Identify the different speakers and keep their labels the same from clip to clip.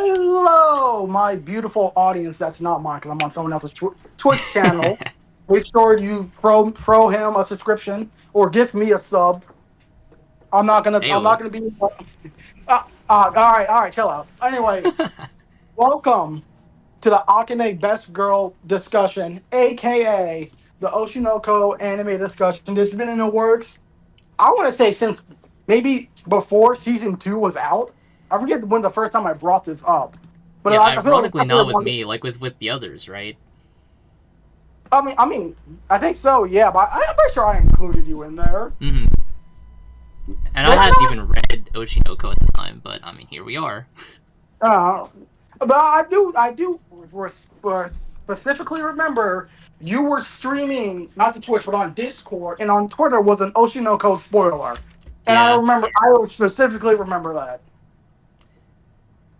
Speaker 1: Hello, my beautiful audience. That's not mine because I'm on someone else's Twitch channel. Make sure you throw him a subscription or give me a sub. I'm not gonna. I'm not
Speaker 2: Ayo.
Speaker 1: gonna be. All right. Chill out. Anyway, welcome to the Akane Best Girl discussion, aka the Oshi No Ko anime discussion. This has been in the works. I want to say since maybe before season 2 was out. I forget when the first time I brought this up, but
Speaker 2: Yeah,
Speaker 1: I feel
Speaker 2: ironically not with me, like with the others, right?
Speaker 1: I think so. Yeah, but I'm pretty sure I included you in there.
Speaker 2: Mm-hmm. And I
Speaker 1: Did I
Speaker 2: hadn't
Speaker 1: not?
Speaker 2: even read Oshi No Ko at the time, but I mean, here we are.
Speaker 1: Uh, but I do specifically remember you were streaming not to Twitch but on Discord and on Twitter was an Oshi No Ko spoiler, and
Speaker 2: Yeah,
Speaker 1: I would specifically remember that.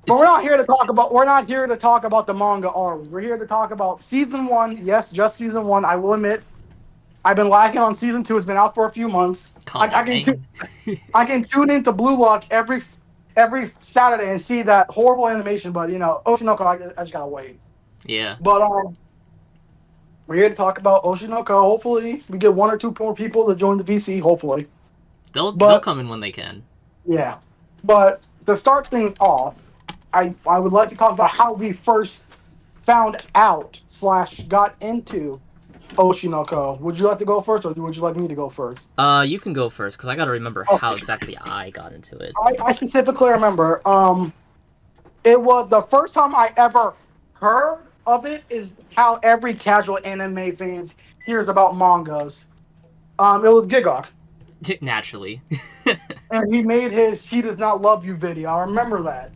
Speaker 1: But
Speaker 2: it's
Speaker 1: we're not here to talk about the manga, are we? We're here to talk about season 1. Yes, just season 1. I will admit, I've been lacking on season 2. It's been out for a few months.
Speaker 2: come on, man.
Speaker 1: I can tune into Blue Lock every Saturday and see that horrible animation, but Oshinoko, I just gotta wait.
Speaker 2: Yeah,
Speaker 1: But we're here to talk about Oshinoko. Hopefully, we get one or two more people to join the PC. Hopefully,
Speaker 2: they'll
Speaker 1: but
Speaker 2: come in when they can.
Speaker 1: yeah. But to start things off, I would like to talk about how we first found out / got into Oshinoko. Would you like to go first, or would you like me to go first?
Speaker 2: You can go first because I gotta remember how
Speaker 1: Okay.
Speaker 2: exactly I got into it.
Speaker 1: I specifically remember. It was the first time I ever heard of it. Is how every casual anime fans hears about mangas. It was Gigok,
Speaker 2: Naturally.
Speaker 1: and he made his "She Does Not Love You" video. I remember that.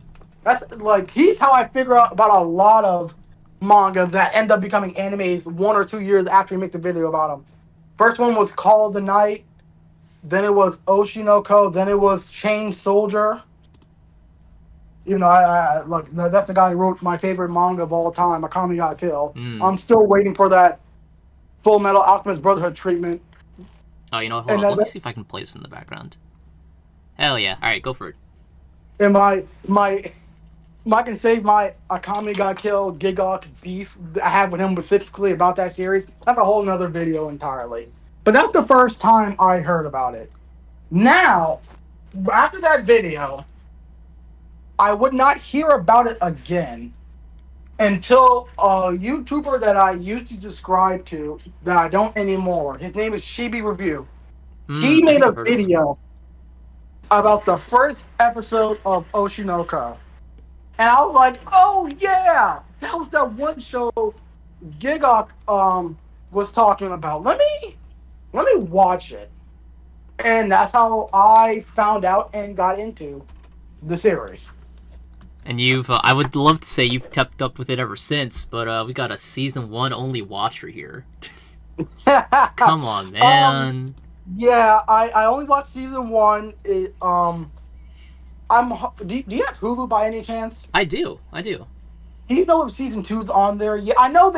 Speaker 1: That's like he's how I figure out about a lot of manga that end up becoming animes 1 or 2 years after we make the video about them. First one was Call of the Night, then it was Oshinoko, then it was Chain Soldier. I look. That's the guy who wrote my favorite manga of all time, Akame Got Kill.
Speaker 2: Mm.
Speaker 1: I'm still waiting for that Full Metal Alchemist Brotherhood treatment.
Speaker 2: Oh, you know what? Hold
Speaker 1: And
Speaker 2: up. Let me see if I can play this in the background. Hell yeah! All right, go for it.
Speaker 1: and I can save my Akame Got Kill Gigok beef I have with him specifically about that series. That's a whole nother video entirely. But that's the first time I heard about it. Now, after that video, I would not hear about it again until a YouTuber that I used to subscribe to that I don't anymore. His name is Chibi Review. He
Speaker 2: I
Speaker 1: made
Speaker 2: think
Speaker 1: a
Speaker 2: I've heard of him.
Speaker 1: video about the first episode of Oshinoko. And I was like, oh yeah! That was that one show Gigok was talking about. Let me watch it. And that's how I found out and got into the series.
Speaker 2: And I would love to say you've kept up with it ever since, but we got a season 1 only watcher here. Come on,
Speaker 1: um
Speaker 2: man.
Speaker 1: Yeah, I only watched season 1. Do you have Hulu by any chance?
Speaker 2: I do. I do.
Speaker 1: Do you know if season 2's on there? Yeah, I know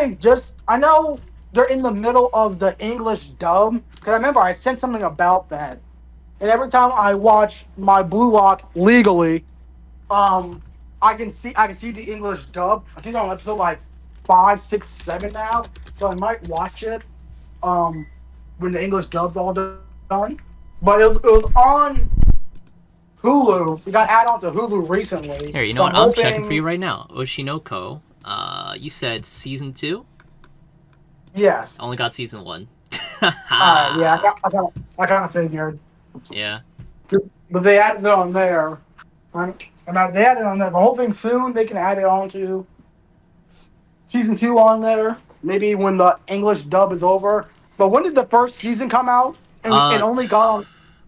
Speaker 1: they're in the middle of the English dub because I remember I sent something about that. And every time I watch my Blue Lock legally, um, I can see the English dub. I think I'm on episode like 5, 6, 7 now, so I might watch it when the English dub's all done. But it was on Hulu. We got added on to Hulu recently,
Speaker 2: Here, you know
Speaker 1: so I'm
Speaker 2: what? I'm checking for
Speaker 1: hoping.
Speaker 2: you right now. Oshi No Ko. You said season 2?
Speaker 1: Yes.
Speaker 2: Only got season 1.
Speaker 1: Yeah, I kind of figured,
Speaker 2: Yeah.
Speaker 1: but they added it on there. They added it on there. I'm hoping soon they can add it on to season 2 on there. Maybe when the English dub is over. But when did the first season come out? And
Speaker 2: Uh,
Speaker 1: only got on.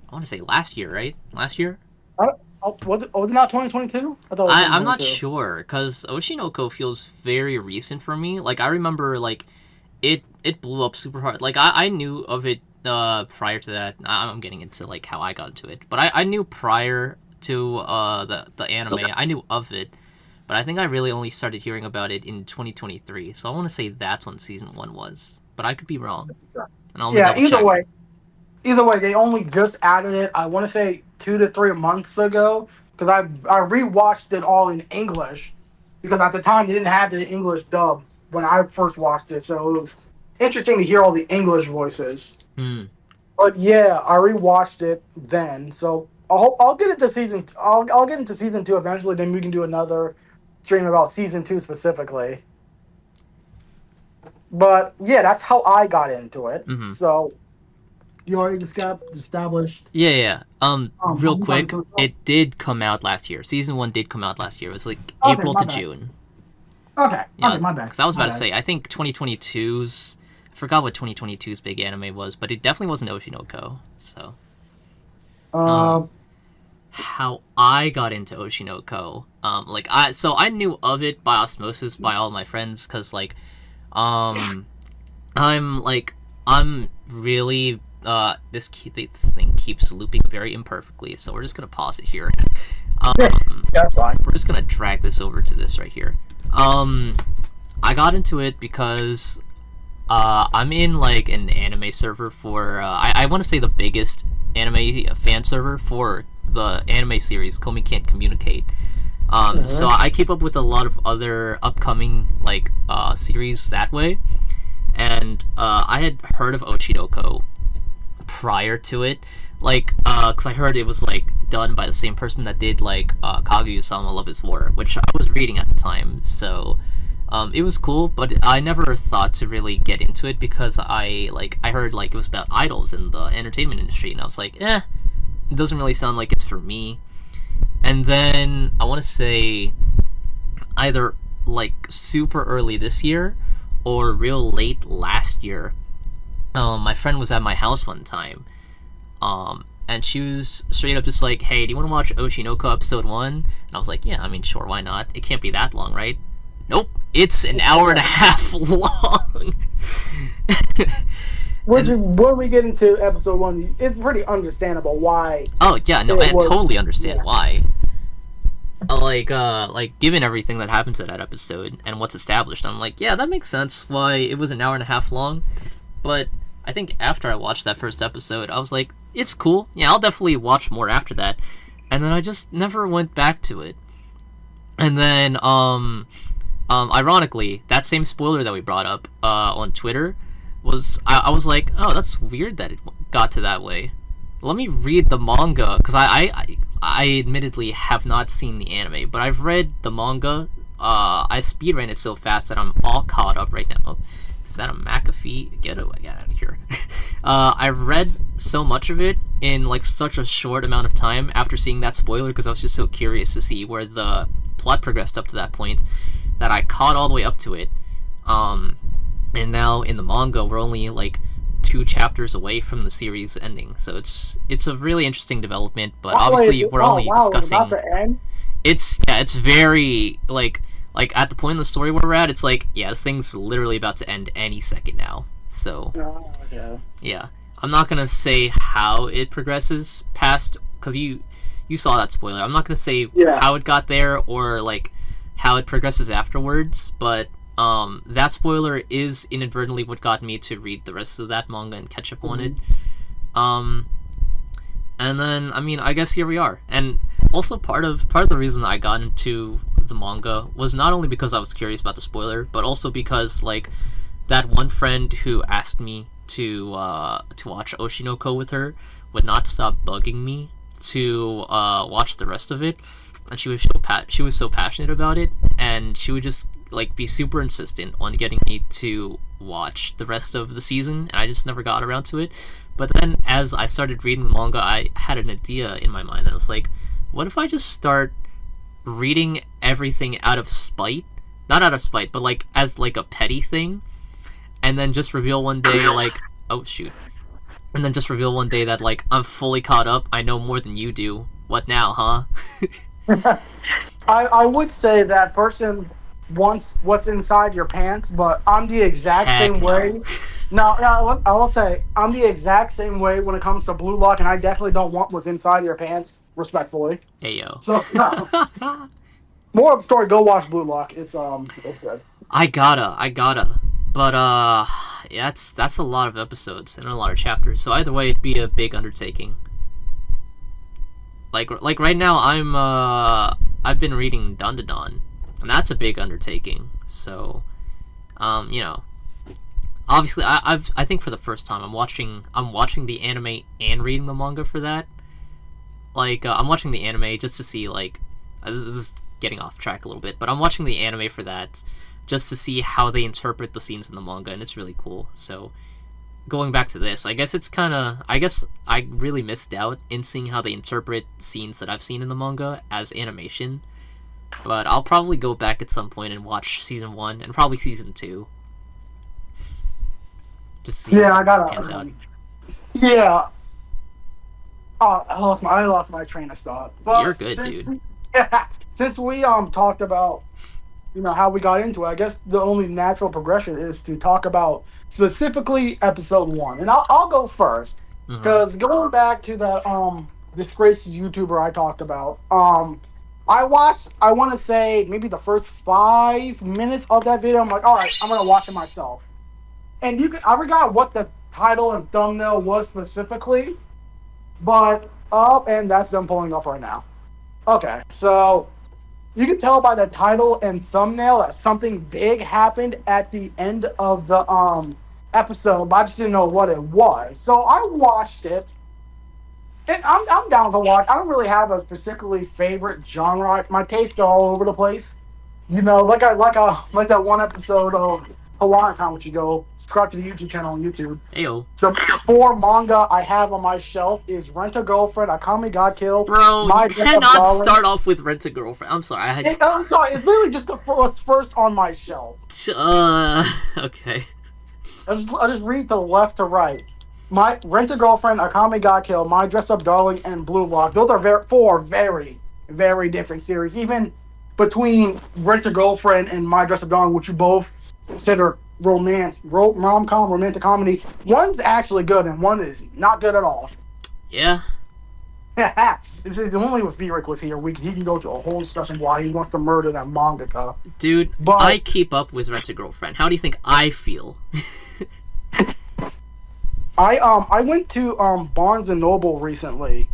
Speaker 2: I want to say last year, right? Last year?
Speaker 1: Was it not 2022? I thought it was
Speaker 2: I'm not
Speaker 1: 2022.
Speaker 2: sure because Oshi No Ko feels very recent for me. Like I remember, like it blew up super hard. Like I knew of it prior to that. I'm getting into like how I got into it, but I knew prior to the anime. I knew of it, but I think I really only started hearing about it in 2023. So I want to say that's when season 1 was, but I could be wrong. And I'll
Speaker 1: Yeah.
Speaker 2: double check.
Speaker 1: Either way, they only just added it. I want to say 2 to 3 months ago because I rewatched it all in English because at the time they didn't have the English dub when I first watched it, so it was interesting to hear all the English voices.
Speaker 2: Hmm.
Speaker 1: But yeah, I rewatched it then, so I'll get into season. I'll get into season 2 eventually. Then we can do another stream about season 2 specifically. But yeah, that's how I got into it.
Speaker 2: Mm-hmm.
Speaker 1: So you already established.
Speaker 2: Yeah. Real
Speaker 1: How you got
Speaker 2: quick,
Speaker 1: into it.
Speaker 2: it did come out last year. Season 1 did come out last year. It was like
Speaker 1: Okay,
Speaker 2: April
Speaker 1: my
Speaker 2: to
Speaker 1: bad.
Speaker 2: June.
Speaker 1: Okay,
Speaker 2: Yeah,
Speaker 1: my bad.
Speaker 2: because I was
Speaker 1: My
Speaker 2: about to
Speaker 1: bad.
Speaker 2: say, I think 2022's. I forgot what 2022's big anime was, but it definitely wasn't Oshi No Ko. So,
Speaker 1: Uh,
Speaker 2: um, how I got into Oshi No Ko, I knew of it by osmosis by all my friends, because um, I'm really this thing keeps looping very imperfectly, so we're just gonna pause it here.
Speaker 1: yeah,
Speaker 2: Um,
Speaker 1: that's fine.
Speaker 2: we're just gonna drag this over to this right here. I got into it because I'm in like an anime server for I want to say the biggest anime fan server for the anime series Komi Can't Communicate. So I keep up with a lot of other upcoming series that way, and I had heard of Oshi No Ko prior to it, because I heard it was done by the same person that did Kaguya-sama Love is War, which I was reading at the time. So it was cool, but I never thought to really get into it because I heard it was about idols in the entertainment industry, and I was like, it doesn't really sound like it's for me. And then I want to say either super early this year or real late last year, my friend was at my house one time, and she was straight up just like, "Hey, do you want to watch Oshi No Ko episode 1?" And I was like, "Yeah, I mean, sure, why not? It can't be that long, right?" Nope, it's an hour and a half long.
Speaker 1: Which is when we get into episode 1, it's pretty understandable why.
Speaker 2: Oh yeah, no, I
Speaker 1: It was-
Speaker 2: totally understand
Speaker 1: yeah.
Speaker 2: why. Given everything that happened to that episode and what's established, I'm like, yeah, that makes sense why it was an hour and a half long. But I think after I watched that first episode, I was like, it's cool. Yeah, I'll definitely watch more after that. And then I just never went back to it. And then, ironically, that same spoiler that we brought up on Twitter I was like, oh, that's weird that it got to that way. Let me read the manga, because I admittedly have not seen the anime, but I've read the manga. I speedran it so fast that I'm all caught up right now. Is that a McAfee? Get out of here. I've read so much of it in such a short amount of time after seeing that spoiler, because I was just so curious to see where the plot progressed up to that point, that I caught all the way up to it. And now in the manga, we're only 2 chapters away from the series ending, so it's a really interesting development. But obviously, we're only discussing.
Speaker 1: It's about to end?
Speaker 2: It's very at the point in the story where we're at. It's this thing's literally about to end any second now. So
Speaker 1: Okay.
Speaker 2: yeah, I'm not gonna say how it progresses past, because you saw that spoiler. I'm not gonna say how it got there or how it progresses afterwards, but that spoiler is inadvertently what got me to read the rest of that manga and catch up on it. And then, I mean, I guess here we are. And also part of the reason I got into the manga was not only because I was curious about the spoiler, but also because that one friend who asked me to watch Oshi No Ko with her would not stop bugging me to watch the rest of it, and she was so passionate about it, and she would just be super insistent on getting me to watch the rest of the season, and I just never got around to it. But then as I started reading the manga, I had an idea in my mind, and I was like, what if I just start reading everything out of spite? Not out of spite, but as a petty thing, and then just reveal one day oh shoot. And then just reveal one day that I'm fully caught up, I know more than you do. What now, huh?
Speaker 1: I would say that person wants what's inside your pants, but I'm the exact same way. No, I will say I'm the exact same way when it comes to Blue Lock, and I definitely don't want what's inside your pants, respectfully.
Speaker 2: Hey yo.
Speaker 1: So no. More of the story. Go watch Blue Lock. It's good.
Speaker 2: I gotta. But yeah, that's a lot of episodes and a lot of chapters. So either way, it'd be a big undertaking. Like right now, I've been reading Dandadan, and that's a big undertaking. So, you know, obviously, I think for the first time, I'm watching the anime and reading the manga for that. Like, I'm watching the anime just to see, like, this is getting off track a little bit, but I'm watching the anime for that just to see how they interpret the scenes in the manga, and it's really cool. So, going back to this, I guess I really missed out in seeing how they interpret scenes that I've seen in the manga as animation. But I'll probably go back at some point and watch season 1 and probably season 2. Just see how it pans out.
Speaker 1: Yeah. Oh, I lost my train of thought. But
Speaker 2: You're good, dude.
Speaker 1: Since we talked about, you know, how we got into it, I guess the only natural progression is to talk about specifically episode 1, and I'll go first because going back to that disgraced YouTuber I talked about, I watched, I want to say maybe the first 5 minutes of that video. I'm like, all right, I'm gonna watch it myself, and I forgot what the title and thumbnail was specifically, but and that's them pulling off right now. Okay, so you can tell by the title and thumbnail that something big happened at the end of the episode, but I just didn't know what it was. So I watched it. And I'm down to watch. I don't really have a particularly favorite genre. My tastes are all over the place. You know, like that one episode of Hawaiian Time, which you go subscribe to the YouTube channel on YouTube.
Speaker 2: Ayo.
Speaker 1: The 4 manga I have on my shelf is Rent a Girlfriend, Akame Got Killed.
Speaker 2: Bro, you cannot start off with Rent a Girlfriend. I'm sorry.
Speaker 1: I'm sorry. It's literally just what's first on my shelf.
Speaker 2: Okay.
Speaker 1: I'll just read the left to right. My Rent a Girlfriend, Akame Got Killed, My Dress Up Darling, and Blue Lock. Those are 4 very, very different series. Even between Rent a Girlfriend and My Dress Up Darling, which you both consider rom-com, romantic comedy. One's actually good and one is not good at all.
Speaker 2: Yeah.
Speaker 1: If only if Aelvric was here, he can go to a whole discussion why he wants to murder that mangaka.
Speaker 2: Dude, but I keep up with Rent a Girlfriend. How do you think I feel?
Speaker 1: I went to Barnes and Noble recently.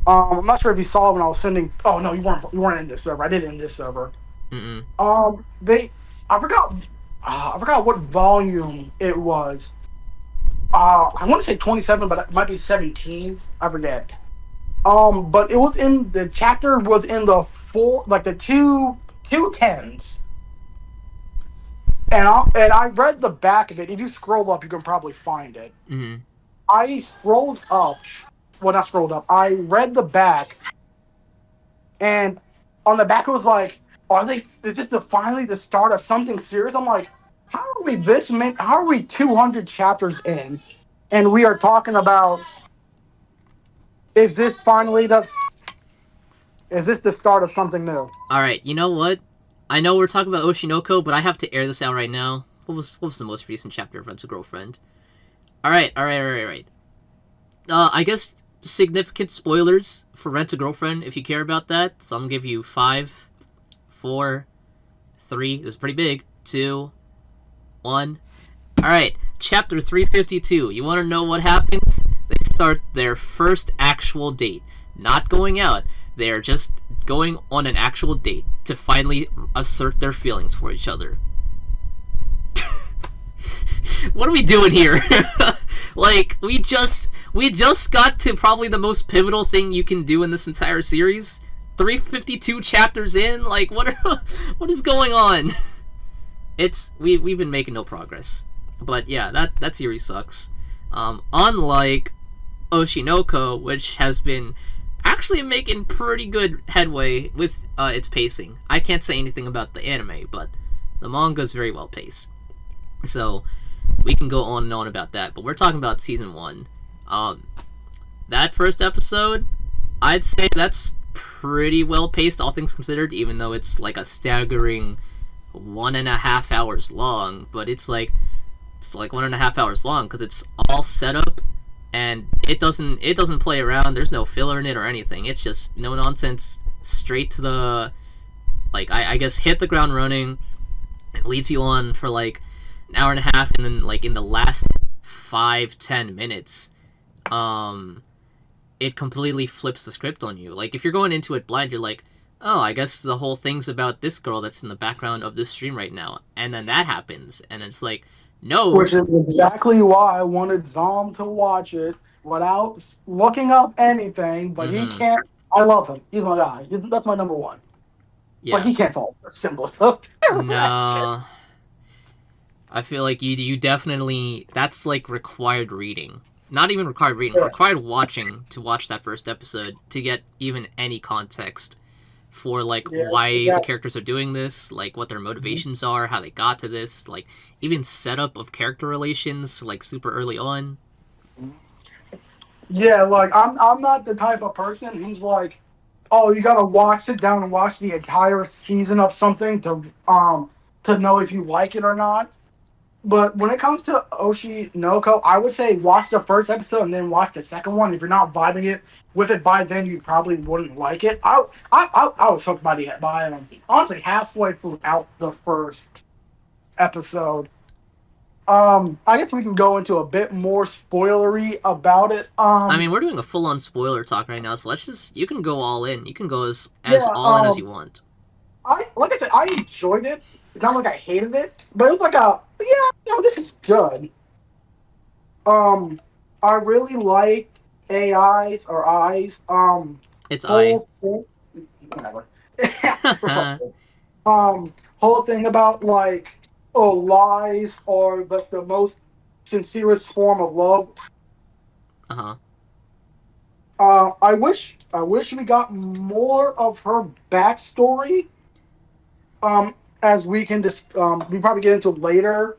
Speaker 1: I'm not sure if you saw it when I was sending. Oh no, you weren't in this server. I did it in this server. I forgot what volume it was. I want to say 27, but it might be 17. I forget. But it was in the chapter was in the two tens. And I read the back of it. If you scroll up, you can probably find it. I scrolled up. Well, not scrolled up. I read the back, and on the back it was like, is this finally the start of something serious? I'm like, how are we 200 chapters in, and we are talking about, is this the start of something new?
Speaker 2: Alright, you know what? I know we're talking about Oshi No Ko, but I have to air this out right now. What was the most recent chapter of Rent a Girlfriend? Alright. I guess significant spoilers for Rent a Girlfriend, if you care about that. So I'm gonna give you 5, 4, 3, this is pretty big, 2, 1. Alright, chapter 352. You wanna know what happens? They start their first actual date. Not going out. They're just going on an actual date to finally assert their feelings for each other. What are we doing here? Like, we just got to probably the most pivotal thing you can do in this entire series. 352 chapters in, like, what is going on? We've been making no progress. But yeah, that series sucks. Unlike Oshi No Ko, which has been actually making pretty good headway with its pacing. I can't say anything about the anime, but the manga is very well paced. So we can go on and on about that, but we're talking about season 1. That first episode, I'd say that's pretty well paced, all things considered, even though it's like a staggering 1.5 hours long. But it's like 1.5 hours long because it's all set up, and it doesn't play around. There's no filler in it or anything. It's just no nonsense, straight to the, like, I guess hit the ground running. It leads you on for like an hour and a half, and then like in the last 5-10 minutes, it completely flips the script on you. Like, if you're going into it blind, you're like, oh, I guess the whole thing's about this girl that's in the background of this stream right now, and then that happens, and it's like, no.
Speaker 1: Which is exactly why I wanted Zom to watch it without looking up anything. But he
Speaker 2: Mm-hmm.
Speaker 1: can't. I love him. He's my guy. That's my number one. But
Speaker 2: Yeah.
Speaker 1: he can't follow the simplest of directions.
Speaker 2: No. I feel like you definitely that's like required reading. Not even required reading,
Speaker 1: Yeah,
Speaker 2: required watching to watch that first episode to get even any context for like
Speaker 1: yeah,
Speaker 2: why the
Speaker 1: exactly.
Speaker 2: characters are doing this, like what their motivations are, how they got to this, like even setup of character relations like super early on.
Speaker 1: Yeah, like I'm not the type of person who's like, oh, you gotta sit down and watch the entire season of something to know if you like it or not. But when it comes to Oshi No Ko, I would say watch the first episode and then watch the second one. If you're not vibing it with it by then, you probably wouldn't like it. I was hooked by honestly halfway throughout the first episode. I guess we can go into a bit more spoilery about it.
Speaker 2: I mean, we're doing a full-on spoiler talk right now, so let's just you can go all in. You can go as
Speaker 1: Yeah.
Speaker 2: all in as you want.
Speaker 1: I like I said, I enjoyed it. It's not like I hated it, but it was like this is good. Um, I really liked AI's or I's
Speaker 2: It's I.
Speaker 1: whole thing. Whatever. For fuck's sake. Whole thing about like lies or the most sincerest form of love.
Speaker 2: Uh-huh.
Speaker 1: I wish we got more of her backstory. As we can we probably get into later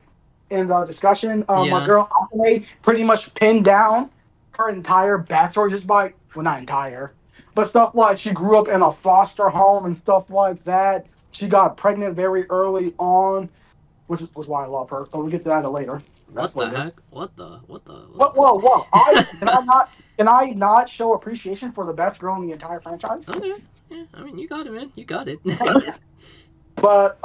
Speaker 1: in the discussion. My
Speaker 2: Yeah.
Speaker 1: girl Akane pretty much pinned down her entire backstory just by not entire, but stuff like she grew up in a foster home and stuff like that. She got pregnant very early on, which was why I love her. So we'll get to that later. That's
Speaker 2: What the
Speaker 1: later.
Speaker 2: heck? What
Speaker 1: What?
Speaker 2: the
Speaker 1: Whoa, whoa! Can I not show appreciation for the best girl in the entire franchise?
Speaker 2: Okay. Yeah, I mean, you got it, man. You got it.
Speaker 1: But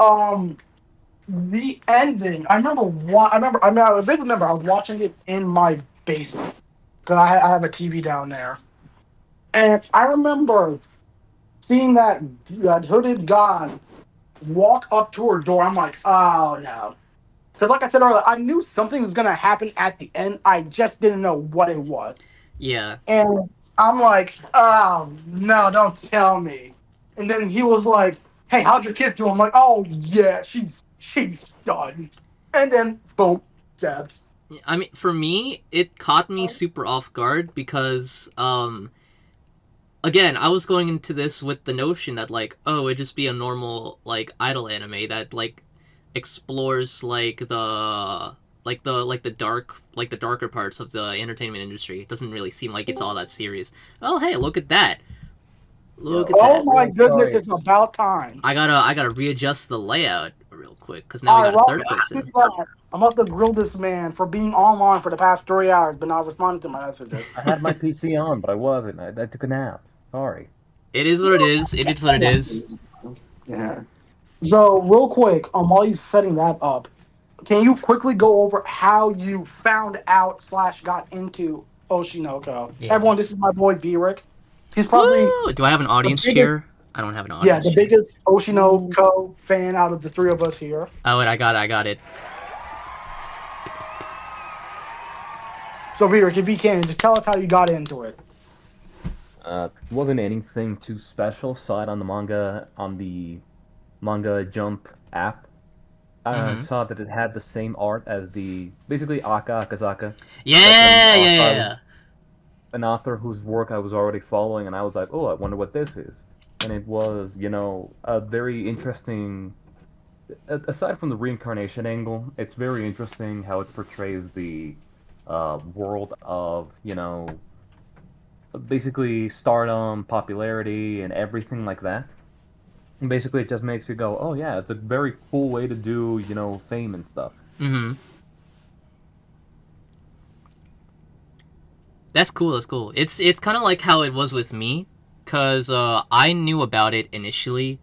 Speaker 1: the ending. I vividly remember I was watching it in my basement because I have a TV down there, and I remember seeing that hooded guy walk up to her door. I'm like, oh no, because like I said earlier, I knew something was gonna happen at the end. I just didn't know what it was,
Speaker 2: Yeah.
Speaker 1: and I'm like, oh no, don't tell me. And then he was like, hey, how'd your kid do? I'm like, oh yeah, she's done. And then boom, stabbed.
Speaker 2: I mean, for me, it caught me super off guard because, again, I was going into this with the notion that, like, oh, it'd just be a normal, like, idol anime that, like, explores, like the darker parts of the entertainment industry. It doesn't really seem like it's all that serious. Oh, hey, look at that. Look
Speaker 3: Yo,
Speaker 2: at
Speaker 1: Oh
Speaker 2: that.
Speaker 1: my
Speaker 3: real
Speaker 1: goodness,
Speaker 3: sorry.
Speaker 1: it's about time.
Speaker 2: I gotta readjust the layout real quick because now we
Speaker 1: All
Speaker 2: got
Speaker 1: right,
Speaker 2: a
Speaker 1: well,
Speaker 2: third person.
Speaker 1: I'm about to grill this man for being online for the past 3 hours, but not responding to my messages.
Speaker 3: I had my PC on, but I wasn't. I took a nap. Sorry.
Speaker 2: It is what it is. It is what it is.
Speaker 1: Yeah. So, real quick, while you're setting that up, can you quickly go over how you found out slash got into Oshi No Ko?
Speaker 3: Yeah.
Speaker 1: Everyone, this is my boy Brick. He's probably
Speaker 2: Woo! Do I have an
Speaker 1: the
Speaker 2: audience
Speaker 1: biggest,
Speaker 2: chair? I don't have an
Speaker 1: yeah,
Speaker 2: audience
Speaker 1: the
Speaker 2: chair.
Speaker 1: biggest Oshi No Ko fan out of the three of us here.
Speaker 2: Oh, wait, I got it.
Speaker 1: So, Brick, if you can, just tell us how you got into it.
Speaker 3: Wasn't anything too special. Saw it on the Manga Jump app.
Speaker 2: Mm-hmm.
Speaker 3: Saw that it had the same art as basically Aka Akazaka.
Speaker 2: Yeah,
Speaker 3: That's
Speaker 2: yeah, yeah.
Speaker 3: an author whose work I was already following, and I was like, oh, I wonder what this is. And it was, a very interesting. Aside from the reincarnation angle, it's very interesting how it portrays the world of, basically stardom, popularity, and everything like that. And basically, it just makes you go, oh yeah, it's a very cool way to do, fame and stuff.
Speaker 2: Mm-hmm. That's cool. That's cool. It's kind of like how it was with me, cause I knew about it initially,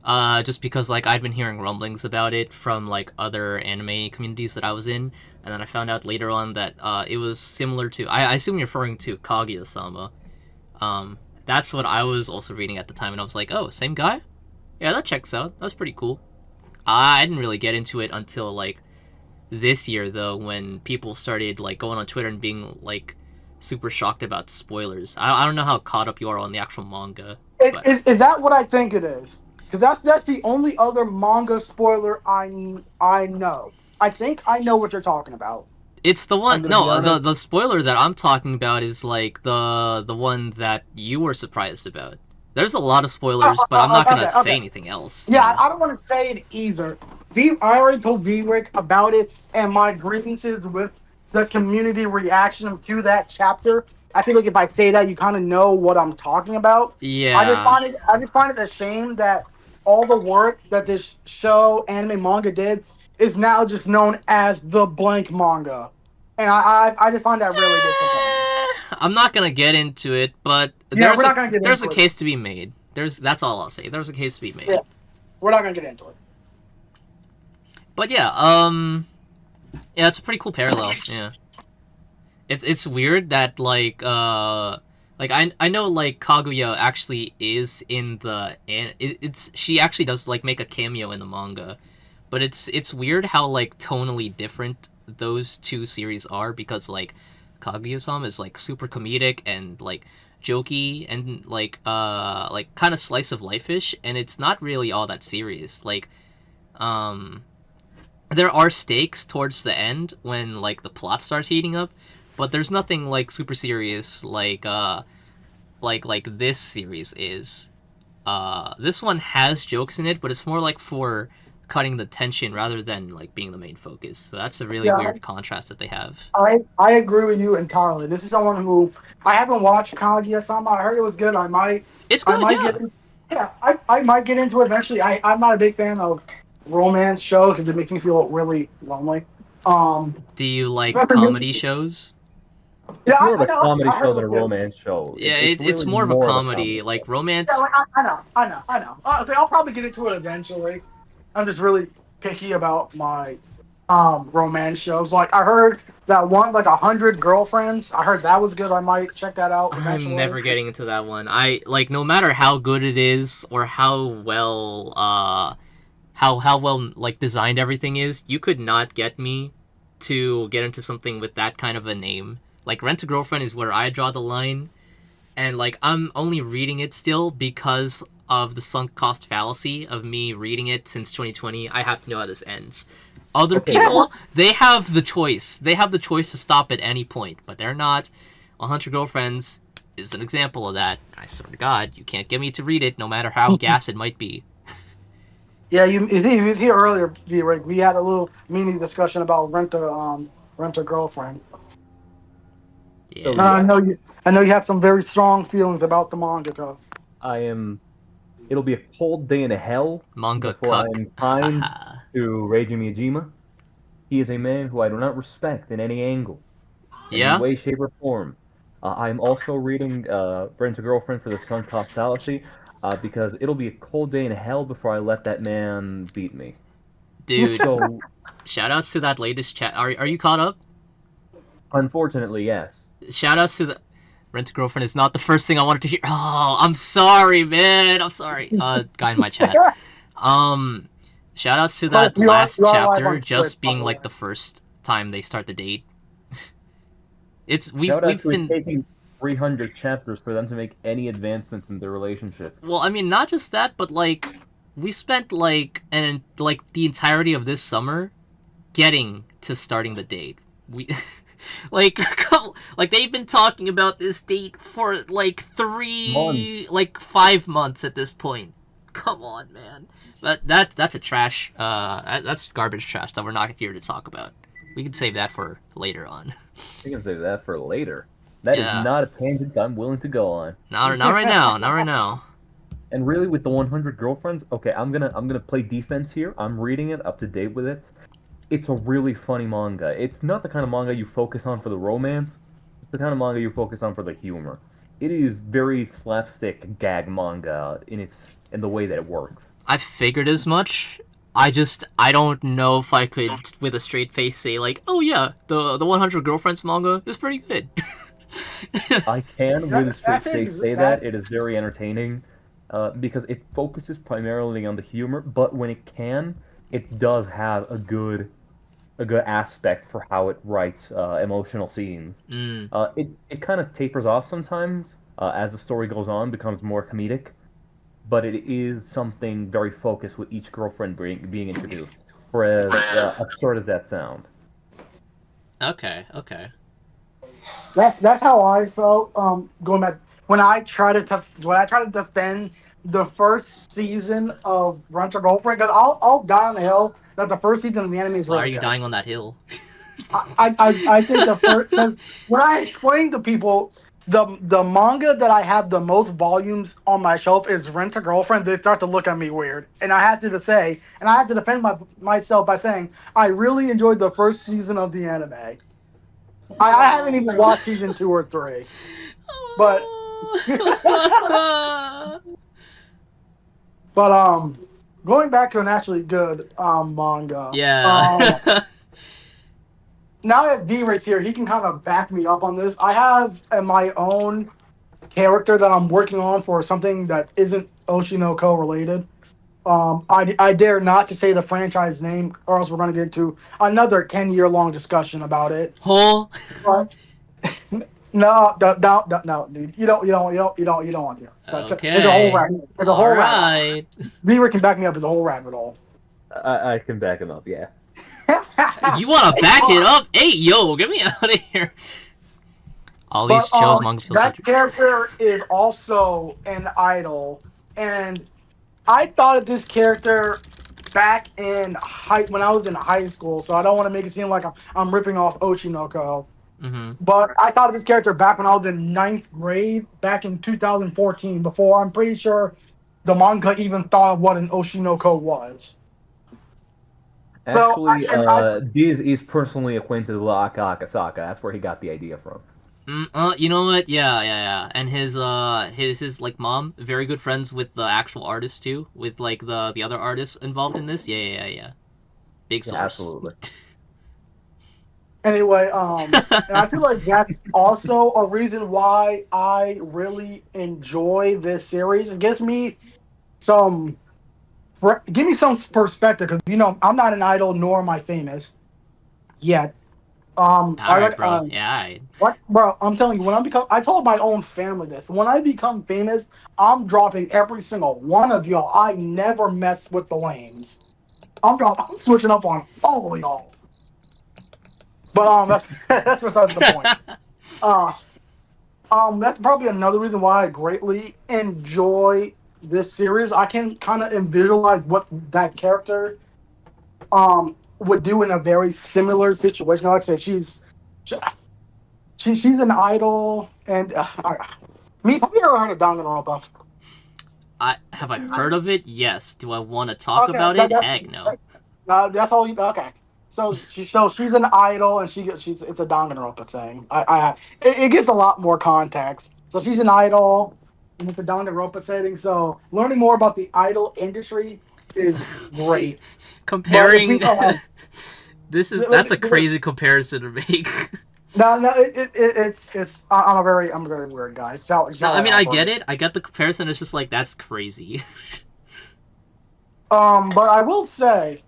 Speaker 2: just because like I'd been hearing rumblings about it from like other anime communities that I was in, and then I found out later on that it was similar to I assume you're referring to Kaguya-sama, That's what I was also reading at the time, and I was like, oh, same guy? Yeah, that checks out. That's pretty cool. I didn't really get into it until like this year though, when people started like going on Twitter and being like super shocked about spoilers. I don't know how caught up you are on the actual manga. But
Speaker 1: Is that what I think it is? Because that's the only other manga spoiler I know. I think I know what you're talking about.
Speaker 2: it's the
Speaker 3: I'm
Speaker 2: one.
Speaker 3: gonna be
Speaker 2: No,
Speaker 3: honest.
Speaker 2: the spoiler that I'm talking about is like the one that you were surprised about. There's a lot of spoilers, but I'm not gonna say anything else.
Speaker 1: Yeah, I don't want to say it either. I already told V-Rick about it and my grievances with the community reaction to that chapter. I feel like if I say that, you kind of know what I'm talking about.
Speaker 2: Yeah.
Speaker 1: I just find it a shame that all the work that this show, anime, manga did is now just known as the blank manga, and I just find that really disappointing.
Speaker 2: I'm not gonna get into it, but
Speaker 1: Yeah, we're not gonna get
Speaker 2: there's a
Speaker 1: into it.
Speaker 2: case to be made. That's all I'll say. There's a case to be made.
Speaker 1: Yeah. We're not gonna get into it.
Speaker 2: But yeah, yeah, it's a pretty cool parallel. Yeah, it's weird that like I know like Kaguya actually is in the and it's she actually does like make a cameo in the manga, but it's weird how like tonally different those two series are, because like Kaguya-sama is like super comedic and like jokey and like kind of slice of life-ish, and it's not really all that serious. Like um there are stakes towards the end when like the plot starts heating up, but there's nothing like super serious like this series is. This one has jokes in it, but it's more like for cutting the tension rather than like being the main focus. So that's a really weird contrast that they have.
Speaker 1: I agree with you entirely. This is someone who I haven't watched Kaguya-sama. I heard it was good.
Speaker 2: It's good,
Speaker 1: I might get into it eventually. I'm not a big fan of romance shows because it makes me feel really lonely.
Speaker 2: Do you like
Speaker 1: That's a
Speaker 2: comedy shows?
Speaker 1: Yeah,
Speaker 3: It's more of a
Speaker 1: know,
Speaker 3: comedy
Speaker 1: I heard
Speaker 3: show
Speaker 1: it
Speaker 3: than a
Speaker 1: was good.
Speaker 3: romance show.
Speaker 2: Yeah, it's
Speaker 3: really
Speaker 2: more of a comedy. Like romance.
Speaker 1: Yeah, like, I know. I'll probably get into it eventually. I'm just really picky about my romance shows. Like I heard that one, like 100 Girlfriends. I heard that was good. I might check that out eventually.
Speaker 2: I'm never getting into that one. I like no matter how good it is or how well how well like designed everything is, you could not get me to get into something with that kind of a name. Like Rent a Girlfriend is where I draw the line, and like I'm only reading it still because of the sunk cost fallacy of me reading it since 2020. I have to know how this ends. Other people, they have the choice. They have the choice to stop at any point, but they're not. 100 Girlfriends is an example of that. I swear to God, you can't get me to read it, no matter how gas it might be.
Speaker 1: Yeah, you was here earlier. V-Rick. We had a little mini discussion about Rent a Girlfriend.
Speaker 2: Yeah.
Speaker 1: I know you have some very strong feelings about the manga.
Speaker 3: It'll be a cold day in hell
Speaker 2: Manga
Speaker 3: before I
Speaker 2: cuck.
Speaker 3: am kind to Reiji Miyajima. He is a man who I do not respect in any angle, in
Speaker 2: Yeah?
Speaker 3: any way, shape, or form. I'm also reading Brent's Girlfriend for the Sun Cost Fallacy, because it'll be a cold day in hell before I let that man beat me.
Speaker 2: Dude,
Speaker 3: So,
Speaker 2: shoutouts to that latest chat. Are you caught up?
Speaker 3: unfortunately, yes.
Speaker 2: Shoutouts to the Rent a Girlfriend is not the first thing I wanted to hear. Oh, I'm sorry, man. I'm sorry. Guy in my chat. Shoutouts to that last chapter just being like the first time they start the date. We've been
Speaker 3: taking 300 chapters for them to make any advancements in their relationship.
Speaker 2: Well, I mean, not just that, but like we spent like the entirety of this summer getting to starting the date. We like they've been talking about this date for like 5 months at this point. Come on, man. But that's a trash. That's garbage trash that we're not here to talk about. We can save that for later on.
Speaker 3: We can save that for later. That is not a tangent I'm willing to go on.
Speaker 2: Not right now. Not right now.
Speaker 3: And really, with the 100 Girlfriends, okay, I'm gonna play defense here. I'm reading it, up to date with it. It's a really funny manga. It's not the kind of manga you focus on for the romance. It's the kind of manga you focus on for the humor. It is very slapstick gag manga in the way that it works.
Speaker 2: I figured as much. I don't know if I could, with a straight face, say like, oh yeah, the 100 Girlfriends manga is pretty good.
Speaker 3: I can
Speaker 1: That,
Speaker 3: with a straight
Speaker 1: that's
Speaker 3: face
Speaker 1: ex-
Speaker 3: say
Speaker 1: that
Speaker 3: that it is very entertaining, because it focuses primarily on the humor, but when it can, it does have a good aspect for how it writes emotional scenes.
Speaker 2: Mm.
Speaker 3: It kind of tapers off sometimes as the story goes on, becomes more comedic, but it is something very focused with each girlfriend being introduced. For as absurd as that sound.
Speaker 2: Okay. Okay.
Speaker 1: that's how I felt. Going back when I try to defend the first season of Rent a Girlfriend, because I'll die on the hill that the first season of the anime is
Speaker 2: Why are
Speaker 1: really
Speaker 2: you
Speaker 1: good.
Speaker 2: dying on that hill?
Speaker 1: I think the first, because when I explain to people the manga that I have the most volumes on my shelf is Rent a Girlfriend, they start to look at me weird, and I had to say, and I had to defend myself by saying I really enjoyed the first season of the anime. I haven't even watched season 2 or 3, but but going back to an actually good manga.
Speaker 2: Yeah.
Speaker 1: Now that V-Ray's here, he can kind of back me up on this. I have my own character that I'm working on for something that isn't Oshi No Ko related. I dare not to say the franchise name, or else we're going to get into another 10-year long discussion about it.
Speaker 2: Hole.
Speaker 1: But no, no, dude, you don't want to. It's a whole
Speaker 2: Okay.
Speaker 1: rabbit. It's a
Speaker 2: All
Speaker 1: whole rabbit.
Speaker 2: right.
Speaker 1: V-Ray can back me up. It's a whole rabbit hole.
Speaker 3: I can back him up, yeah.
Speaker 2: You want to back it up? Hey, yo, get me out of here. All
Speaker 1: But
Speaker 2: these shows, manga feels
Speaker 1: that
Speaker 2: like.
Speaker 1: character is also an idol, and I thought of this character back in when I was in high school. So I don't want to make it seem like I'm ripping off Oshi No Ko.
Speaker 2: Mm-hmm.
Speaker 1: But I thought of this character back when I was in ninth grade, back in 2014. Before I'm pretty sure the manga even thought of what an Oshi No Ko was. So
Speaker 3: Actually,
Speaker 1: I
Speaker 3: Diz is personally acquainted with Aka Akasaka. That's where he got the idea from.
Speaker 2: You know what? Yeah, yeah, yeah. And his like mom, very good friends with the actual artist too, with like the other artists involved in this. Yeah, yeah, yeah, yeah. Big
Speaker 3: Yeah,
Speaker 2: source.
Speaker 3: absolutely.
Speaker 1: Anyway, and I feel like that's also a reason why I really enjoy this series. It gives me some, give me some perspective because I'm not an idol nor am I famous yet.
Speaker 2: All
Speaker 1: I
Speaker 2: right,
Speaker 1: like
Speaker 2: bro. Yeah, all right.
Speaker 1: what, bro? I'm telling you, I told my own family this. When I become famous, I'm dropping every single one of y'all. I never mess with the lanes. I'm switching up on all of y'all. But that's besides the point. Uh, that's probably another reason why I greatly enjoy this series. I can kind of visualize what that character would do in a very similar situation. Like I said, she's an idol, and me. Have you ever heard of Danganronpa?
Speaker 2: Have I heard of it? Yes. Do I want to talk
Speaker 1: Okay,
Speaker 2: about it? Heck no.
Speaker 1: that's all. Okay, she's an idol, and she's it's a Danganronpa thing. It gives a lot more context. So she's an idol in the Danganronpa setting. So learning more about the idol industry is great. But if we
Speaker 2: Comparing. That's a crazy comparison to make.
Speaker 1: no, it's I'm a very weird guy.
Speaker 2: No,
Speaker 1: Shall
Speaker 2: I
Speaker 1: I
Speaker 2: mean I
Speaker 1: operate?
Speaker 2: get it. I get the comparison. It's just like that's crazy.
Speaker 1: But I will say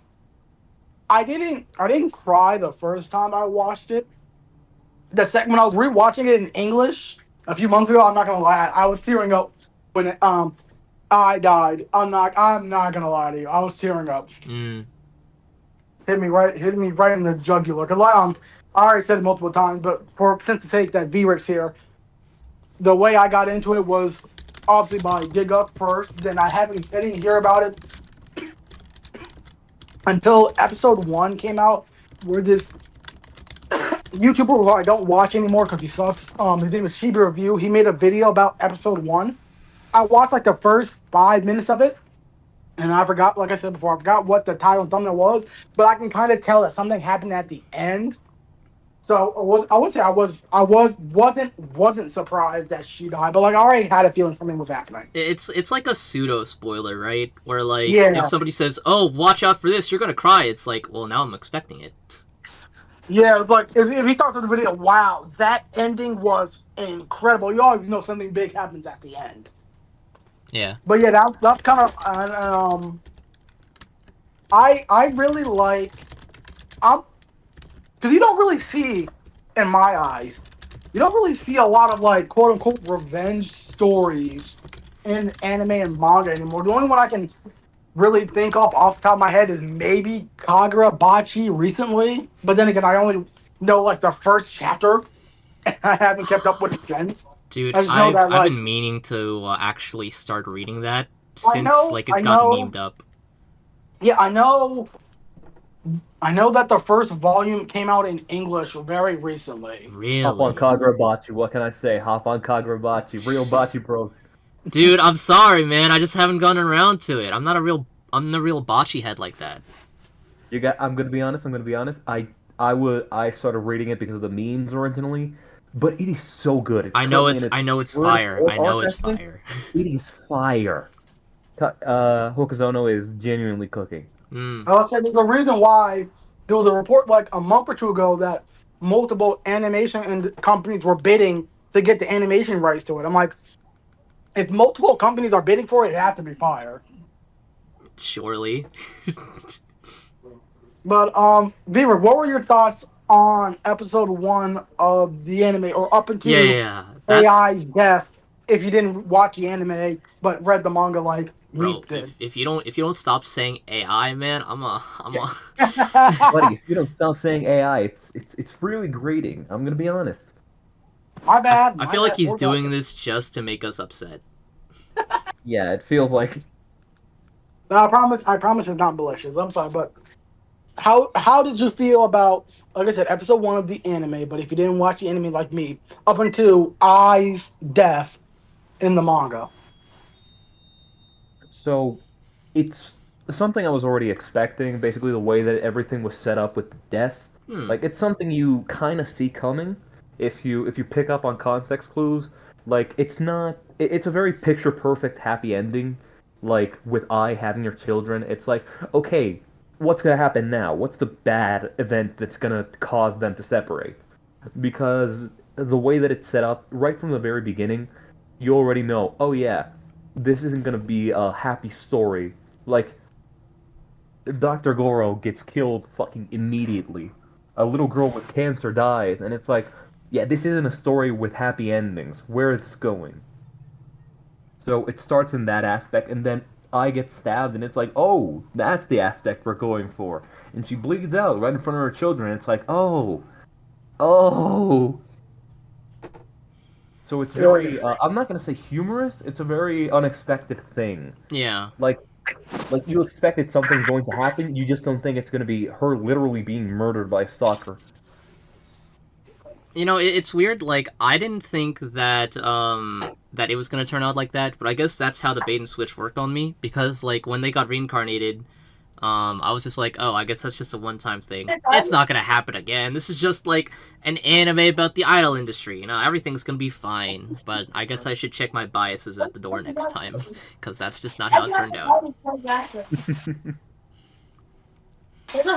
Speaker 1: I didn't cry the first time I watched it. The second when I was rewatching it in English a few months ago, I'm not gonna lie, I was tearing up when I died. I'm not gonna lie to you. I was tearing up.
Speaker 2: Mm.
Speaker 1: Hit me right in the jugular. Cause I already said it multiple times, but for since the sake that V-Rex here, the way I got into it was obviously by Dig Up first. Then I didn't hear about it until episode 1 came out, where this YouTuber who I don't watch anymore because he sucks. His name is Shiba Review. He made a video about episode 1. I watched like the first 5 minutes of it, and I forgot, like I said before, I forgot what the title and thumbnail was, but I can kind of tell that something happened at the end. So I would say wasn't surprised that she died, but like I already had a feeling something was happening.
Speaker 2: It's like a pseudo spoiler, right? Where like if
Speaker 1: Yeah,
Speaker 2: somebody says, "Oh, watch out for this," you're gonna cry. It's like, well, now I'm expecting it.
Speaker 1: yeah. But if you start to the video, wow, that ending was incredible. You always know something big happens at the end.
Speaker 2: Yeah.
Speaker 1: But yeah, that's kind of I really like because you don't really see, in my eyes, you don't really see a lot of like quote unquote revenge stories in anime and manga anymore. The only one I can really think of off the top of my head is maybe Kagura Bachi recently, but then again, I only know like the first chapter, and I haven't kept up with it since.
Speaker 2: Dude,
Speaker 1: I just know that
Speaker 2: I've
Speaker 1: like
Speaker 2: been meaning to actually start reading that since like it
Speaker 1: I
Speaker 2: got
Speaker 1: know,
Speaker 2: memed up.
Speaker 1: yeah, I know that the first volume came out in English very recently.
Speaker 3: Hop on
Speaker 2: Really?
Speaker 3: Kagurabachi. What can I say? Hop on Kagurabachi. Real Bachi bros.
Speaker 2: Dude, I'm sorry, man. I just haven't gotten around to it. I'm the real bocce head like that.
Speaker 3: You got. I'm gonna be honest. I'm gonna be honest. I started reading it because of the memes originally, but it is so good. It's currently in
Speaker 2: I
Speaker 3: its
Speaker 2: know it's
Speaker 3: third,
Speaker 2: fire.
Speaker 3: fourth
Speaker 2: I know
Speaker 3: arc, I
Speaker 2: it's
Speaker 3: think.
Speaker 2: fire.
Speaker 3: It is fire. Hokuzono is genuinely cooking.
Speaker 2: Mm.
Speaker 1: I was saying the reason why there was a report like a month or two ago that multiple animation and companies were bidding to get the animation rights to it. I'm like, if multiple companies are bidding for it, it has to be fire.
Speaker 2: Surely.
Speaker 1: But Beaver, what were your thoughts on episode 1 of the anime, or up
Speaker 2: Yeah, yeah,
Speaker 1: into
Speaker 2: yeah. That
Speaker 1: AI's death? If you didn't watch the anime but read the manga like
Speaker 2: bro,
Speaker 1: Meep did.
Speaker 2: if you don't stop saying AI, man, I'm
Speaker 3: Yeah,
Speaker 2: a
Speaker 3: buddy. If you don't stop saying AI, it's really grating. I'm gonna be honest.
Speaker 1: My bad,
Speaker 2: I
Speaker 1: my
Speaker 2: feel like
Speaker 1: bad.
Speaker 2: he's
Speaker 1: We're done.
Speaker 2: doing this just to make us upset.
Speaker 3: Yeah, it feels like.
Speaker 1: No, I promise it's not malicious. I'm sorry, but how did you feel about, like I said, episode 1 of the anime? But if you didn't watch the anime like me, up until Ai's death in the manga.
Speaker 3: So, it's something I was already expecting. Basically, the way that everything was set up with death,
Speaker 2: Hmm.
Speaker 3: like it's something you kind of see coming if you pick up on context clues. Like it's not. It's a very picture perfect happy ending. Like with I having your children, it's like okay, what's gonna happen now? What's the bad event that's gonna cause them to separate? Because the way that it's set up right from the very beginning, you already know, oh yeah, this isn't gonna be a happy story. Like Dr. Goro gets killed fucking immediately. A little girl with cancer dies, and it's like, yeah, this isn't a story with happy endings. Where it's going. So it starts in that aspect, and then I get stabbed, and it's like, oh, that's the aspect we're going for. And she bleeds out right in front of her children, and it's like, oh, oh. So it's very, I'm not gonna say humorous. It's a very unexpected thing.
Speaker 2: Yeah.
Speaker 3: Like, like you expected something going to happen, you just don't think it's gonna be her literally being murdered by a stalker.
Speaker 2: You know, it's weird. Like, I didn't think that that it was gonna turn out like that, but I guess that's how the bait and switch worked on me. Because like when they got reincarnated, I was just like, oh, I guess that's just a one-time thing. It's not gonna happen again. This is just like an anime about the idol industry. You know, everything's gonna be fine. But I guess I should check my biases at the door next time, because that's just not how it turned out.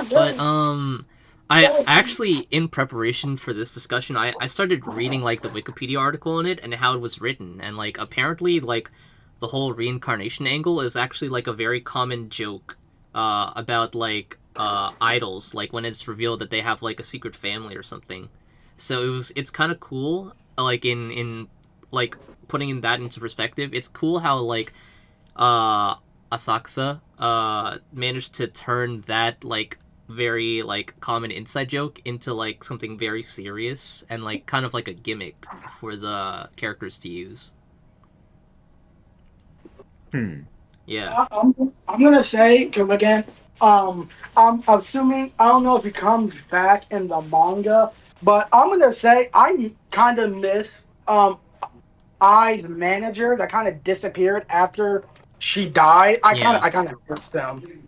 Speaker 2: But I actually, in preparation for this discussion, I started reading like the Wikipedia article on it and how it was written, and like apparently like the whole reincarnation angle is actually like a very common joke about like idols, like when it's revealed that they have like a secret family or something. So it's kind of cool, like in like putting in that into perspective. It's cool how like Asakusa managed to turn that like very like common inside joke into like something very serious and like kind of like a gimmick for the characters to use.
Speaker 3: Hmm.
Speaker 2: Yeah.
Speaker 1: I'm gonna say, because again, I'm assuming, I don't know if he comes back in the manga, but I'm gonna say I kind of miss Ai's manager that kind of disappeared after she died.
Speaker 2: Yeah.
Speaker 1: I kind of miss them.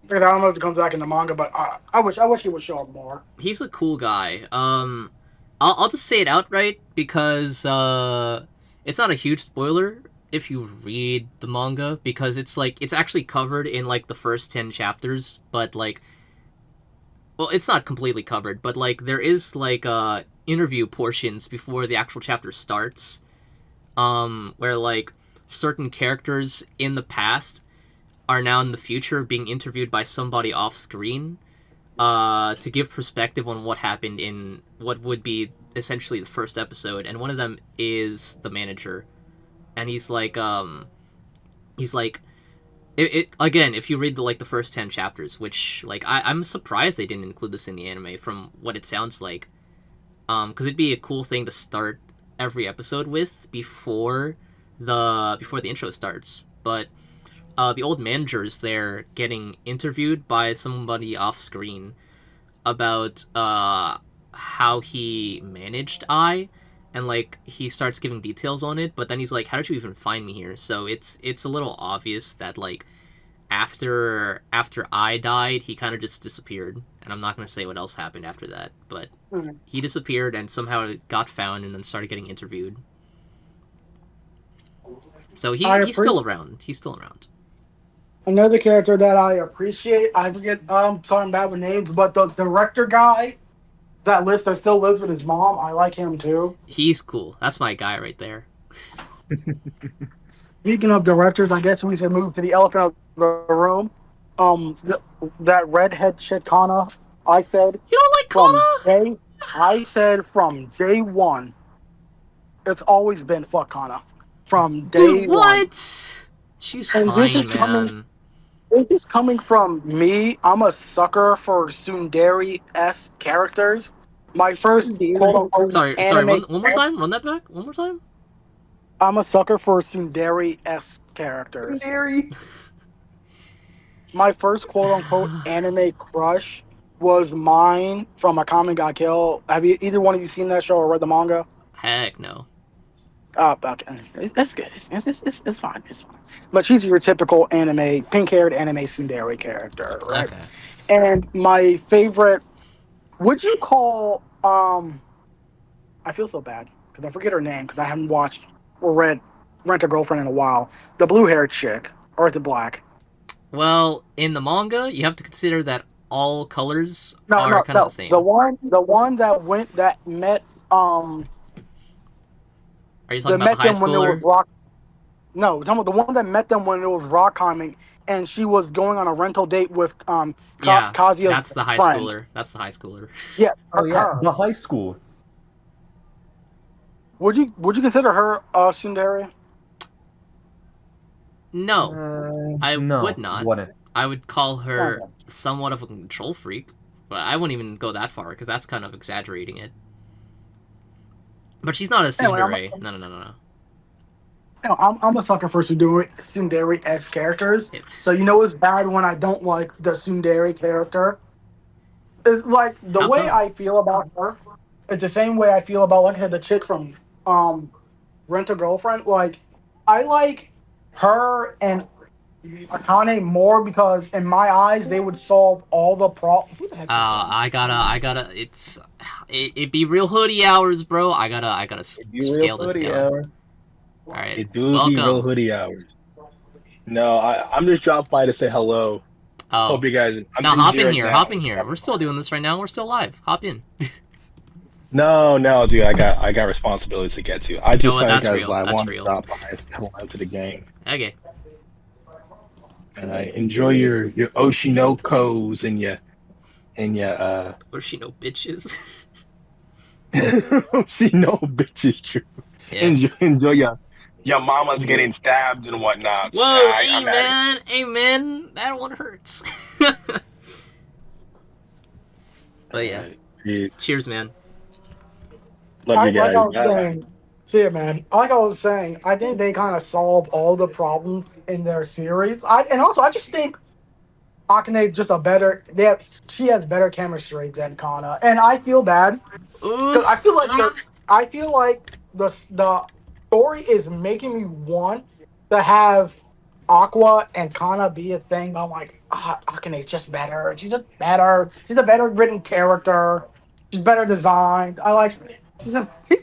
Speaker 1: Because I don't know if it comes back in the manga, but I wish he would show up more.
Speaker 2: He's a cool guy. I'll just say it outright because it's not a huge spoiler if you read the manga, because it's like it's actually covered in like the first 10 chapters, but like, well, it's not completely covered, but like there is like interview portions before the actual chapter starts, where like certain characters in the past are now in the future being interviewed by somebody off screen, to give perspective on what happened in what would be essentially the first episode. And one of them is the manager, and he's like it again, if you read the first 10 chapters, which like I'm surprised they didn't include this in the anime from what it sounds like, because it'd be a cool thing to start every episode with before the intro starts. But the old manager is there getting interviewed by somebody off screen about how he managed and like he starts giving details on it, but then he's like, how did you even find me here? So it's a little obvious that like after I died, he kind of just disappeared, and I'm not going to say what else happened after that, but he disappeared and somehow got found and then started getting interviewed. So he's still around. He's still around.
Speaker 1: Another character that I appreciate, I forget, sorry, I'm bad with names, but the director guy that still lives with his mom, I like him too.
Speaker 2: He's cool. That's my guy right there.
Speaker 1: Speaking of directors, I guess we should move to the elephant of the room. That redhead chick, Kana, I said.
Speaker 2: You don't like Kana?
Speaker 1: I said from day one, it's always been fuck Kana. From day
Speaker 2: Dude, what?
Speaker 1: one.
Speaker 2: She's
Speaker 1: And
Speaker 2: fine, man.
Speaker 1: It's just coming from me. I'm a sucker for tsundere-esque characters. My first quote-unquote
Speaker 2: Sorry,
Speaker 1: anime...
Speaker 2: one more time? Run that back? One more time?
Speaker 1: I'm a sucker for tsundere-esque characters. My first quote-unquote anime crush was mine from Akame ga Kill. Have either one of you seen that show or read the manga?
Speaker 2: Heck no.
Speaker 1: Okay. That's good. It's fine. It's fine. But she's your typical anime, pink-haired anime tsundere character, right?
Speaker 2: Okay.
Speaker 1: And my favorite... Would you call... I feel so bad, because I forget her name, because I haven't watched or read Rent a Girlfriend in a while. The blue-haired chick. Or is it black?
Speaker 2: Well, in the manga, you have to consider that all colors are kind of the same.
Speaker 1: The one that met
Speaker 2: Are you talking about the high schooler?
Speaker 1: No, we're talking about the one that met them when it was rock climbing, and she was going on a rental date with Kazuya's
Speaker 2: that's the high
Speaker 1: friend.
Speaker 2: schooler. That's the high schooler.
Speaker 1: Yeah.
Speaker 3: Oh yeah, the high school.
Speaker 1: Would you consider her tsundere?
Speaker 2: No, I would not.
Speaker 3: Wouldn't.
Speaker 2: I would call her somewhat of a control freak, but I wouldn't even go that far because that's kind of exaggerating it. But she's not a tsundere. No.
Speaker 1: No, I'm a sucker for tsundere-esque characters.
Speaker 2: Yeah.
Speaker 1: So you know it's bad when I don't like the tsundere character. It's like the way I feel about her. It's the same way I feel about, like I said, the chick from Rent a Girlfriend. Like, I like her and Akane more because in my eyes they would solve all the problems.
Speaker 2: I gotta. It'd be real hoodie hours, bro. I gotta scale this down. All right.
Speaker 4: It do be real hoodie hours. No, I'm just dropped by to say hello.
Speaker 2: Oh.
Speaker 4: Hope you guys.
Speaker 2: Hop in here. Hop in here. We're still doing this right now. We're still live. Hop in.
Speaker 4: No, dude. I got responsibilities to get to. I just saw you guys
Speaker 2: real.
Speaker 4: live. I
Speaker 2: That's
Speaker 4: want to
Speaker 2: real.
Speaker 4: stop by and say hello to the game.
Speaker 2: Okay.
Speaker 4: And I enjoy your Oshi No Ko's and your
Speaker 2: Oshi No bitches.
Speaker 4: Oshi No bitches, true.
Speaker 2: Yeah.
Speaker 4: Enjoy your mama's getting stabbed and whatnot.
Speaker 2: Whoa, amen. That one hurts. But yeah. Cheers, man.
Speaker 4: Love you guys.
Speaker 1: See it, man. Like I was saying, I think they kind of solve all the problems in their series. I just think Akane is just she has better chemistry than Kana, and I feel bad because I feel like the story is making me want to have Aqua and Kana be a thing. But I'm like, Akane's just better. She's just better. She's a better written character. She's better designed. He's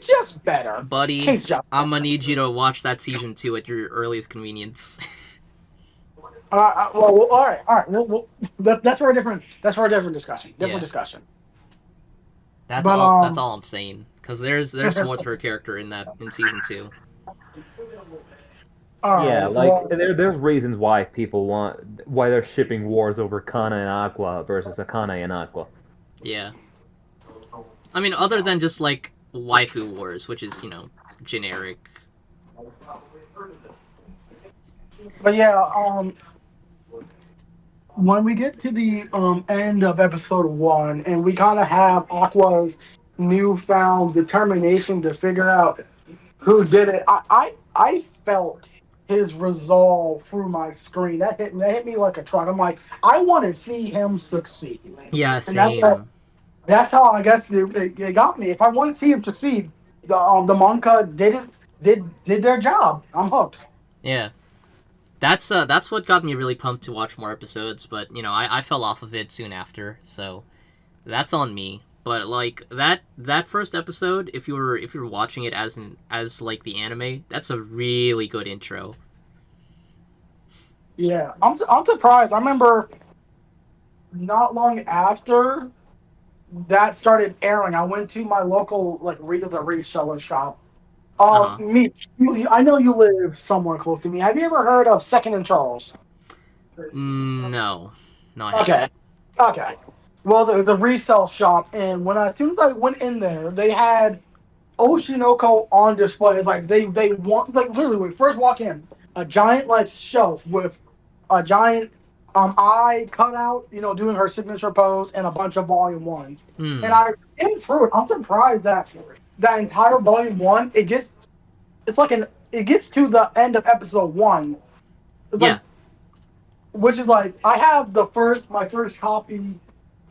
Speaker 1: just better.
Speaker 2: Buddy, I'm gonna need you to watch that season 2 at your earliest convenience.
Speaker 1: All right. That's for a different discussion. Discussion.
Speaker 2: That's all I'm saying. because there's more to her character in season 2.
Speaker 3: Yeah,
Speaker 1: Alright,
Speaker 3: like
Speaker 1: well,
Speaker 3: there's reasons why why they're shipping wars over Kana and Aqua versus Akane and Aqua.
Speaker 2: Yeah. I mean, other than just like waifu wars, which is generic.
Speaker 1: but yeah, when we get to the end of episode 1, and we kind of have Aqua's newfound determination to figure out who did it, I felt his resolve through my screen. That hit me like a truck. I'm like, I want to see him succeed.
Speaker 2: Yeah,
Speaker 1: And
Speaker 2: same.
Speaker 1: that's how I guess it got me. If I want to see him succeed, the manga did their job. I'm hooked.
Speaker 2: Yeah. That's what got me really pumped to watch more episodes, but I fell off of it soon after, so that's on me. But like that first episode, if you're watching it as like the anime, that's a really good intro.
Speaker 1: Yeah, I'm surprised. I remember not long after that started airing, I went to my local the reseller shop.
Speaker 2: Uh-huh.
Speaker 1: I know you live somewhere close to me. Have you ever heard of Second and Charles?
Speaker 2: No, I haven't.
Speaker 1: Okay, okay. Well, the resale shop, and as soon as I went in there, they had Oshi No Ko on display. It's like they want literally when we first walk in, a giant shelf with a giant eye cutout, doing her signature pose, and a bunch of volume 1s.
Speaker 2: Hmm.
Speaker 1: And I came through it. I'm surprised that entire volume 1, it gets to the end of episode 1. It's
Speaker 2: Yeah.
Speaker 1: which is like I have my first copy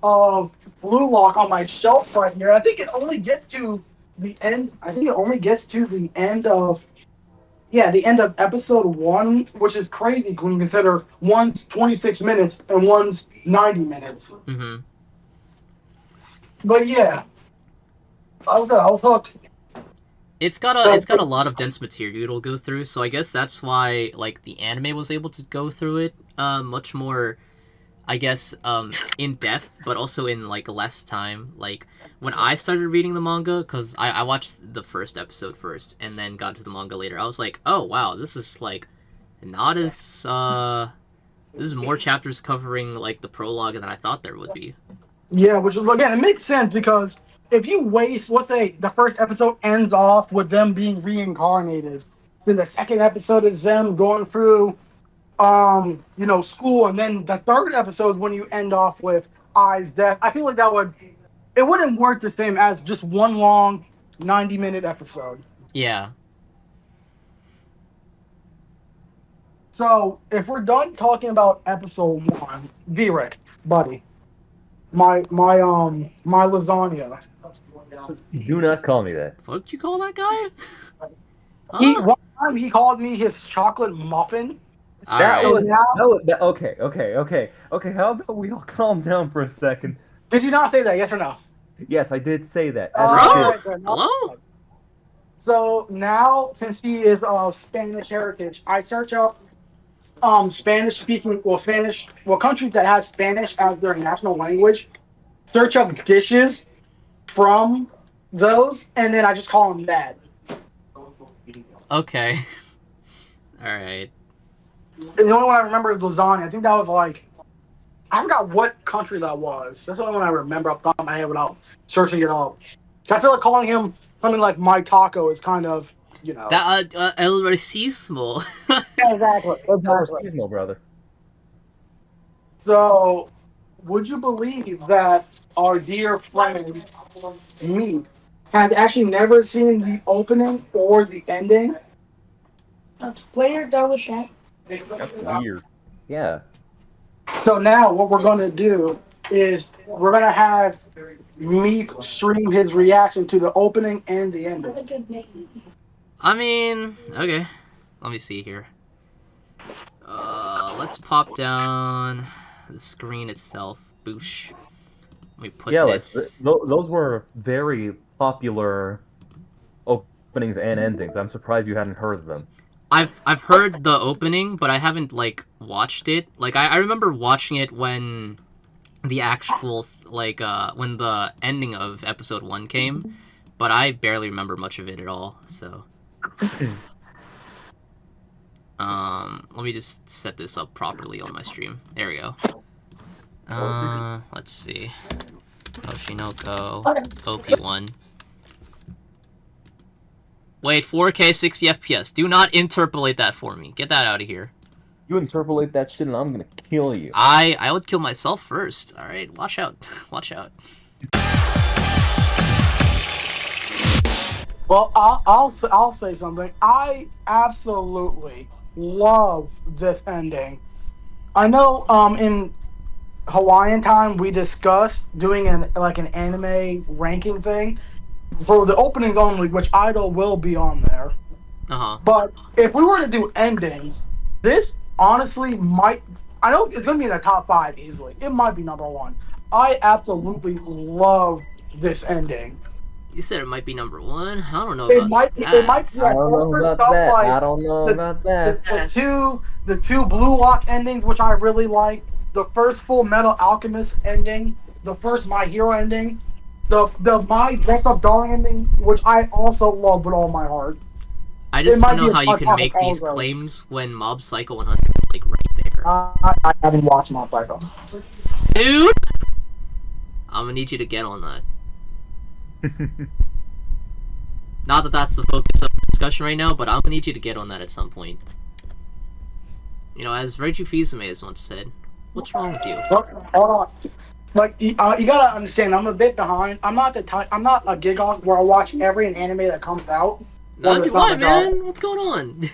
Speaker 1: of Blue Lock on my shelf right here. I think it only gets to the end. I think it only gets to the end of episode 1, which is crazy when you consider one's 26 minutes and one's 90 minutes.
Speaker 2: Mm-hmm.
Speaker 1: But yeah, I was hooked.
Speaker 2: It's got a lot of dense material to go through, so I guess that's why like the anime was able to go through it much more, I guess, in depth, but also in like less time. Like when I started reading the manga, because I watched the first episode first and then got to the manga later, I was like, oh wow, this is like not as this is more chapters covering like the prologue than I thought there would be.
Speaker 1: Yeah, which is again it makes sense because if you waste, let's say the first episode ends off with them being reincarnated, then the second episode is them going through school, and then the third episode when you end off with Ai's death. I feel like it wouldn't work the same as just one long 90-minute episode.
Speaker 2: Yeah.
Speaker 1: So if we're done talking about episode 1, Aelvric, buddy, my lasagna.
Speaker 3: Do not call me that.
Speaker 2: What did you call that guy?
Speaker 1: One time he called me his chocolate muffin.
Speaker 3: That
Speaker 2: Alright.
Speaker 3: was okay. How about we all calm down for a second?
Speaker 1: Did you not say that? Yes or no?
Speaker 3: Yes, I did say that.
Speaker 1: Alright, then.
Speaker 2: Hello?
Speaker 1: So now, since he is of Spanish heritage, I search up countries that have Spanish as their national language. Search up dishes from those, and then I just call them that.
Speaker 2: Okay. Alright.
Speaker 1: The only one I remember is lasagna. I think that was I forgot what country that was. That's the only one I remember off the top of my head without searching it up. I feel like calling him something like my taco is kind of,
Speaker 2: That El Racismo.
Speaker 1: Exactly.
Speaker 3: Seasonal, brother.
Speaker 1: So, would you believe that our dear friend, me, had actually never seen the opening or the ending?
Speaker 5: Player double check.
Speaker 3: That's weird. Yeah.
Speaker 1: So now what we're going to do is we're going to have Meep stream his reaction to the opening and the ending.
Speaker 2: I mean, okay. Let me see here. Let's pop down the screen itself. Boosh. Let me put this.
Speaker 3: Those were very popular openings and endings. I'm surprised you hadn't heard of them.
Speaker 2: I've heard the opening, but I haven't watched it. I remember watching it when the actual when the ending of episode 1 came, but I barely remember much of it at all. So, let me just set this up properly on my stream. There we go. Let's see. Oshi No Ko, OP1. Wait, 4K 60 FPS. Do not interpolate that for me. Get that out of here.
Speaker 3: You interpolate that shit and I'm gonna kill you.
Speaker 2: I would kill myself first. All right, watch out. Watch out.
Speaker 1: Well, I'll say something. I absolutely love this ending. I know in Hawaiian time we discussed doing an anime ranking thing for the openings only, which Idol will be on there. But if we were to do endings, this honestly might. I know it's going to be in the top 5 easily. It might be number 1. I absolutely love this ending.
Speaker 2: You said it might be number 1. I don't know
Speaker 1: It
Speaker 2: about
Speaker 1: might.
Speaker 2: that.
Speaker 1: It might be.
Speaker 3: I don't know about that. I don't know about that.
Speaker 1: The two Blue Lock endings, which I really like. The first Full Metal Alchemist ending. The first My Hero ending. The My Dress Up Darling ending, which I also love with all my heart.
Speaker 2: I just don't know how you can make these claims when Mob Psycho 100 is like right there.
Speaker 1: I haven't watched Mob Psycho.
Speaker 2: Dude, I'm gonna need you to get on that. Not that that's the focus of the discussion right now, but I'm gonna need you to get on that at some point. You know, as Reggie Fils-Aimé has once said, what's wrong with you?
Speaker 1: Hold on. Like you gotta understand, I'm a bit behind. I'm not a gigog where I watch every anime that comes out.
Speaker 2: What, man? What's going on?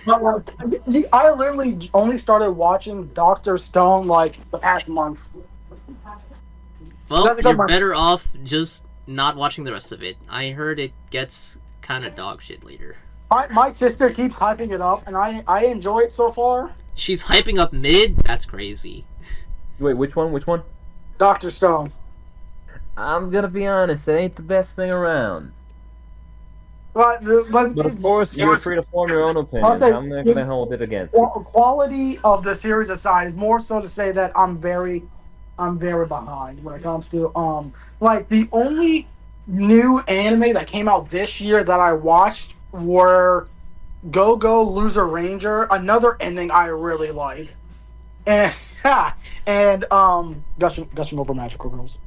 Speaker 1: I literally only started watching Dr. Stone like the past month.
Speaker 2: Well, you're better off just not watching the rest of it. I heard it gets kind of dog shit later.
Speaker 1: My sister keeps hyping it up, and I enjoy it so far.
Speaker 2: She's hyping up mid? That's crazy.
Speaker 3: Wait, which one? Which one?
Speaker 1: Dr. Stone.
Speaker 3: I'm gonna be honest, it ain't the best thing around.
Speaker 1: But
Speaker 3: of course, you're free to form your own opinion. I'm not gonna hold it against you.
Speaker 1: Quality of the series aside, is more so to say that I'm very behind when it comes to like the only new anime that came out this year that I watched were Go Go Loser Ranger, another ending I really like, and gushing over magical girls.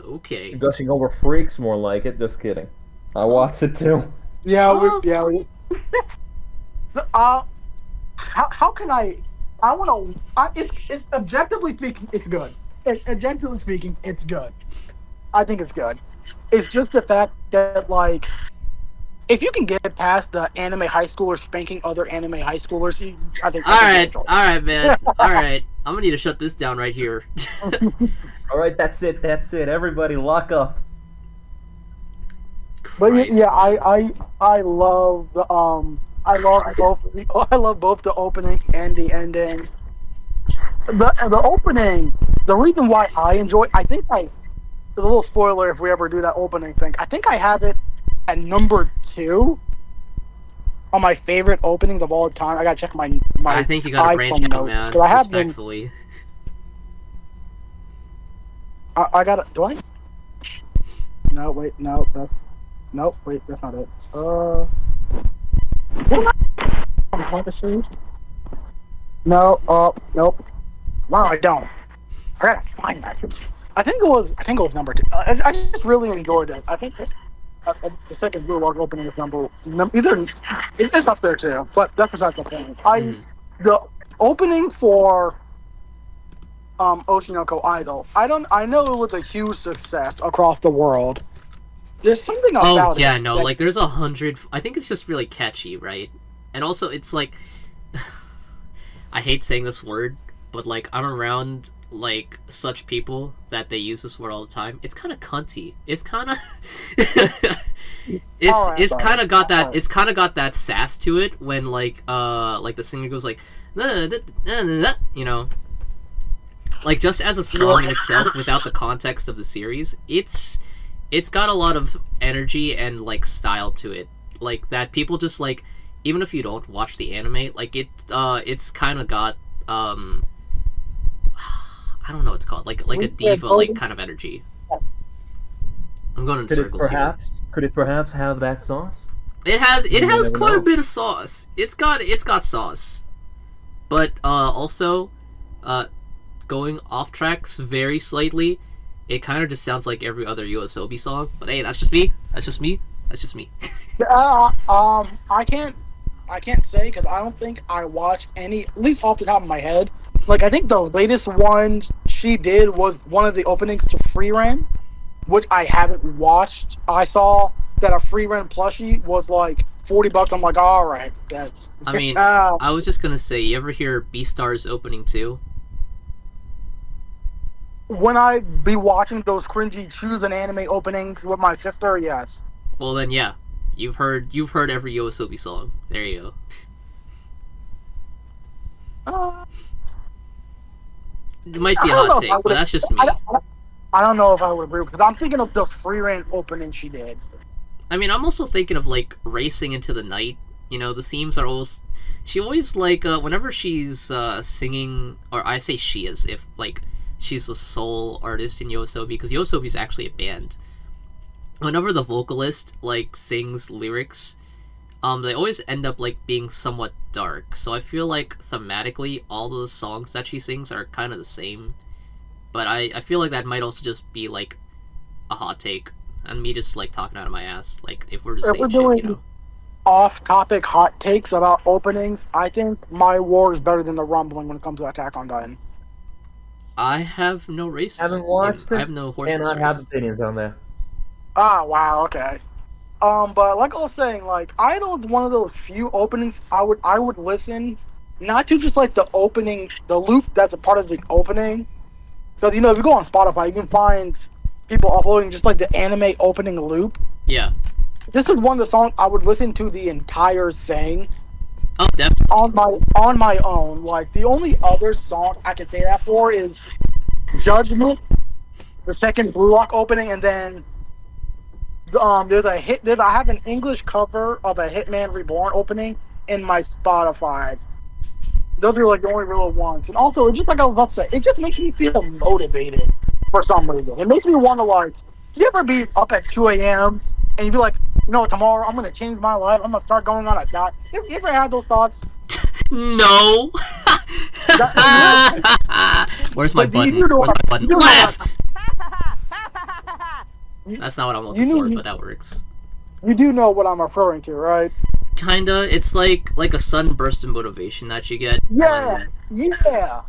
Speaker 2: Okay.
Speaker 3: Gushing over freaks, more like it. Just kidding. I watched it too.
Speaker 1: Yeah, So, how can I? I want to. It's objectively speaking, it's good. Objectively speaking, it's good. I think it's good. It's just the fact that like, if you can get past the anime high schooler spanking other anime high schoolers, I think.
Speaker 2: All right, man. All right, I'm gonna need to shut this down right here.
Speaker 3: All right, that's it. Everybody, lock up.
Speaker 1: But yeah, I love the I love both the opening and the ending. The opening, the reason why I enjoy, a little spoiler if we ever do that opening thing. I think I have it at number 2 on my favorite openings of all time. I gotta check my
Speaker 2: I think you gotta branch out, man.
Speaker 1: I have
Speaker 2: respectfully.
Speaker 1: I gotta. Do I? No, wait, no, that's. Nope, wait, that's not it. No, nope. Wow, I don't. I gotta find that. I think it was number 2. I just really enjoyed it. I think the second Blue Lock opening is either it's up there too, but that's besides the point. The opening for Oshi No Ko Idol. I know it was a huge success across the world. There's something about it.
Speaker 2: Oh yeah, no, like there's 100. I think it's just really catchy, right? And also, it's like I hate saying this word, but like I'm around like such people that they use this word all the time. It's kind of cunty. It's kind of it's kind of got that sass to it when like the singer goes like you know. Like, just as a song in itself, without the context of the series, it's got a lot of energy and, like, style to it. Like, that people just, like, even if you don't watch the anime, like, it's kind of got, I don't know what it's called, like a diva, like, kind of energy. I'm going in
Speaker 3: Could it
Speaker 2: circles here.
Speaker 3: perhaps have that sauce?
Speaker 2: It has
Speaker 3: never
Speaker 2: quite a
Speaker 3: know.
Speaker 2: bit of sauce. It's got sauce. But also going off tracks very slightly, it kind of just sounds like every other Yoasobi song. But hey, that's just me.
Speaker 1: I can't say because I don't think I watch any, at least off the top of my head. Like, I think the latest one she did was one of the openings to Free Ren, which I haven't watched. I saw that a Free Ren plushie was like $40. I'm like, all right, that's.
Speaker 2: I mean, I was just gonna say, you ever hear Beastar's opening too?
Speaker 1: When I be watching those cringy choose an anime openings with my sister, yes.
Speaker 2: Well then, yeah, you've heard every Yoasobi song. There you go.
Speaker 1: Uh,
Speaker 2: It might be a
Speaker 1: I don't know
Speaker 2: hot
Speaker 1: if I
Speaker 2: take, but
Speaker 1: would've-
Speaker 2: that's just me.
Speaker 1: I don't know if I would agree because I'm thinking of the Free Ren opening she did.
Speaker 2: I mean, I'm also thinking of like Racing into the Night. You know, the themes are always. She always like whenever she's singing, or I say she is if like she's the sole artist in Yoasobi because Yoasobi is actually a band. Whenever the vocalist like sings lyrics, they always end up like being somewhat dark. So I feel like thematically, all of the songs that she sings are kind of the same. But I feel like that might also just be like a hot take and me just like talking out of my ass. Like if we're just
Speaker 1: If we're
Speaker 2: saying shit,
Speaker 1: doing
Speaker 2: you know.
Speaker 1: off-topic hot takes about openings, I think My War is better than the Rumbling when it comes to Attack on Titan.
Speaker 2: I have no race.
Speaker 3: Haven't watched
Speaker 2: I
Speaker 3: it,
Speaker 2: have no horse in
Speaker 3: and
Speaker 2: this
Speaker 3: I have
Speaker 2: race.
Speaker 3: opinions on that.
Speaker 1: Ah, wow, okay. But like I was saying, like Idol is one of those few openings I would listen, not to just like the opening, the loop that's a part of the opening, because you know if you go on Spotify, you can find people uploading just like the anime opening loop.
Speaker 2: Yeah.
Speaker 1: This is one of the songs I would listen to the entire thing
Speaker 2: Oh, definitely.
Speaker 1: on my own. Like the only other song I can say that for is Judgment, the second Blue Lock opening, and then I have an English cover of a Hitman Reborn opening in my Spotify. Those are like the only real ones. And also, just like I was about to say, it just makes me feel motivated for some reason. It makes me want to like. You ever be up at 2 a.m. and you be like, you know, tomorrow I'm gonna change my life. I'm gonna start going on a diet. You ever had those thoughts?
Speaker 2: No. Where's my
Speaker 1: But
Speaker 2: button?
Speaker 1: you know
Speaker 2: Where's my button?
Speaker 1: you know
Speaker 2: Laugh.
Speaker 1: what-
Speaker 2: That's not what I'm looking
Speaker 1: You
Speaker 2: for,
Speaker 1: knew-
Speaker 2: but that works.
Speaker 1: You do know what I'm referring to, right?
Speaker 2: Kinda. It's like a sudden burst of motivation that you get.
Speaker 1: Yeah, yeah.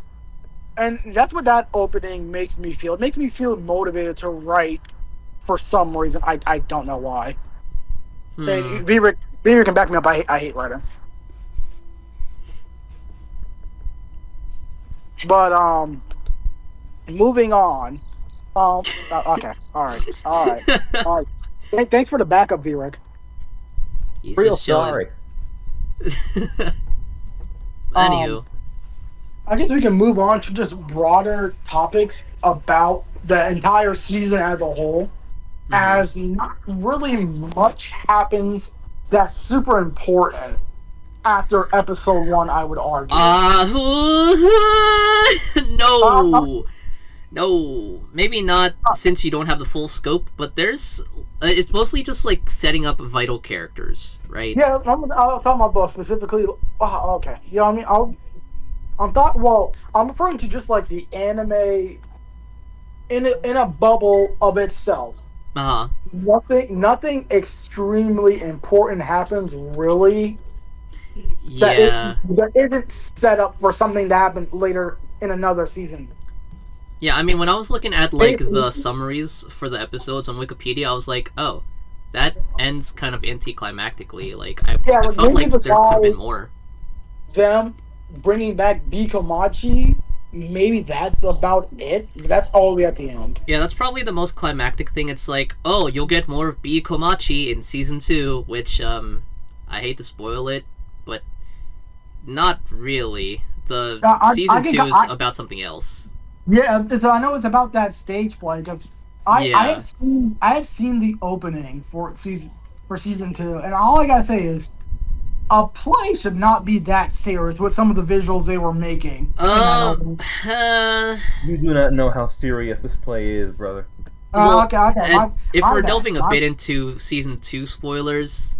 Speaker 1: And that's what that opening makes me feel. It makes me feel motivated to write for some reason. I don't know why. Hey, Beaver can back me up. I hate writing. But moving on. Okay. All right. Thanks for the backup, V-Rick.
Speaker 2: He's
Speaker 3: Real
Speaker 2: just chilling.
Speaker 3: sorry.
Speaker 2: Anywho.
Speaker 1: I guess we can move on to just broader topics about the entire season as a whole, as not really much happens that's super important after episode 1, I would argue.
Speaker 2: No. No. Maybe not since you don't have the full scope, but there's... it's mostly just, like, setting up vital characters, right?
Speaker 1: Yeah, I'm talking about specifically... okay. Yeah, I mean, I'm referring to just, like, the anime in a bubble of itself.
Speaker 2: Uh-huh.
Speaker 1: Nothing extremely important happens, really.
Speaker 2: Yeah.
Speaker 1: That isn't set up for something to happen later in another season.
Speaker 2: Yeah, I mean, when I was looking at, like, the summaries for the episodes on Wikipedia, I was like, oh, that ends kind of anticlimactically. Like, I
Speaker 1: like,
Speaker 2: felt
Speaker 1: maybe
Speaker 2: like there could have been
Speaker 1: besides
Speaker 2: more.
Speaker 1: Them bringing back Bikomachi, maybe that's about it. That's all we at the end.
Speaker 2: Yeah, that's probably the most climactic thing. It's like, oh, you'll get more of B Komachi in Season 2, which, I hate to spoil it, but not really. The Season 2 is about something else.
Speaker 1: Yeah, I know it's about that stage play, because I
Speaker 2: Yeah.
Speaker 1: have seen the opening for season 2, and all I gotta say is, a play should not be that serious with some of the visuals they were making.
Speaker 3: You do not know how serious this play is, brother.
Speaker 2: Well,
Speaker 1: Okay.
Speaker 2: and if
Speaker 1: My
Speaker 2: we're
Speaker 1: bad.
Speaker 2: delving a bit into season 2 spoilers,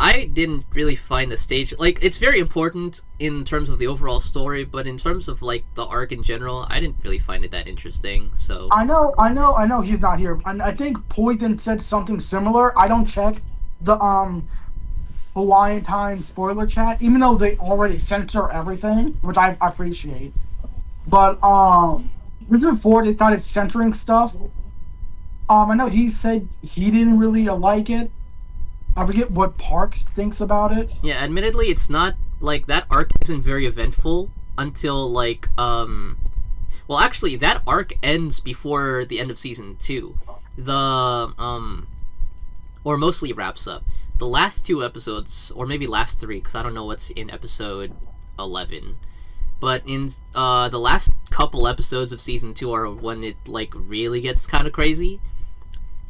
Speaker 2: I didn't really find the stage like it's very important in terms of the overall story, but in terms of like the arc in general, I didn't really find it that interesting. So
Speaker 1: I know he's not here. And I think Poison said something similar. I don't check the Hawaiian Time spoiler chat, even though they already censor everything, which I appreciate. But this before they started censoring stuff. I know he said he didn't really like it. I forget what Parks thinks about it.
Speaker 2: yeah, admittedly, it's not like that arc isn't very eventful until like well, actually, that arc ends before the end of season 2. The or mostly wraps up. The last 2 episodes, or maybe last 3, because I don't know what's in episode 11. But in the last couple episodes of season 2 are when it like really gets kind of crazy,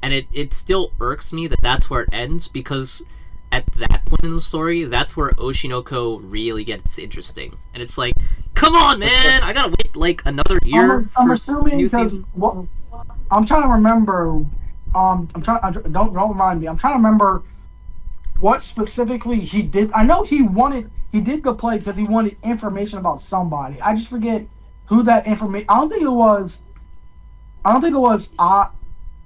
Speaker 2: and it still irks me that that's where it ends, because at that point in the story, that's where Oshi No Ko really gets interesting, and it's like, come on, man, I gotta wait like another year
Speaker 1: I'm
Speaker 2: for
Speaker 1: assuming
Speaker 2: new
Speaker 1: because
Speaker 2: season.
Speaker 1: I'm trying to remember. Don't remind me. I'm trying to remember what specifically he did. I know he did the play because he wanted information about somebody. I just forget who that information. I don't think it was.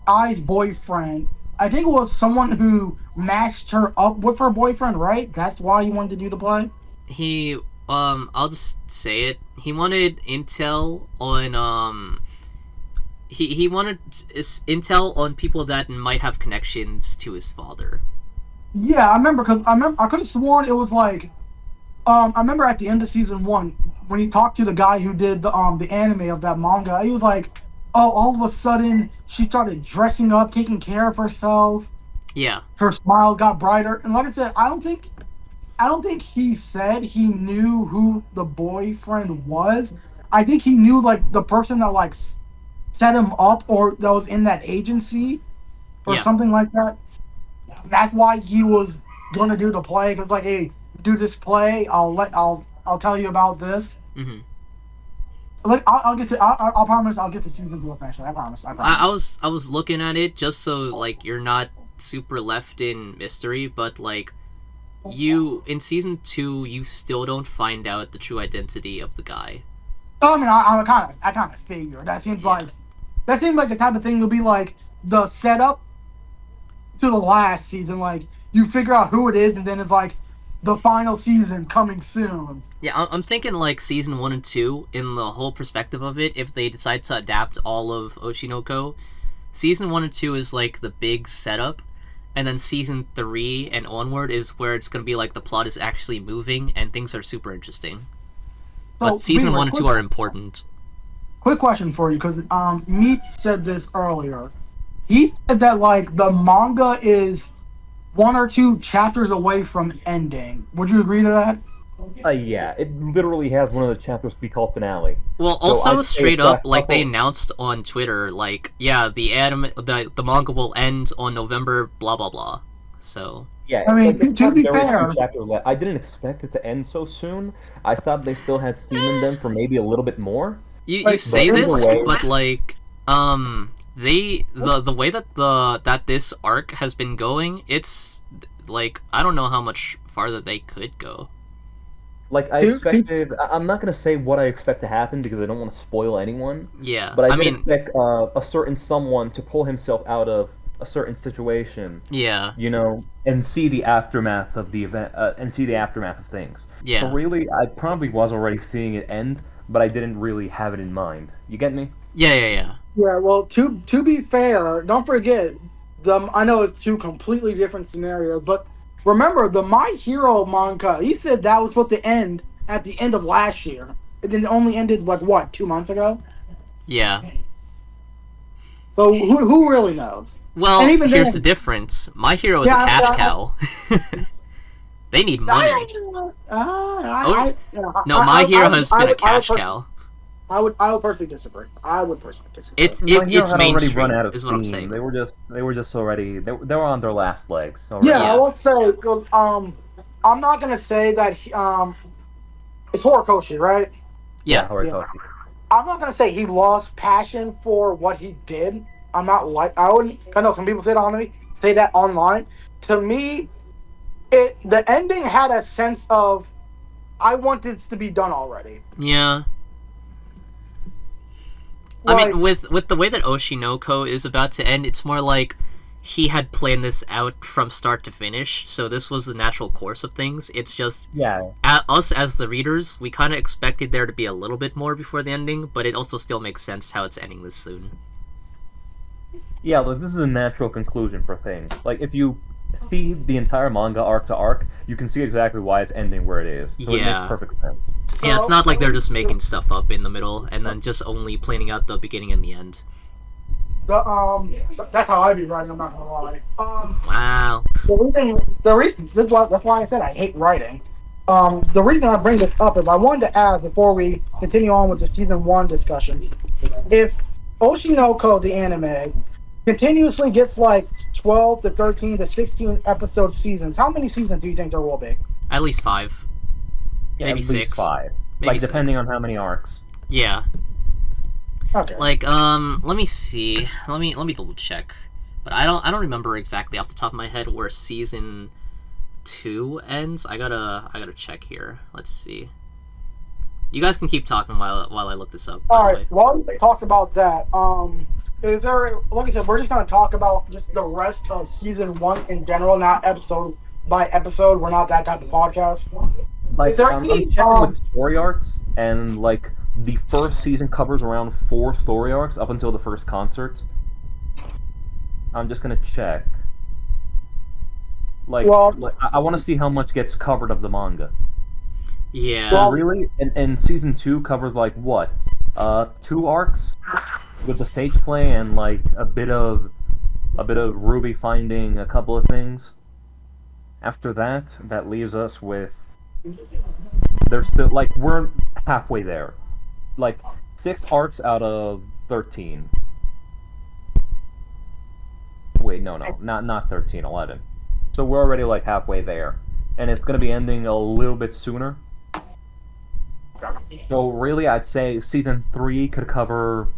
Speaker 1: I's boyfriend. I think it was someone who matched her up with her boyfriend. Right? That's why he wanted to do the play.
Speaker 2: He I'll just say it. He wanted intel on he wanted intel on people that might have connections to his father.
Speaker 1: Yeah, I remember because I could have sworn it was like I remember at the end of season 1 when he talked to the guy who did the anime of that manga. He was like, "Oh, all of a sudden she started dressing up, taking care of herself.
Speaker 2: Yeah.
Speaker 1: Her smile got brighter." And like I said, I don't think he said he knew who the boyfriend was. I think he knew like the person that like set him up or that was in that agency or something like that. That's why he was gonna do the play. Cause like, hey, do this play. I'll tell you about this.
Speaker 2: Mm-hmm.
Speaker 1: Like, I'll get to. I'll promise. I'll get to season 2 eventually. I promise.
Speaker 2: I was looking at it just so like you're not super left in mystery, but like you in season 2 you still don't find out the true identity of the guy.
Speaker 1: I mean, I kind of figured that seems like the type of thing would be like the setup to the last season. Like you figure out who it is, and then it's like the final season coming soon.
Speaker 2: Yeah, I'm thinking like season 1 and 2 in the whole perspective of it. If they decide to adapt all of Oshi No Ko, season 1 and 2 is like the big setup, and then season 3 and onward is where it's gonna be like the plot is actually moving and things are super interesting. But season 1 and 2 are important.
Speaker 1: Quick question for you, because Meep said this earlier. He said that like the manga is 1 or 2 chapters away from ending. Would you agree to that?
Speaker 3: Yeah, it literally has one of the chapters be called finale.
Speaker 2: Well,
Speaker 3: So
Speaker 2: also
Speaker 3: I'd say
Speaker 2: straight
Speaker 3: it's
Speaker 2: up,
Speaker 3: a
Speaker 2: like they
Speaker 3: couple-
Speaker 2: announced on Twitter, like yeah, the manga will end on November, blah blah blah. So
Speaker 3: Yeah,
Speaker 1: I mean,
Speaker 3: like, it's
Speaker 1: to
Speaker 3: got
Speaker 1: be
Speaker 3: very few
Speaker 1: fair-
Speaker 3: chapters left. I didn't expect it to end so soon. I thought they still had steam in them for maybe a little bit more.
Speaker 2: you
Speaker 1: Like,
Speaker 2: say
Speaker 3: but
Speaker 2: this,
Speaker 3: either way-
Speaker 2: but like the way that this arc has been going, it's like I don't know how much farther they could go.
Speaker 3: Like I
Speaker 1: Two-
Speaker 3: expected, I'm not gonna say what I expect to happen because I don't want to spoil anyone.
Speaker 2: Yeah,
Speaker 3: But I did
Speaker 2: mean,
Speaker 3: expect a certain someone to pull himself out of a certain situation,
Speaker 2: yeah,
Speaker 3: you know, and see the aftermath of the event, and see the aftermath of things.
Speaker 2: yeah.
Speaker 3: So really, I probably was already seeing it end, but I didn't really have it in mind. You get me?
Speaker 2: Yeah.
Speaker 1: Yeah. Well, to be fair, don't forget I know it's 2 completely different scenarios, but remember the My Hero manga. He said that was supposed to end at the end of last year, and then it only ended like what 2 months ago.
Speaker 2: Yeah.
Speaker 1: So who really knows?
Speaker 2: Well,
Speaker 1: And even
Speaker 2: here's
Speaker 1: then-
Speaker 2: the difference. My Hero is
Speaker 1: Yeah,
Speaker 2: a cash
Speaker 1: yeah,
Speaker 2: cow. They need money.
Speaker 1: No,
Speaker 2: My Hero has been a cash cow.
Speaker 1: I would personally disagree.
Speaker 2: It's
Speaker 3: My Hero
Speaker 2: it's
Speaker 3: had already
Speaker 2: mainstream,
Speaker 3: run out of
Speaker 2: is what I'm
Speaker 3: steam.
Speaker 2: saying.
Speaker 3: They were just already they were on their last legs. Already.
Speaker 1: Yeah,
Speaker 2: Yeah.
Speaker 1: I won't say. 'Cause, I'm not gonna say that. It's Horikoshi, right?
Speaker 2: Yeah.
Speaker 3: Horikoshi.
Speaker 1: I'm not gonna say he lost passion for what he did. I'm not like I wouldn't. I know some people say that online. To me, the ending had a sense of I want this to be done already.
Speaker 2: Yeah. I
Speaker 1: Like,
Speaker 2: mean, with the way that Oshi No Ko is about to end, it's more like he had planned this out from start to finish, so this was the natural course of things. It's just
Speaker 3: Yeah.
Speaker 2: us as the readers, we kind of expected there to be a little bit more before the ending, but it also still makes sense how it's ending this soon.
Speaker 3: Yeah, like this is a natural conclusion for things. Like if you see the entire manga arc to arc, you can see exactly why it's ending where it is. So it makes
Speaker 2: Yeah.
Speaker 3: perfect sense.
Speaker 2: Yeah, it's not like they're just making stuff up in the middle and then just only planning out the beginning and the end.
Speaker 1: that's how I be writing. I'm not gonna lie.
Speaker 2: Wow.
Speaker 1: The reason that's why I said I hate writing. The reason I bring this up is I wanted to ask before we continue on with the season 1 discussion. If Oshi No Ko, the anime, continuously gets like 12 to 13 to 16 episode seasons, how many seasons do you think there will be?
Speaker 2: At least 5.
Speaker 3: Yeah,
Speaker 2: Maybe
Speaker 3: at least
Speaker 2: 6.
Speaker 3: 5.
Speaker 2: Maybe
Speaker 3: Like depending
Speaker 2: 6.
Speaker 3: on how many arcs.
Speaker 2: Yeah.
Speaker 1: Okay.
Speaker 2: Like, let me see. Let me double check. But I don't remember exactly off the top of my head where season 2 ends. I gotta check here. Let's see. You guys can keep talking while I look this up. By
Speaker 1: All
Speaker 2: the
Speaker 1: right.
Speaker 2: way.
Speaker 1: While we talked about that, is there? Like I said, we're just gonna talk about just the rest of season 1 in general, not episode by episode. We're not that type of podcast.
Speaker 3: Like
Speaker 1: Is there
Speaker 3: I'm
Speaker 1: any,
Speaker 3: checking with story arcs, and like the first season covers around 4 story arcs up until the first concert. I'm just gonna check. Like,
Speaker 1: Well-
Speaker 3: I want to see how much gets covered of the manga.
Speaker 2: Yeah.
Speaker 1: Well-
Speaker 3: Really, and season 2 covers like what? 2 arcs with the stage play and like a bit of Ruby finding a couple of things. After that, that leaves us with. There's still like we're halfway there, like 6 arcs out of 13. Wait, no, not 13, 11. So we're already like halfway there, and it's gonna be ending a little bit sooner. So really, I'd say season 3 could cover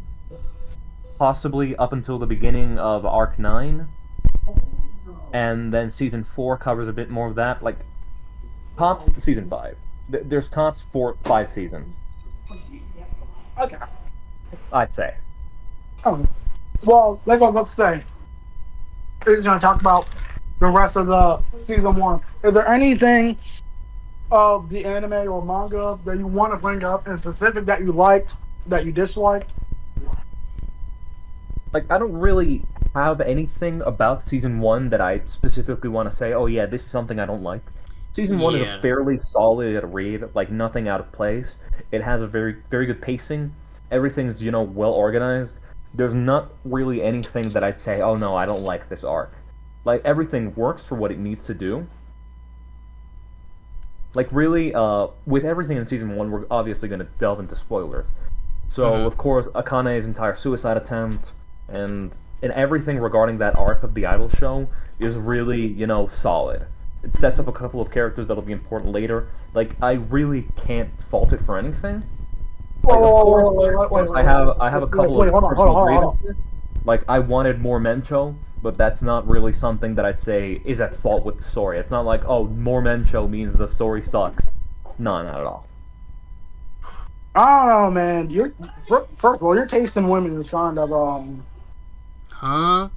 Speaker 3: possibly up until the beginning of arc 9, and then season 4 covers a bit more of that. Like tops season 5. There's tops 5 seasons.
Speaker 1: Okay.
Speaker 3: I'd say.
Speaker 1: Well, like I was about to say, we're going to talk about the rest of the season 1. Is there anything of the anime or manga that you want to bring up in specific that you liked, that you disliked?
Speaker 3: Like, I don't really have anything about season 1 that I specifically want to say, oh yeah, this is something I don't like. Season 1 is
Speaker 2: Yeah.
Speaker 3: a fairly solid read, like nothing out of place. It has a very, very good pacing. Everything's, well organized. There's not really anything that I'd say, oh no, I don't like this arc. Like, everything works for what it needs to do. Like, really, with everything in season 1, we're obviously going to delve into spoilers. So, of course, Akane's entire suicide attempt, and everything regarding that arc of the idol show is really, solid. It sets up a couple of characters that'll be important later. Like, I really can't fault it for anything. Like, of course, I have a couple of personal grievances. Like, I wanted more Mencho, but that's not really something that I'd say is at fault with the story. It's not like, oh, more Mencho means the story sucks. No, not at all.
Speaker 1: I don't know, man. First of all, your taste in women is kind of
Speaker 2: Huh?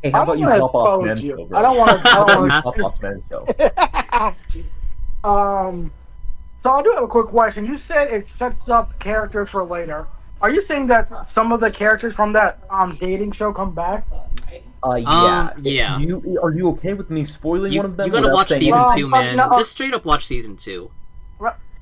Speaker 3: Hey, how
Speaker 1: I
Speaker 3: about
Speaker 1: don't
Speaker 3: you
Speaker 1: wanna
Speaker 3: hop off
Speaker 1: expose
Speaker 3: Mencho,
Speaker 1: you.
Speaker 3: bro?
Speaker 1: I don't want to.
Speaker 3: How about you hop off Mencho?
Speaker 1: So I do have a quick question. You said it sets up characters for later. Are you saying that some of the characters from that dating show come back?
Speaker 3: Yeah.
Speaker 2: Yeah.
Speaker 3: Are you okay with me spoiling
Speaker 2: You
Speaker 3: one of them?
Speaker 2: gotta
Speaker 3: without
Speaker 2: watch
Speaker 3: saying
Speaker 2: season
Speaker 3: anything?
Speaker 2: 2, man.
Speaker 1: no.
Speaker 2: Just straight up watch season 2.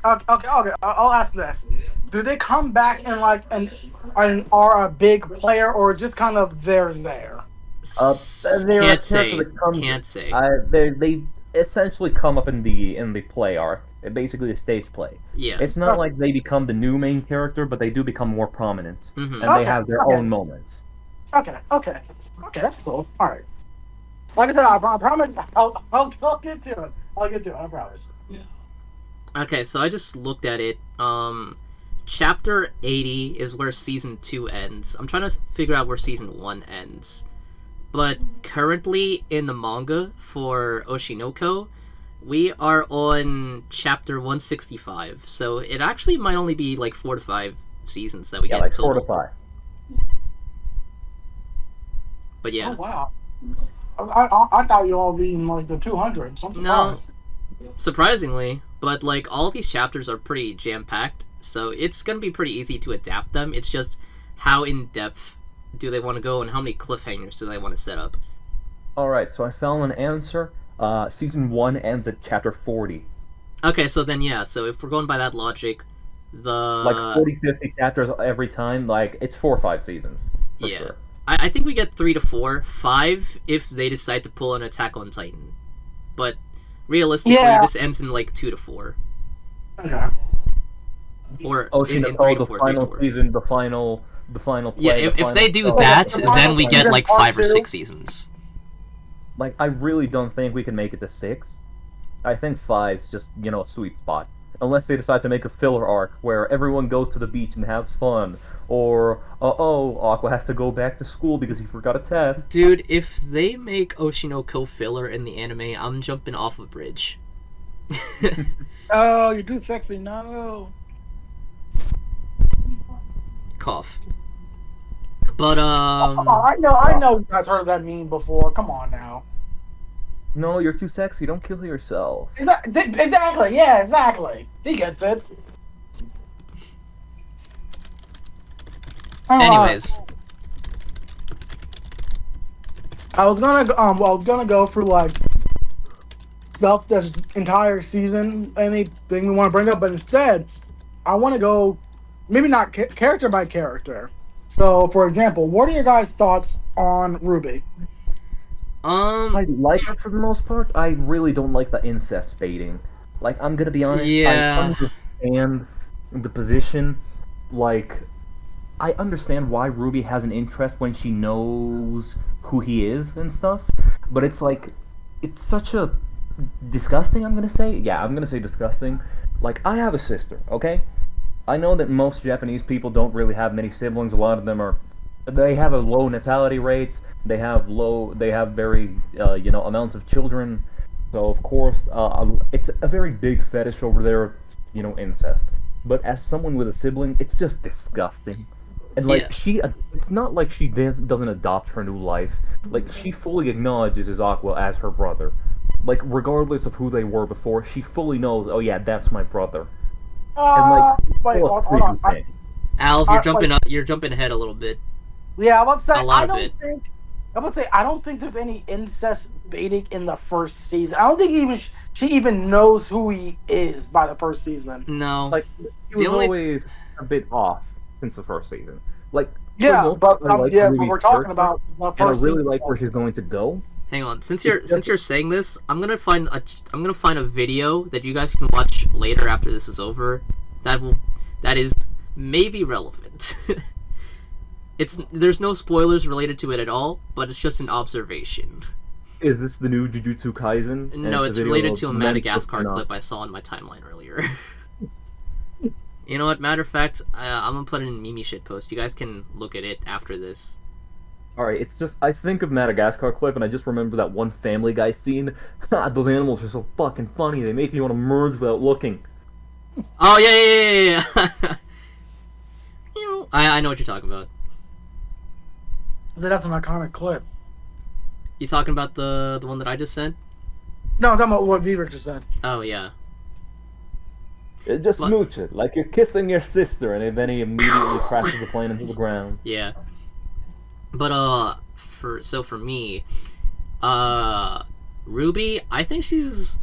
Speaker 1: Okay. I'll ask this: do they come back and and are a big player, or just kind of they're there?
Speaker 3: They're a
Speaker 2: Can't say.
Speaker 3: character that comes-
Speaker 2: Can't say.
Speaker 3: They essentially come up in the play arc. Basically, a stage play.
Speaker 2: Yeah.
Speaker 3: It's not like they become the new main character, but they do become more prominent,
Speaker 2: Mhm.
Speaker 3: and they
Speaker 1: Okay,
Speaker 3: have their
Speaker 1: okay.
Speaker 3: own moments.
Speaker 1: Okay. That's cool. All right. Like I said, I promise. I'll get to it. I promise.
Speaker 2: Okay, so I just looked at it. chapter 80 is where season 2 ends. I'm trying to figure out where season 1 ends. But currently in the manga for Oshi No Ko, we are on chapter 165. So it actually might only be like 4 to 5 seasons that we get
Speaker 3: like
Speaker 2: total.
Speaker 3: 4 to 5.
Speaker 2: But yeah.
Speaker 1: Oh, wow. I thought you all be in like the 200s. I'm surprised.
Speaker 2: Surprisingly, but like all these chapters are pretty jam-packed, so it's gonna be pretty easy to adapt them. It's just how in-depth do they want to go and how many cliffhangers do they want to set up.
Speaker 3: Alright, so I found an answer. Season 1 ends at chapter 40.
Speaker 2: Okay, so then yeah, so if we're going by that logic,
Speaker 3: Like 40, 50 chapters every time, like, it's 4 or 5 seasons. For
Speaker 2: yeah.
Speaker 3: sure.
Speaker 2: I think we get 3 to 4, 5 if they decide to pull an Attack on Titan. But realistically, this ends in like 2 to 4.
Speaker 1: Okay.
Speaker 2: Or
Speaker 3: Oshi
Speaker 2: in
Speaker 3: No
Speaker 2: 3
Speaker 3: Ko,
Speaker 2: to
Speaker 3: the
Speaker 2: 4, 3 to
Speaker 3: final
Speaker 2: 4.
Speaker 3: season, the final play.
Speaker 2: Yeah, if they do that, then we get like 5 or 6 seasons.
Speaker 3: Like, I really don't think we can make it to 6. I think 5's just, a sweet spot. Unless they decide to make a filler arc where everyone goes to the beach and has fun. Or, Aqua has to go back to school because he forgot a test.
Speaker 2: Dude, if they make Oshi No Ko filler in the anime, I'm jumping off a bridge.
Speaker 1: Oh, you're too sexy. No.
Speaker 2: Cough. But,
Speaker 1: I know you guys heard that meme before. Come on now.
Speaker 3: No, you're too sexy. Don't kill yourself.
Speaker 1: Exactly. Yeah, exactly. He gets it.
Speaker 2: anyways.
Speaker 1: I was gonna go through like stuff this entire season, anything we want to bring up, but instead, I want to go maybe not character by character. So, for example, what are your guys' thoughts on Ruby?
Speaker 3: I like it for the most part. I really don't like the incest baiting. Like, I'm gonna be honest,
Speaker 2: Yeah.
Speaker 3: I understand the position. Like, I understand why Ruby has an interest when she knows who he is and stuff, but it's like, it's such a disgusting, I'm gonna say. Yeah, I'm gonna say disgusting. Like, I have a sister, okay? I know that most Japanese people don't really have many siblings. A lot of them they have a low natality rate. They have very, amounts of children. So, of course, it's a very big fetish over there, incest. But as someone with a sibling, it's just disgusting. And, like, it's not like she doesn't adopt her new life. Like, she fully acknowledges Aqua as her brother. Like, regardless of who they were before, she fully knows, oh yeah, that's my brother.
Speaker 1: Wait, hold on.
Speaker 2: Alv, you're jumping ahead a little bit.
Speaker 1: Yeah, I was say
Speaker 2: A lot of it.
Speaker 1: I don't think there's any incest baiting in the first season. I don't think she even knows who he is by the first season.
Speaker 2: No.
Speaker 3: Like, he was always a bit off since the first season. Like,
Speaker 1: yeah, but
Speaker 3: Ruby's
Speaker 1: we're talking
Speaker 3: character,
Speaker 1: about the first
Speaker 3: and I really
Speaker 1: season.
Speaker 3: like where she's going to go.
Speaker 2: Hang on, since you're saying this, I'm gonna find a video that you guys can watch later after this is over. That is maybe relevant. There's no spoilers related to it at all, but it's just an observation.
Speaker 3: Is this the new Jujutsu Kaisen?
Speaker 2: No, it's related to a Madagascar clip I saw in my timeline earlier. You know what? Matter of fact, I'm gonna put it in Mimi shit post. You guys can look at it after this.
Speaker 3: Alright, it's just, I think of Madagascar clip, and I just remember that one Family Guy scene. Those animals are so fucking funny, they make me want to merge without looking.
Speaker 2: Oh, yeah. I know what you're talking about.
Speaker 1: That's an iconic clip.
Speaker 2: You talking about the one that I just sent?
Speaker 1: No, I'm talking about what Aelvric just said.
Speaker 2: Oh, yeah.
Speaker 3: Just smooch it, like you're kissing your sister, and then he immediately crashes the plane into the ground.
Speaker 2: Yeah. But, for me, Ruby, I think she's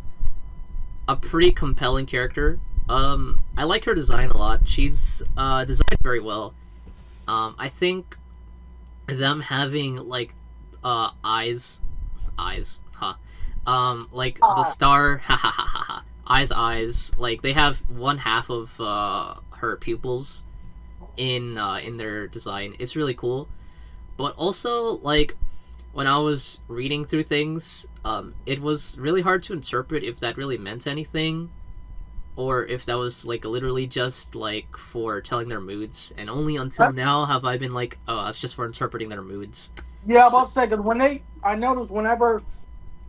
Speaker 2: a pretty compelling character. I like her design a lot. She's, designed very well. I think them having, like, eyes, like, the star, eyes, like, they have one half of, her pupils in their design. It's really cool. But also, like, when I was reading through things, it was really hard to interpret if that really meant anything. or if that was like literally just like for telling their moods, and only until now have I been like, oh, it's just for interpreting their moods.
Speaker 1: Yeah, I'm about to say, because I notice whenever,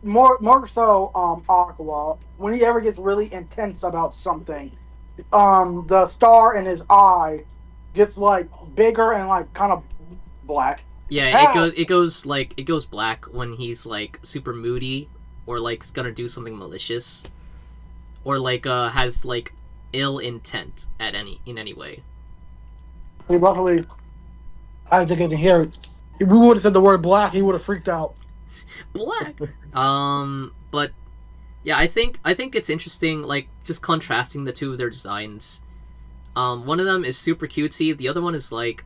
Speaker 1: more so, Aqua, when he ever gets really intense about something, the star in his eye gets like bigger and like kind of black.
Speaker 2: Yeah, it goes black when he's like super moody, or like is gonna do something malicious, or like has like ill intent in any way.
Speaker 1: Luckily, I think I can hear it. If we would have said the word black, he would have freaked out.
Speaker 2: Black. But yeah, I think it's interesting, like just contrasting the two of their designs. One of them is super cutesy. The other one is like,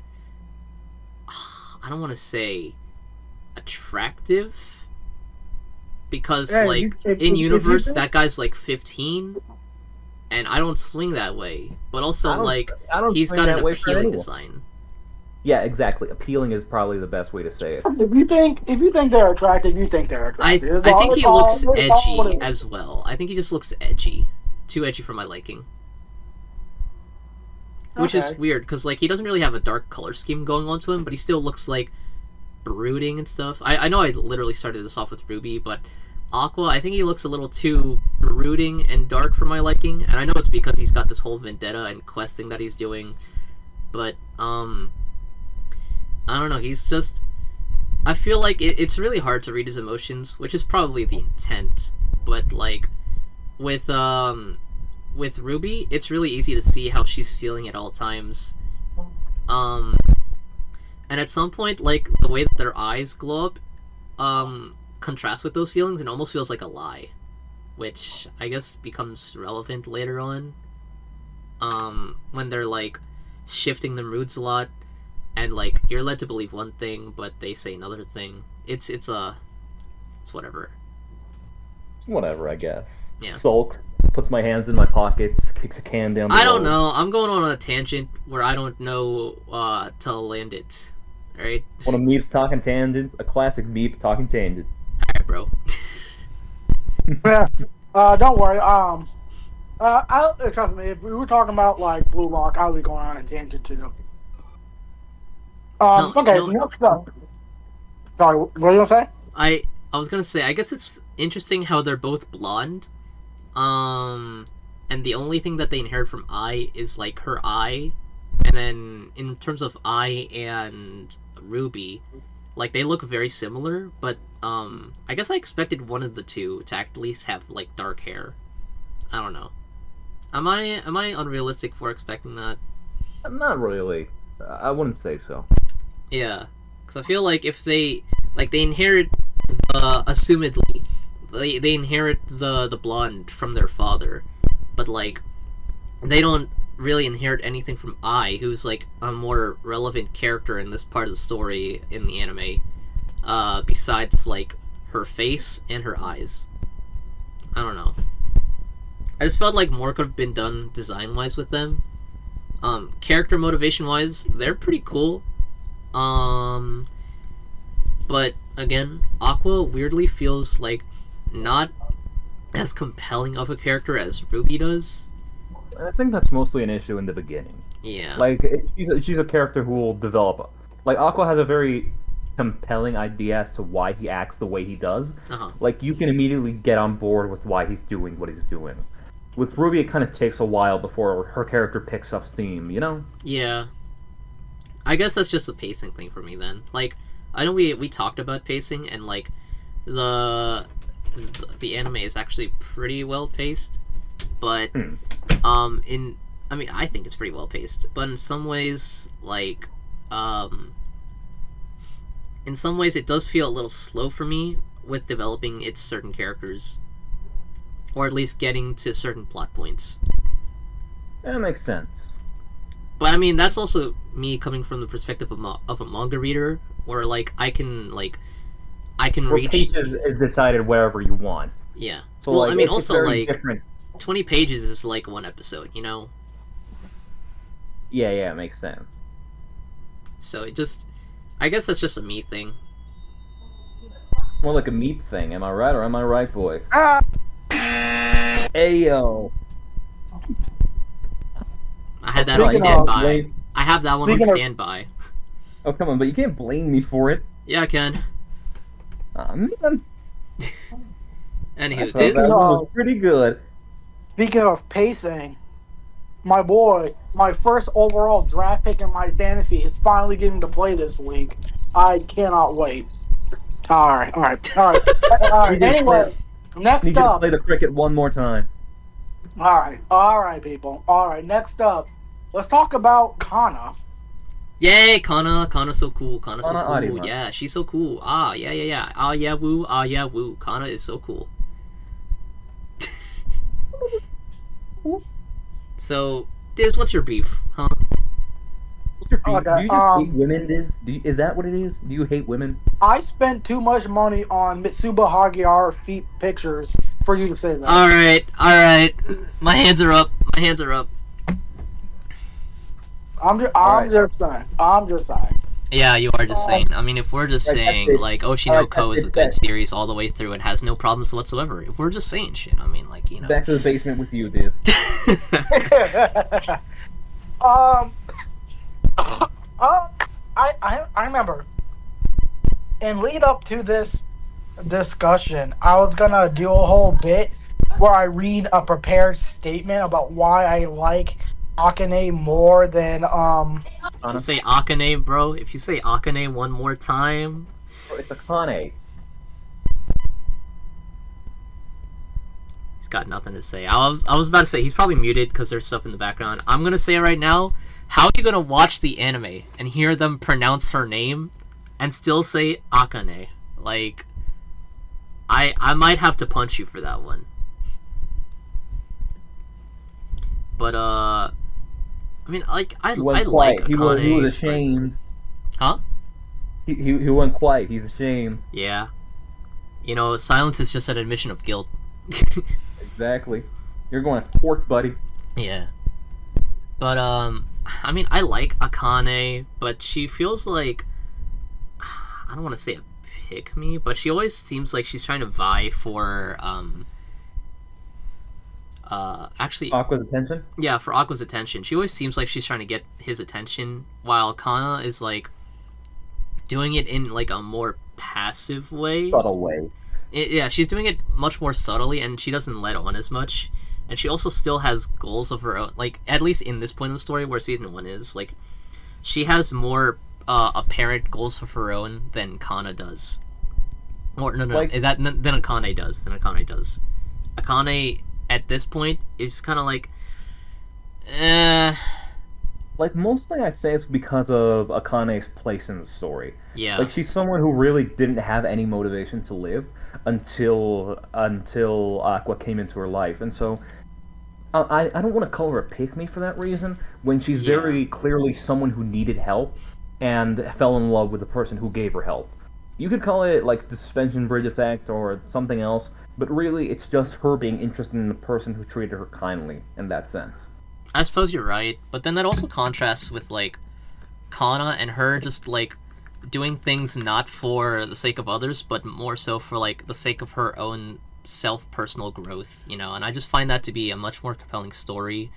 Speaker 2: I don't want to say attractive, because like in universe that guy's like 15, and I don't swing that way. But also like he's got an appealing design.
Speaker 3: Yeah, exactly. Appealing is probably the best way to say it.
Speaker 1: If you think they're attractive, you think they're attractive.
Speaker 2: I think he looks edgy as well. I think he just looks edgy. Too edgy for my liking. Which is weird, because like he doesn't really have a dark color scheme going on to him, but he still looks like brooding and stuff. I know I literally started this off with Ruby, but Aqua, I think he looks a little too brooding and dark for my liking. And I know it's because he's got this whole vendetta and questing that he's doing. But, I don't know, he's just... I feel like it's really hard to read his emotions, which is probably the intent. But, like, with Ruby, it's really easy to see how she's feeling at all times. And at some point, like, the way that their eyes glow up, contrasts with those feelings and almost feels like a lie. Which, I guess, becomes relevant later on. When they're, like, shifting their moods a lot. And, like, you're led to believe one thing, but they say another thing. It's whatever.
Speaker 3: It's whatever, I guess.
Speaker 2: Yeah.
Speaker 3: Sulks, puts my hands in my pockets, kicks a can down the
Speaker 2: I don't
Speaker 3: road.
Speaker 2: know. I'm going on a tangent where I don't know to land it. Alright?
Speaker 3: One of Meep's talking tangents, a classic Meep talking tangent.
Speaker 2: Alright, bro.
Speaker 1: Yeah. Don't worry. Trust me. If we were talking about like Blue Lock, I would be going on a tangent too. Next up. Sorry, what are you gonna say?
Speaker 2: I was gonna say, I guess it's interesting how they're both blonde. And the only thing that they inherit from Ai is like her eye. And then in terms of Ai and Ruby, like they look very similar, but I guess I expected one of the two to at least have like dark hair. I don't know. Am I unrealistic for expecting that?
Speaker 3: Not really. I wouldn't say so.
Speaker 2: Yeah, because I feel like if they inherit assumedly they inherit the blonde from their father, but like they don't really inherit anything from Ai, who's like a more relevant character in this part of the story in the anime, besides like her face and her eyes. I don't know. I just felt like more could have been done design-wise with them. Character motivation-wise, they're pretty cool. But again, Aqua weirdly feels like not as compelling of a character as Ruby does.
Speaker 3: I think that's mostly an issue in the beginning.
Speaker 2: Yeah.
Speaker 3: Like, she's a character who will develop. Like, Aqua has a very compelling idea as to why he acts the way he does.
Speaker 2: Uh-huh.
Speaker 3: Like, you can immediately get on board with why he's doing what he's doing. With Ruby, it kind of takes a while before her character picks up steam, you know?
Speaker 2: Yeah. I guess that's just a pacing thing for me then. Like, I know we talked about pacing, and like the anime is actually pretty well paced, but I think it's pretty well paced, but in some ways it does feel a little slow for me with developing its certain characters, or at least getting to certain plot points.
Speaker 3: That makes sense.
Speaker 2: But I mean, that's also me coming from the perspective of a manga reader, where like I can reach.
Speaker 3: Pace is decided wherever you want.
Speaker 2: Yeah.
Speaker 3: So,
Speaker 2: well,
Speaker 3: like,
Speaker 2: I mean,
Speaker 3: it's
Speaker 2: also
Speaker 3: very
Speaker 2: like
Speaker 3: different.
Speaker 2: 20 pages is like one episode, you know.
Speaker 3: Yeah, it makes sense.
Speaker 2: So I guess that's just a me thing.
Speaker 3: More like a Meep thing. Am I right or am I right, boys?
Speaker 1: Ah!
Speaker 3: Ayo.
Speaker 2: I had that
Speaker 1: Speaking
Speaker 2: on
Speaker 1: of-
Speaker 2: standby.
Speaker 3: blame-
Speaker 2: I have that one on
Speaker 1: Speaking of-
Speaker 2: standby.
Speaker 3: Oh, come on, but you can't blame me for it.
Speaker 2: Yeah, I can.
Speaker 3: Man, I
Speaker 2: Anywho,
Speaker 3: thought
Speaker 2: this.
Speaker 3: that one was pretty good.
Speaker 1: Speaking of pacing, my boy, my first overall draft pick in my fantasy is finally getting to play this week. I cannot wait. All right.
Speaker 3: He did
Speaker 1: Anyway,
Speaker 3: Need
Speaker 1: next
Speaker 3: you to
Speaker 1: up.
Speaker 3: play the cricket one more time.
Speaker 1: All right, people. All right, next up, let's talk about Kana.
Speaker 2: Yay, Kana! Kana's so cool. Kana's so
Speaker 3: Kana
Speaker 2: cool.
Speaker 3: Arima.
Speaker 2: Yeah, she's so cool. Yeah. Ah, yeah, woo. Ah, yeah, woo. Kana is so cool. So, Diz, what's your beef, huh?
Speaker 3: What's your beef?
Speaker 1: Okay,
Speaker 3: Do you just hate women, Diz? Is that what it is? Do you hate women?
Speaker 1: I spent too much money on Mitsuba Hagiara feet pictures for you to say that.
Speaker 2: All right. My hands are up.
Speaker 1: I'm just saying.
Speaker 2: Yeah, you are just saying. I mean, if we're just
Speaker 3: Right,
Speaker 2: saying,
Speaker 3: that's it.
Speaker 2: like, Oshi No
Speaker 3: Alright,
Speaker 2: Ko
Speaker 3: that's
Speaker 2: is a
Speaker 3: it,
Speaker 2: good
Speaker 3: that's-
Speaker 2: series all the way through and has no problems whatsoever. If we're just saying shit, I mean, like, you know.
Speaker 3: Back to the basement with you, Diz.
Speaker 1: I remember in lead up to this discussion, I was gonna do a whole bit where I read a prepared statement about why I like Akane more than
Speaker 2: If you say Akane, bro, if you say Akane one more time,
Speaker 3: It's a Kane.
Speaker 2: he's got nothing to say. I was about to say he's probably muted because there's stuff in the background. I'm gonna say right now, how are you gonna watch the anime and hear them pronounce her name and still say Akane? Like, I might have to punch you for that one. But I mean, like, I
Speaker 3: He went
Speaker 2: like
Speaker 3: quiet.
Speaker 2: Akane.
Speaker 3: He was
Speaker 2: but-
Speaker 3: ashamed.
Speaker 2: Huh?
Speaker 3: He went quiet. He's ashamed.
Speaker 2: Yeah. You know, silence is just an admission of guilt.
Speaker 3: Exactly. You're going to court, buddy.
Speaker 2: Yeah. But, I mean, I like Akane, but she feels like, I don't want to say a pick-me, but she always seems like she's trying to vie for, actually,
Speaker 3: Aqua's attention.
Speaker 2: yeah, for Aqua's attention. She always seems like she's trying to get his attention, while Kana is, like, doing it in, like, a more passive way.
Speaker 3: Subtle way.
Speaker 2: Yeah, she's doing it much more subtly, and she doesn't let on as much. And she also still has goals of her own. Like, at least in this point in the story, where season 1 is, like, she has more apparent goals of her own than Kana does. Or no,
Speaker 3: Like-
Speaker 2: than Akane does. Akane at this point is kind of like,
Speaker 3: Like, mostly I'd say it's because of Akane's place in the story.
Speaker 2: yeah,
Speaker 3: Like, she's someone who really didn't have any motivation to live until Aqua came into her life. And so, I don't want to call her a pick-me for that reason, when she's
Speaker 2: Yeah.
Speaker 3: very clearly someone who needed help and fell in love with the person who gave her help. You could call it, like, the suspension bridge effect or something else, but really it's just her being interested in the person who treated her kindly in that sense.
Speaker 2: I suppose you're right, but then that also contrasts with, like, Kana and her just, like, doing things not for the sake of others, but more so for, like, the sake of her own self-personal growth, you know? And I just find that to be a much more compelling story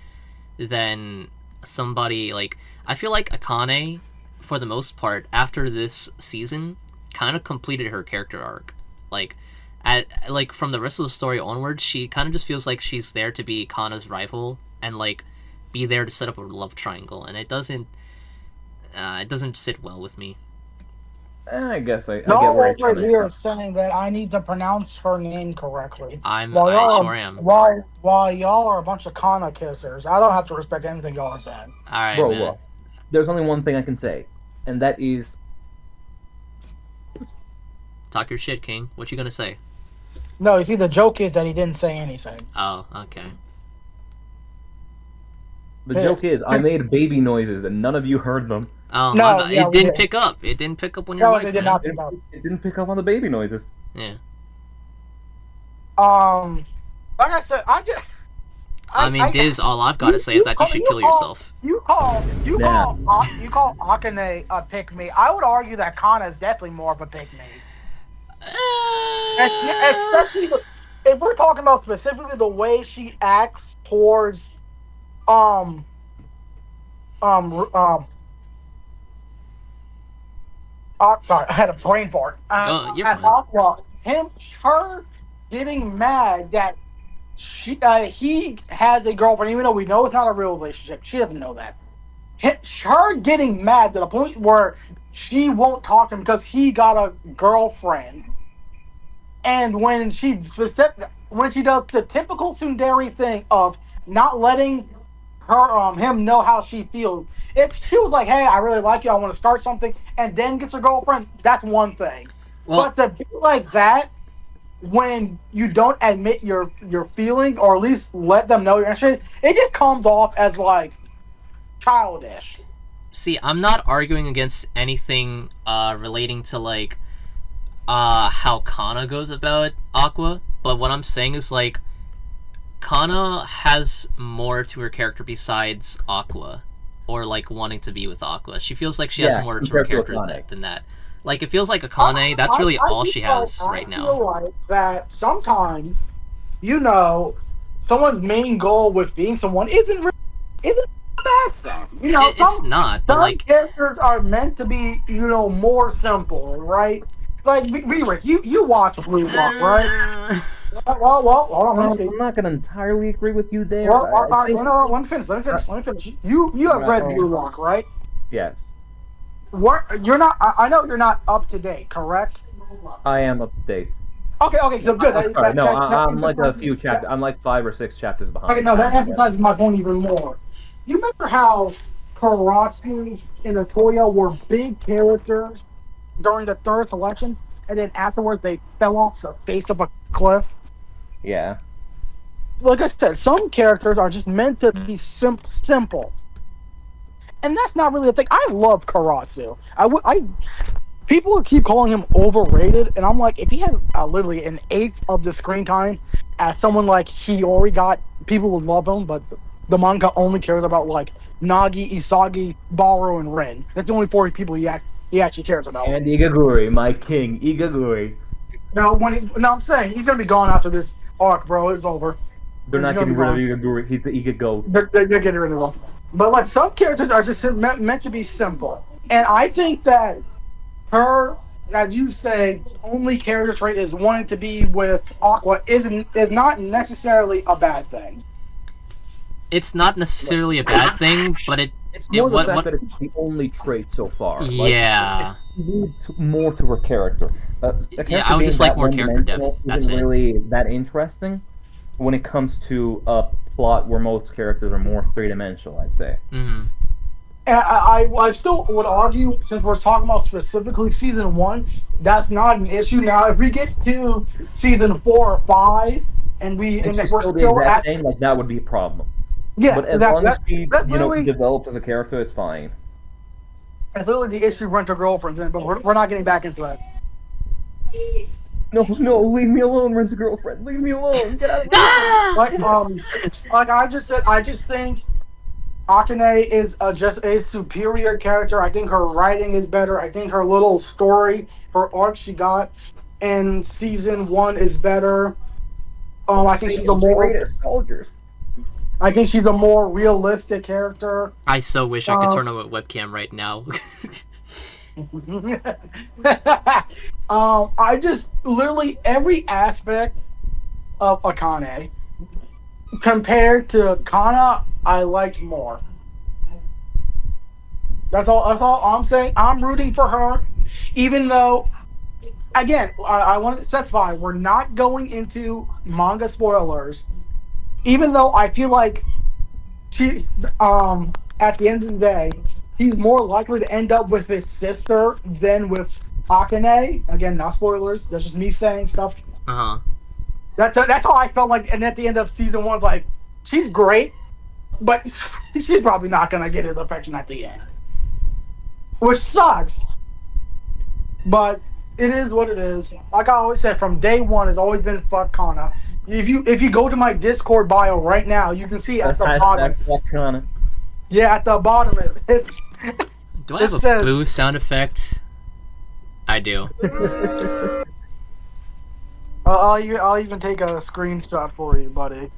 Speaker 2: than somebody, like... I feel like Akane, for the most part, after this season, kind of completed her character arc. Like, from the rest of the story onward, she kind of just feels like she's there to be Kana's rival, and, like, be there to set up a love triangle, and it doesn't sit well with me.
Speaker 3: I guess I
Speaker 1: No
Speaker 3: get where it's
Speaker 1: over
Speaker 3: coming
Speaker 1: here
Speaker 3: from.
Speaker 1: saying that I need to pronounce her name correctly.
Speaker 2: I sure am.
Speaker 1: While y'all are a bunch of Kana kissers, I don't have to respect anything y'all are saying.
Speaker 2: All right,
Speaker 3: Bro,
Speaker 2: man.
Speaker 3: look, there's only one thing I can say, and that is
Speaker 2: Talk your shit, King. What you gonna say?
Speaker 1: No, you see, the joke is that he didn't say anything.
Speaker 2: Oh, okay.
Speaker 3: the joke is I made baby noises and none of you heard them.
Speaker 2: Oh,
Speaker 1: No,
Speaker 2: my bad.
Speaker 1: yeah,
Speaker 2: It
Speaker 1: we
Speaker 2: didn't
Speaker 1: did.
Speaker 2: pick up. It didn't pick up when you're
Speaker 1: No,
Speaker 2: right,
Speaker 1: they did
Speaker 2: man.
Speaker 1: not.
Speaker 3: It didn't pick up on the baby noises.
Speaker 2: Yeah.
Speaker 1: Like I said,
Speaker 2: I mean, Diz, all I've got to say is that you should kill yourself.
Speaker 1: You call Akane a pick me. I would argue that Kana is definitely more of a pick me. Especially if we're talking about specifically the way she acts towards um um um sorry, I had a brain fart.
Speaker 2: You're
Speaker 1: At
Speaker 2: fine.
Speaker 1: Aqua, her getting mad that he has a girlfriend, even though we know it's not a real relationship. She doesn't know that. Her getting mad to the point where she won't talk to him because he got a girlfriend. And when she does the typical tsundere thing of not letting him know how she feels. If she was like, "Hey, I really like you. I want to start something," and then gets a girlfriend, that's one thing.
Speaker 2: Well,
Speaker 1: But to be like that when you don't admit your feelings or at least let them know you're interested, it just comes off as like childish.
Speaker 2: see, I'm not arguing against anything relating to like how Kana goes about Aqua, but what I'm saying is like Kana has more to her character besides Aqua, or like wanting to be with Aqua. She feels like she has more to her
Speaker 3: compared to
Speaker 2: character than that. Like it feels like Akane. That's really all she has right
Speaker 1: I
Speaker 2: now.
Speaker 1: feel like that sometimes, someone's main goal with being someone isn't a bad thing.
Speaker 2: It's not, but
Speaker 1: some
Speaker 2: like
Speaker 1: characters are meant to be, more simple, right? Like Rick, you watch Blue Lock, right? Well, hold on, let me see.
Speaker 3: I'm not gonna entirely agree with you there.
Speaker 1: Well,
Speaker 3: I think-
Speaker 1: no, let me finish. Let me finish. You have read Blue Lock, right?
Speaker 3: Yes,
Speaker 1: What you're not? I know you're not up to date, correct?
Speaker 3: I am up to date.
Speaker 1: Okay, so good.
Speaker 3: Sorry, no, I'm like a few chapters. I'm like 5 or 6 chapters behind.
Speaker 1: Okay, no, that emphasizes my point even more. You remember how Karatsu and Otoya were big characters during the third selection, and then afterwards they fell off the face of a cliff?
Speaker 3: Yeah.
Speaker 1: Like I said, some characters are just meant to be simple. And that's not really a thing. I love Karatsu. People keep calling him overrated, and I'm like, if he had literally an eighth of the screen time as someone like Hiyori got, people would love him. But the manga only cares about like Nagi, Isagi, Baru, and Rin. That's the only 4 people he actually cares about.
Speaker 3: And Igaguri, my king, Igaguri.
Speaker 1: Now, I'm saying he's gonna be gone after this arc, bro. It's over.
Speaker 3: They're not getting rid of Igaguri. He's the Igago.
Speaker 1: They're getting rid of him. But like some characters are just meant to be simple, and I think that her, as you say, only character trait is wanting to be with Aqua is not necessarily a bad thing.
Speaker 2: it's not necessarily a bad thing, but
Speaker 3: It's more the fact that it's the only trait so far.
Speaker 2: Yeah.
Speaker 3: It needs more to her character.
Speaker 2: Yeah, I would just like more character depth. That's
Speaker 3: isn't
Speaker 2: it.
Speaker 3: really that interesting when it comes to a plot where most characters are more three-dimensional, I'd say.
Speaker 2: Mm-hmm.
Speaker 1: And I still would argue, since we're talking about specifically season 1, that's not an issue. Now, if we get to season 4 or 5, and
Speaker 3: And
Speaker 1: if
Speaker 3: she's
Speaker 1: we're
Speaker 3: still the
Speaker 1: still
Speaker 3: exact
Speaker 1: at
Speaker 3: same, like that would be a problem.
Speaker 1: yeah,
Speaker 3: But as
Speaker 1: exactly.
Speaker 3: long as she,
Speaker 1: That's literally
Speaker 3: develops as a character, it's fine.
Speaker 1: that's literally the issue rent a girlfriends in, but we're not getting back into that.
Speaker 3: No, leave me alone, rent a girlfriend. Leave me alone. Get out of my
Speaker 1: Like I just said, I just think Akane is just a superior character. I think her writing is better. I think her little story, her arc she got in season 1 is better. I think she's
Speaker 3: soldiers.
Speaker 1: I think she's a more realistic character.
Speaker 2: I so wish I could turn on a webcam right now.
Speaker 1: I just literally every aspect of Akane compared to Kana, I liked more. That's all I'm saying. I'm rooting for her, even though, again, I want to specify we're not going into manga spoilers. Even though I feel like she, at the end of the day, he's more likely to end up with his sister than with Akane. Again, not spoilers. That's just me saying stuff.
Speaker 2: Uh-huh.
Speaker 1: That's how I felt like. And at the end of season 1, like she's great, but she's probably not gonna get his affection at the end, which sucks. But it is what it is. Like I always said, from day 1, it's always been fuck Kana. If you go to my Discord bio right now, you can see at the bottom.
Speaker 3: Kana.
Speaker 1: Yeah, at the bottom it
Speaker 2: Do I have a
Speaker 1: says,
Speaker 2: boo sound effect? I do.
Speaker 1: I'll even take a screenshot for you, buddy.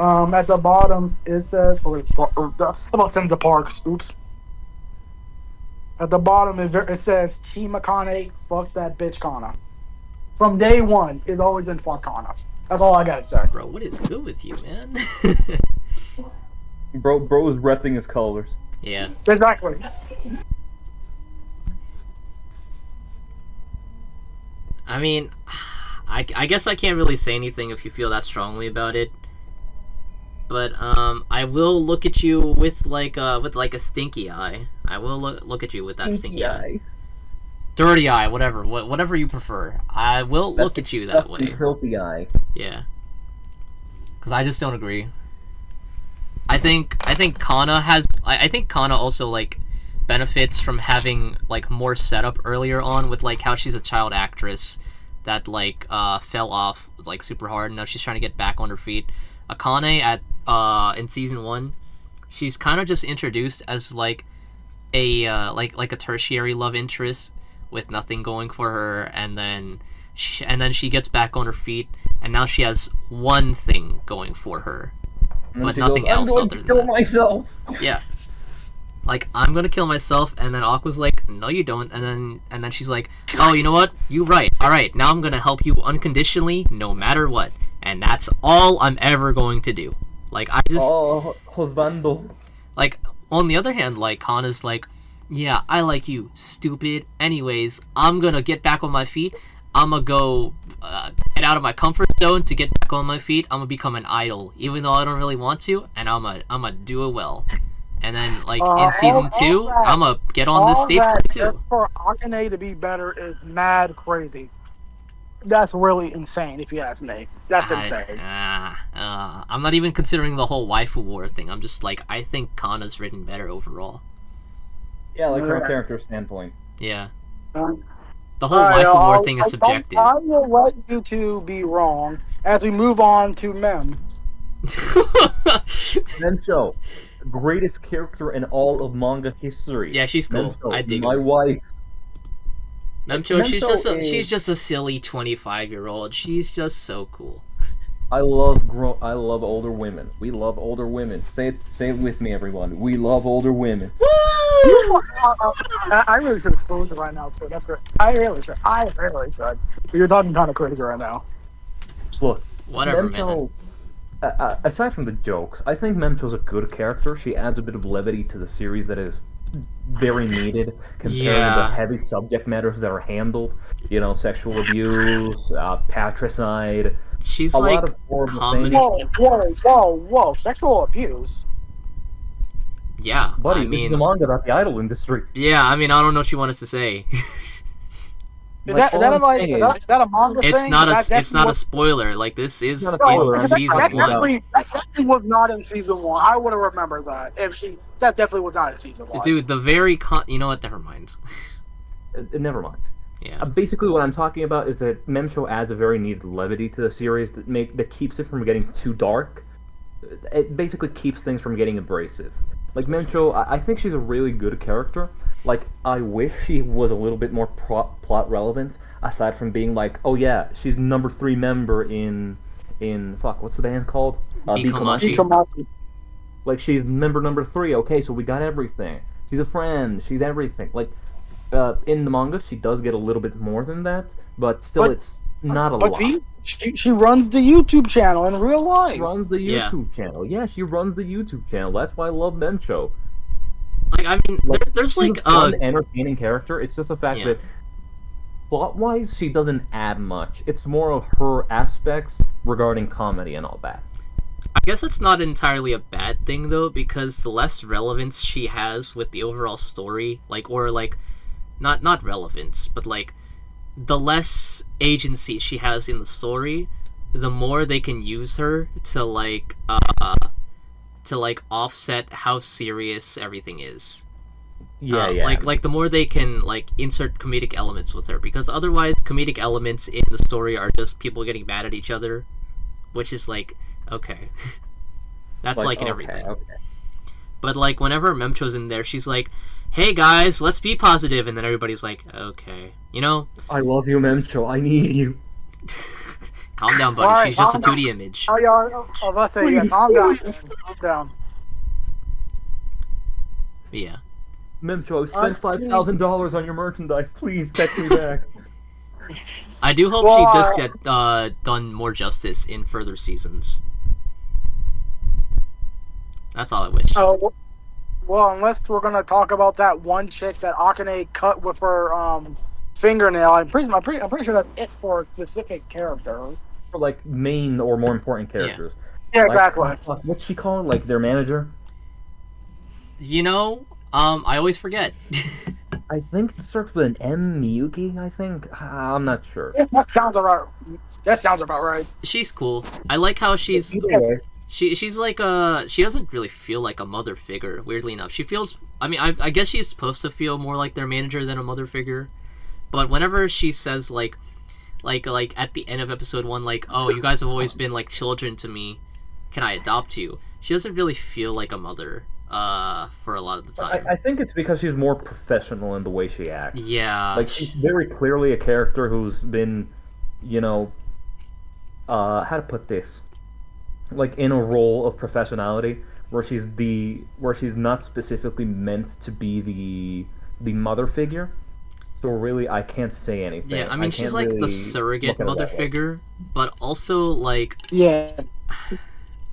Speaker 1: At the bottom it says, about Senza Parks. Oops. At the bottom it says Team Akane, fuck that bitch Kana. From day one, it's always been fuck Kana. That's all I gotta say.
Speaker 2: Bro, what is good with you, man?
Speaker 3: Bro is repping his colors.
Speaker 2: Yeah.
Speaker 1: Exactly.
Speaker 2: I mean, I guess I can't really say anything if you feel that strongly about it. But I will look at you with like a stinky eye. I will look at you with that stinky eye. Dirty eye, whatever you prefer. I will look at you that way.
Speaker 6: Filthy eye.
Speaker 2: Yeah. Because I just don't agree. I think Kana also like benefits from having like more setup earlier on with like how she's a child actress that like fell off like super hard and now she's trying to get back on her feet. Akane at in season 1, she's kind of just introduced as like a like a tertiary love interest with nothing going for her, and then she gets back on her feet, and now she has one thing going for her, but nothing else other than that.
Speaker 6: I'm going to kill myself.
Speaker 2: Yeah, like I'm gonna kill myself, and then Aqua's like, no, you don't, and then she's like, oh, you know what? You right. All right, now I'm gonna help you unconditionally, no matter what, and that's all I'm ever going to do. Like I just
Speaker 6: husbando.
Speaker 2: Like on the other hand, like Kana's like, yeah, I like you, stupid. Anyways, I'm gonna get back on my feet. I'm gonna go get out of my comfort zone to get back on my feet. I'm gonna become an idol, even though I don't really want to, and I'm gonna do it well. And then, like in season 2, I'm gonna get on this stage too.
Speaker 1: For Akane to be better is mad crazy. That's really insane, if you ask me. That's insane.
Speaker 2: I'm not even considering the whole waifu war thing. I'm just like, I think Kana's written better overall.
Speaker 3: Yeah, like from a character standpoint.
Speaker 2: Yeah. The whole waifu war thing is subjective.
Speaker 1: I will let you two be wrong as we move on to Mem.
Speaker 3: Memcho, greatest character in all of manga history.
Speaker 2: Yeah, she's cool.
Speaker 3: Memcho,
Speaker 2: I dig
Speaker 3: my
Speaker 2: her.
Speaker 3: wife.
Speaker 2: Memcho, she's just a silly 25-year-old. She's just so cool.
Speaker 3: I love older women. We love older women. Say it with me, everyone. We love older women.
Speaker 1: I really should expose it right now too. That's great. I really should. You're talking kind of crazy right now.
Speaker 3: Look,
Speaker 2: Whatever,
Speaker 3: Memcho, aside from the jokes, I think Memcho's a good character. She adds a bit of levity to the series that is very needed compared to the heavy subject matters that are handled. You know, sexual abuse, patricide.
Speaker 2: She's
Speaker 3: a
Speaker 2: like
Speaker 3: lot of horrible
Speaker 2: comedy.
Speaker 3: things.
Speaker 1: Whoa! Sexual abuse.
Speaker 2: Yeah,
Speaker 3: Buddy,
Speaker 2: I
Speaker 3: this
Speaker 2: mean,
Speaker 3: is a manga about the idol industry.
Speaker 2: yeah, I mean, I don't know what you want us to say.
Speaker 1: Is that a manga
Speaker 2: It's
Speaker 1: thing?
Speaker 2: not a spoiler. Like this is
Speaker 3: Not a spoiler.
Speaker 2: in
Speaker 3: That
Speaker 2: season 1.
Speaker 1: That definitely was not in season 1. I would have remembered that that definitely was not in season 1.
Speaker 2: Dude, the you know what? Never mind.
Speaker 3: Never mind.
Speaker 2: Yeah.
Speaker 3: Basically, what I'm talking about is that Memcho adds a very needed levity to the series that keeps it from getting too dark. It basically keeps things from getting abrasive. Like Memcho, I think she's a really good character. Like, I wish she was a little bit more plot relevant, aside from being like, oh yeah, she's number 3 member in what's the band called?
Speaker 2: Bikomachi.
Speaker 3: Like, she's member number 3. Okay, so we got everything. She's a friend. She's everything. Like, in the manga, she does get a little bit more than that, but still, it's not a lot.
Speaker 1: She runs the YouTube channel in real life.
Speaker 3: She runs the YouTube channel. Yeah, she runs the YouTube channel. That's why I love Memcho.
Speaker 2: Like, I mean, there's like
Speaker 3: a fun, entertaining character. It's just the fact that plot-wise, she doesn't add much. It's more of her aspects regarding comedy and all that.
Speaker 2: I guess it's not entirely a bad thing though, because the less relevance she has with the overall story, like, or like, not relevance, but like, the less agency she has in the story, the more they can use her to like offset how serious everything is.
Speaker 3: Yeah.
Speaker 2: Like the more they can like insert comedic elements with her, because otherwise comedic elements in the story are just people getting mad at each other, which is like, okay. That's like in everything.
Speaker 3: Okay.
Speaker 2: But like whenever Memcho's in there, she's like, hey guys, let's be positive, and then everybody's like, okay. You know?
Speaker 3: I love you, Memcho. I need you.
Speaker 2: Calm down, buddy.
Speaker 1: Alright,
Speaker 2: She's just a
Speaker 1: calm
Speaker 2: 2D image.
Speaker 1: Oh, yeah, of us say, yeah, calm down. Calm down.
Speaker 2: Yeah.
Speaker 3: Mimcho, I spent $5,000 on your merchandise. Please take me back.
Speaker 2: I do hope
Speaker 1: Well,
Speaker 2: she does get done more justice in further seasons. That's all I wish.
Speaker 1: Oh, well, unless we're gonna talk about that one chick that Akane cut with her fingernail, I'm pretty sure that's it for a specific character.
Speaker 3: For like main or more important characters.
Speaker 1: Yeah,
Speaker 3: Like,
Speaker 1: exactly.
Speaker 3: what's she called? Like their manager?
Speaker 2: You know, I always forget.
Speaker 3: I think it starts with an M. Miyuki. I think I'm not sure.
Speaker 1: Yeah, that sounds about right.
Speaker 2: She's cool. I like how she's
Speaker 3: Either way,
Speaker 2: she's like she doesn't really feel like a mother figure. Weirdly enough, she feels. I mean, I guess she's supposed to feel more like their manager than a mother figure. But whenever she says like at the end of episode 1, like, oh, you guys have always been like children to me, can I adopt you? She doesn't really feel like a mother for a lot of the time.
Speaker 3: I think it's because she's more professional in the way she acts.
Speaker 2: Yeah.
Speaker 3: Like she's very clearly a character who's been, you know, how to put this, like in a role of professionality where she's not specifically meant to be the mother figure. So really, I can't say anything.
Speaker 2: Yeah, I mean, she's like the surrogate mother figure, but also like,
Speaker 1: Yeah.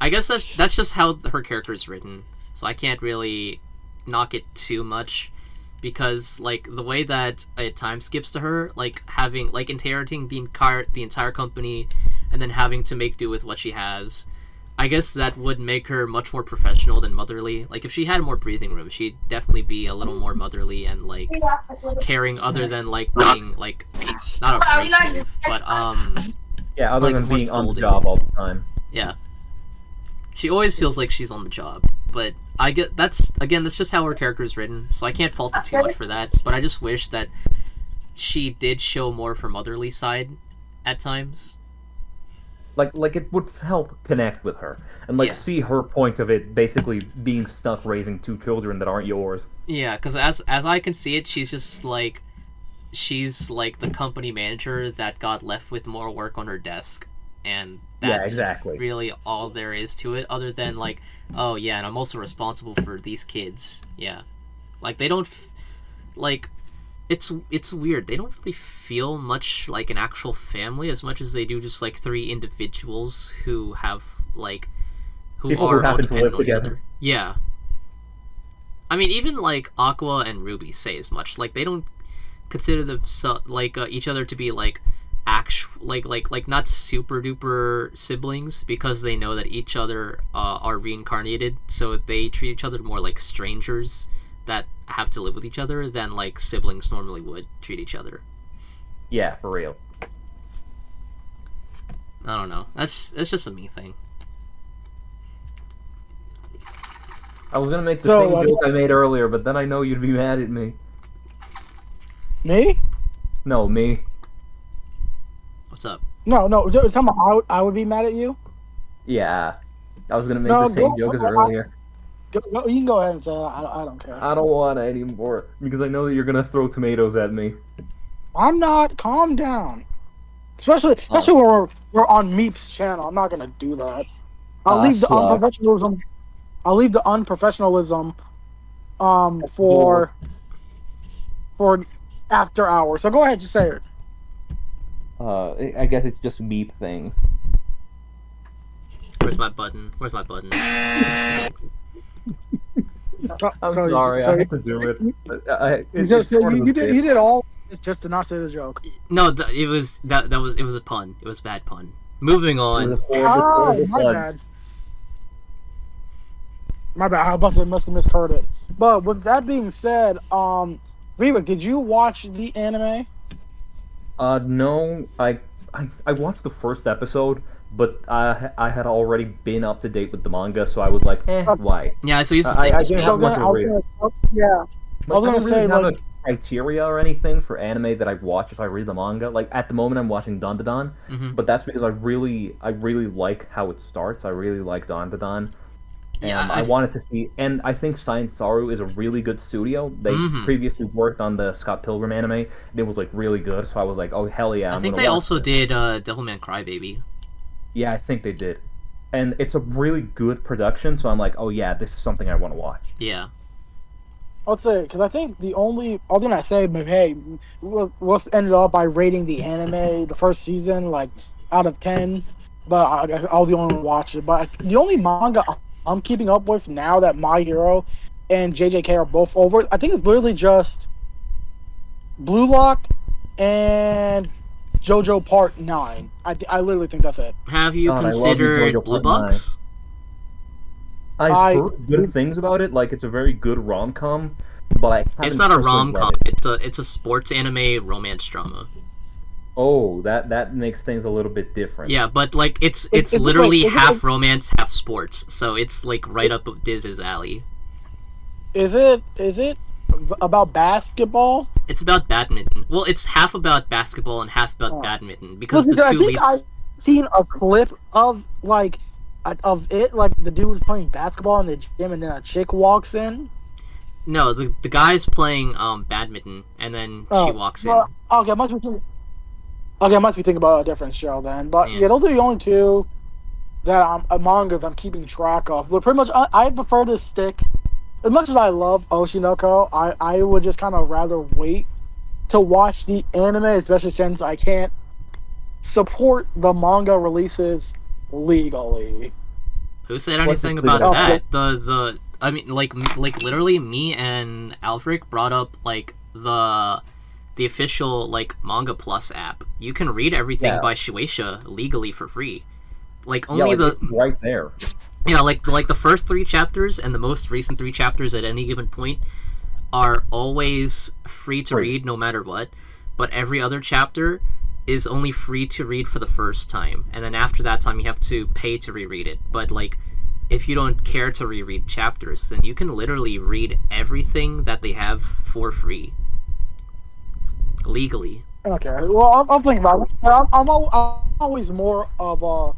Speaker 2: I guess that's just how her character is written. So I can't really knock it too much, because like the way that it time skips to her, like having like inheriting the entire company, and then having to make do with what she has. I guess that would make her much more professional than motherly. Like if she had more breathing room, she'd definitely be a little more motherly and like caring, other than like being like not abrasive, but
Speaker 3: yeah, other
Speaker 2: like,
Speaker 3: than
Speaker 2: more
Speaker 3: being on the
Speaker 2: scolding.
Speaker 3: job all the time.
Speaker 2: Yeah. She always feels like she's on the job, but I get that's just how her character is written, so I can't fault it too much for that. But I just wish that she did show more of her motherly side at times.
Speaker 3: Like it would help connect with her and like
Speaker 2: Yeah.
Speaker 3: see her point of it, basically being stuck raising 2 children that aren't yours.
Speaker 2: Yeah, because as I can see it, she's like the company manager that got left with more work on her desk, and that's
Speaker 3: exactly.
Speaker 2: really all there is to it, other than like, oh yeah, and I'm also responsible for these kids. Yeah, like they don't like. It's weird. They don't really feel much like an actual family as much as they do just like 3 individuals who have like who
Speaker 3: People
Speaker 2: are
Speaker 3: who
Speaker 2: all
Speaker 3: happen to
Speaker 2: dependent
Speaker 3: live
Speaker 2: on each
Speaker 3: together.
Speaker 2: other. Yeah. I mean, even like Aqua and Ruby say as much. Like they don't consider themselves like each other to be like like not super duper siblings, because they know that each other are reincarnated, so they treat each other more like strangers that have to live with each other than like siblings normally would treat each other.
Speaker 3: Yeah, for real.
Speaker 2: I don't know. That's just a me thing.
Speaker 3: I was gonna make the
Speaker 1: So,
Speaker 3: same joke I made earlier, but then I know you'd be mad at me.
Speaker 1: Me?
Speaker 3: No, me.
Speaker 2: What's up?
Speaker 1: No. Tell me how I would be mad at you.
Speaker 3: Yeah. I was gonna make
Speaker 1: No,
Speaker 3: the same
Speaker 1: go-
Speaker 3: joke as
Speaker 1: go-
Speaker 3: earlier.
Speaker 1: No, you can go ahead and say that. I don't care.
Speaker 3: I don't want any more because I know that you're gonna throw tomatoes at me.
Speaker 1: I'm not. Calm down. Especially when we're on Meep's channel. I'm not gonna do that. I'll leave the
Speaker 3: Slug.
Speaker 1: unprofessionalism. I'll leave the unprofessionalism for after hours. So go ahead, just say it.
Speaker 3: I guess it's just Meep thing.
Speaker 2: Where's my button? Where's my button?
Speaker 3: I'm
Speaker 1: So-
Speaker 3: sorry,
Speaker 1: so-
Speaker 3: I have to do it. It's
Speaker 1: So
Speaker 3: part of the
Speaker 1: you
Speaker 3: bit.
Speaker 1: did all this just to not say the joke.
Speaker 2: No, it was a pun. It was a bad pun. Moving
Speaker 3: It was
Speaker 2: on.
Speaker 3: a horrible,
Speaker 1: Oh,
Speaker 3: horrible
Speaker 1: my
Speaker 3: pun.
Speaker 1: bad. My bad. I must have misheard it. But with that being said, Reba, did you watch the anime?
Speaker 3: No, I watched the first episode, but I had already been up to date with the manga, so I was like, why?
Speaker 2: Yeah, so he's the
Speaker 3: I
Speaker 2: same.
Speaker 3: didn't
Speaker 1: So
Speaker 3: have
Speaker 1: then
Speaker 3: much
Speaker 1: I
Speaker 3: of a
Speaker 1: was
Speaker 3: read.
Speaker 1: yeah.
Speaker 3: Like,
Speaker 1: I was gonna
Speaker 3: don't really
Speaker 1: say,
Speaker 3: have
Speaker 1: like-
Speaker 3: a criteria or anything for anime that I watch if I read the manga. Like at the moment, I'm watching Dandadan,
Speaker 2: Mhm.
Speaker 3: but that's because I really like how it starts. I really like Dandadan.
Speaker 2: Yeah,
Speaker 3: I wanted to see, and I think Science Saru is a really good studio. They
Speaker 2: Mhm.
Speaker 3: previously worked on the Scott Pilgrim anime, and it was like really good. So I was like, oh hell yeah!
Speaker 2: I
Speaker 3: I'm
Speaker 2: think
Speaker 3: gonna
Speaker 2: they
Speaker 3: watch
Speaker 2: also
Speaker 3: this.
Speaker 2: did Devilman Crybaby.
Speaker 3: Yeah, I think they did. And it's a really good production, so I'm like, oh yeah, this is something I want to watch.
Speaker 2: Yeah.
Speaker 1: I'll say, because I think the only thing I say, but hey, we'll ended up by rating the anime, the first season, like, out of 10. But I'll the only one to watch it. But the only manga I'm keeping up with now that My Hero and JJK are both over, I think it's literally just Blue Lock and JoJo Part 9. I literally think that's it.
Speaker 2: Have you
Speaker 3: God, I love you,
Speaker 2: considered
Speaker 3: JoJo
Speaker 2: Blue
Speaker 3: Part
Speaker 2: Box?
Speaker 3: I've heard good things about it, like it's a very good rom-com, but I haven't
Speaker 2: It's not a
Speaker 3: personally
Speaker 2: rom-com.
Speaker 3: read it.
Speaker 2: It's a sports anime romance drama.
Speaker 3: Oh, that makes things a little bit different.
Speaker 2: Yeah, but like it's
Speaker 1: It's
Speaker 2: literally
Speaker 1: like-
Speaker 2: half romance, half sports. So it's like right up Diz's alley.
Speaker 1: Is it about basketball?
Speaker 2: It's about badminton. Well, it's half about basketball and half about badminton because
Speaker 1: Listen,
Speaker 2: the
Speaker 1: I
Speaker 2: two
Speaker 1: think
Speaker 2: leads.
Speaker 1: I've seen a clip of it, like the dude was playing basketball in the gym, and then a chick walks in.
Speaker 2: No, the guy's playing badminton, and then she walks in.
Speaker 1: Okay, I must be thinking about a different show then. But
Speaker 2: Yeah.
Speaker 1: yeah, those are the only two that mangas I'm keeping track of. Look, pretty much, I prefer to stick. As much as I love Oshi No Ko, I would just kind of rather wait to watch the anime, especially since I can't support the manga releases legally.
Speaker 2: Who said
Speaker 3: What's
Speaker 2: anything
Speaker 3: this
Speaker 2: about
Speaker 1: legal?
Speaker 2: that? I mean, like literally, me and Aelvric brought up like the official like Manga Plus app. You can read everything
Speaker 3: Yeah.
Speaker 2: by Shueisha legally for free. Like
Speaker 3: Yeah,
Speaker 2: only
Speaker 3: like, it's right there.
Speaker 2: like the first 3 chapters and the most recent 3 chapters at any given point are always free to
Speaker 3: Free.
Speaker 2: read no matter what. But every other chapter is only free to read for the first time, and then after that time you have to pay to reread it. But like, if you don't care to reread chapters, then you can literally read everything that they have for free legally.
Speaker 1: Okay, well, I'm thinking about it. I'm always more of a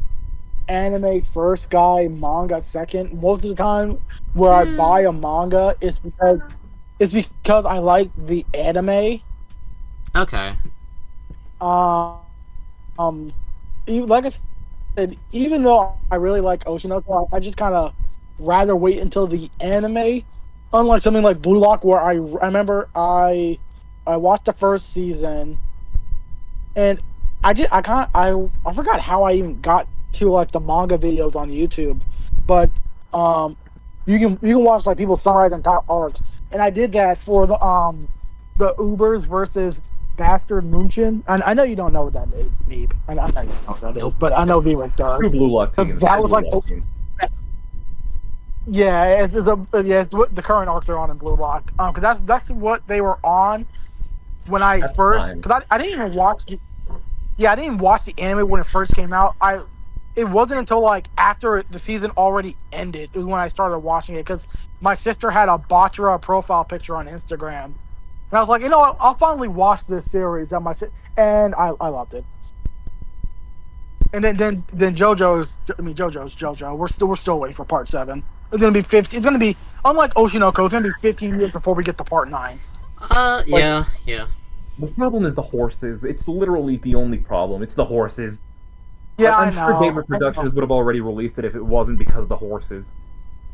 Speaker 1: anime first guy, manga second. Most of the time, where I buy a manga is because I like the anime.
Speaker 2: Okay.
Speaker 1: Like I said, even though I really like Oshi No Ko, I just kind of rather wait until the anime. Unlike something like Blue Lock, where I remember I watched the first season, and I forgot how I even got to like the manga videos on YouTube, but you can watch like people summarize entire arcs, and I did that for the Ubers versus Bastard Munchen. I know you don't know what that is, Meep. I know you don't know what that is, but I know V-Rick does.
Speaker 3: Two Blue Lock teams.
Speaker 1: That
Speaker 3: two
Speaker 1: was
Speaker 3: Blue
Speaker 1: like
Speaker 3: Lock teams.
Speaker 1: Yeah, it's what the current arcs are on in Blue Lock. Because that's what they were on when I
Speaker 3: That's
Speaker 1: first.
Speaker 3: fine.
Speaker 1: Because I didn't even watch. I didn't even watch the anime when it first came out. It wasn't until like after the season already ended is when I started watching it. Because my sister had a Bachara profile picture on Instagram, and I was like, you know what? I'll finally watch this series. And I loved it. And then JoJo's JoJo. We're still waiting for part 7. It's gonna be 50. It's gonna be unlike Oshi No Ko. It's gonna be 15 years before we get to part 9.
Speaker 2: Yeah.
Speaker 3: The problem is the horses. It's literally the only problem. It's the horses.
Speaker 1: Yeah,
Speaker 3: I'm
Speaker 1: I
Speaker 3: sure
Speaker 1: know.
Speaker 3: David Productions would have already released it if it wasn't because of the horses.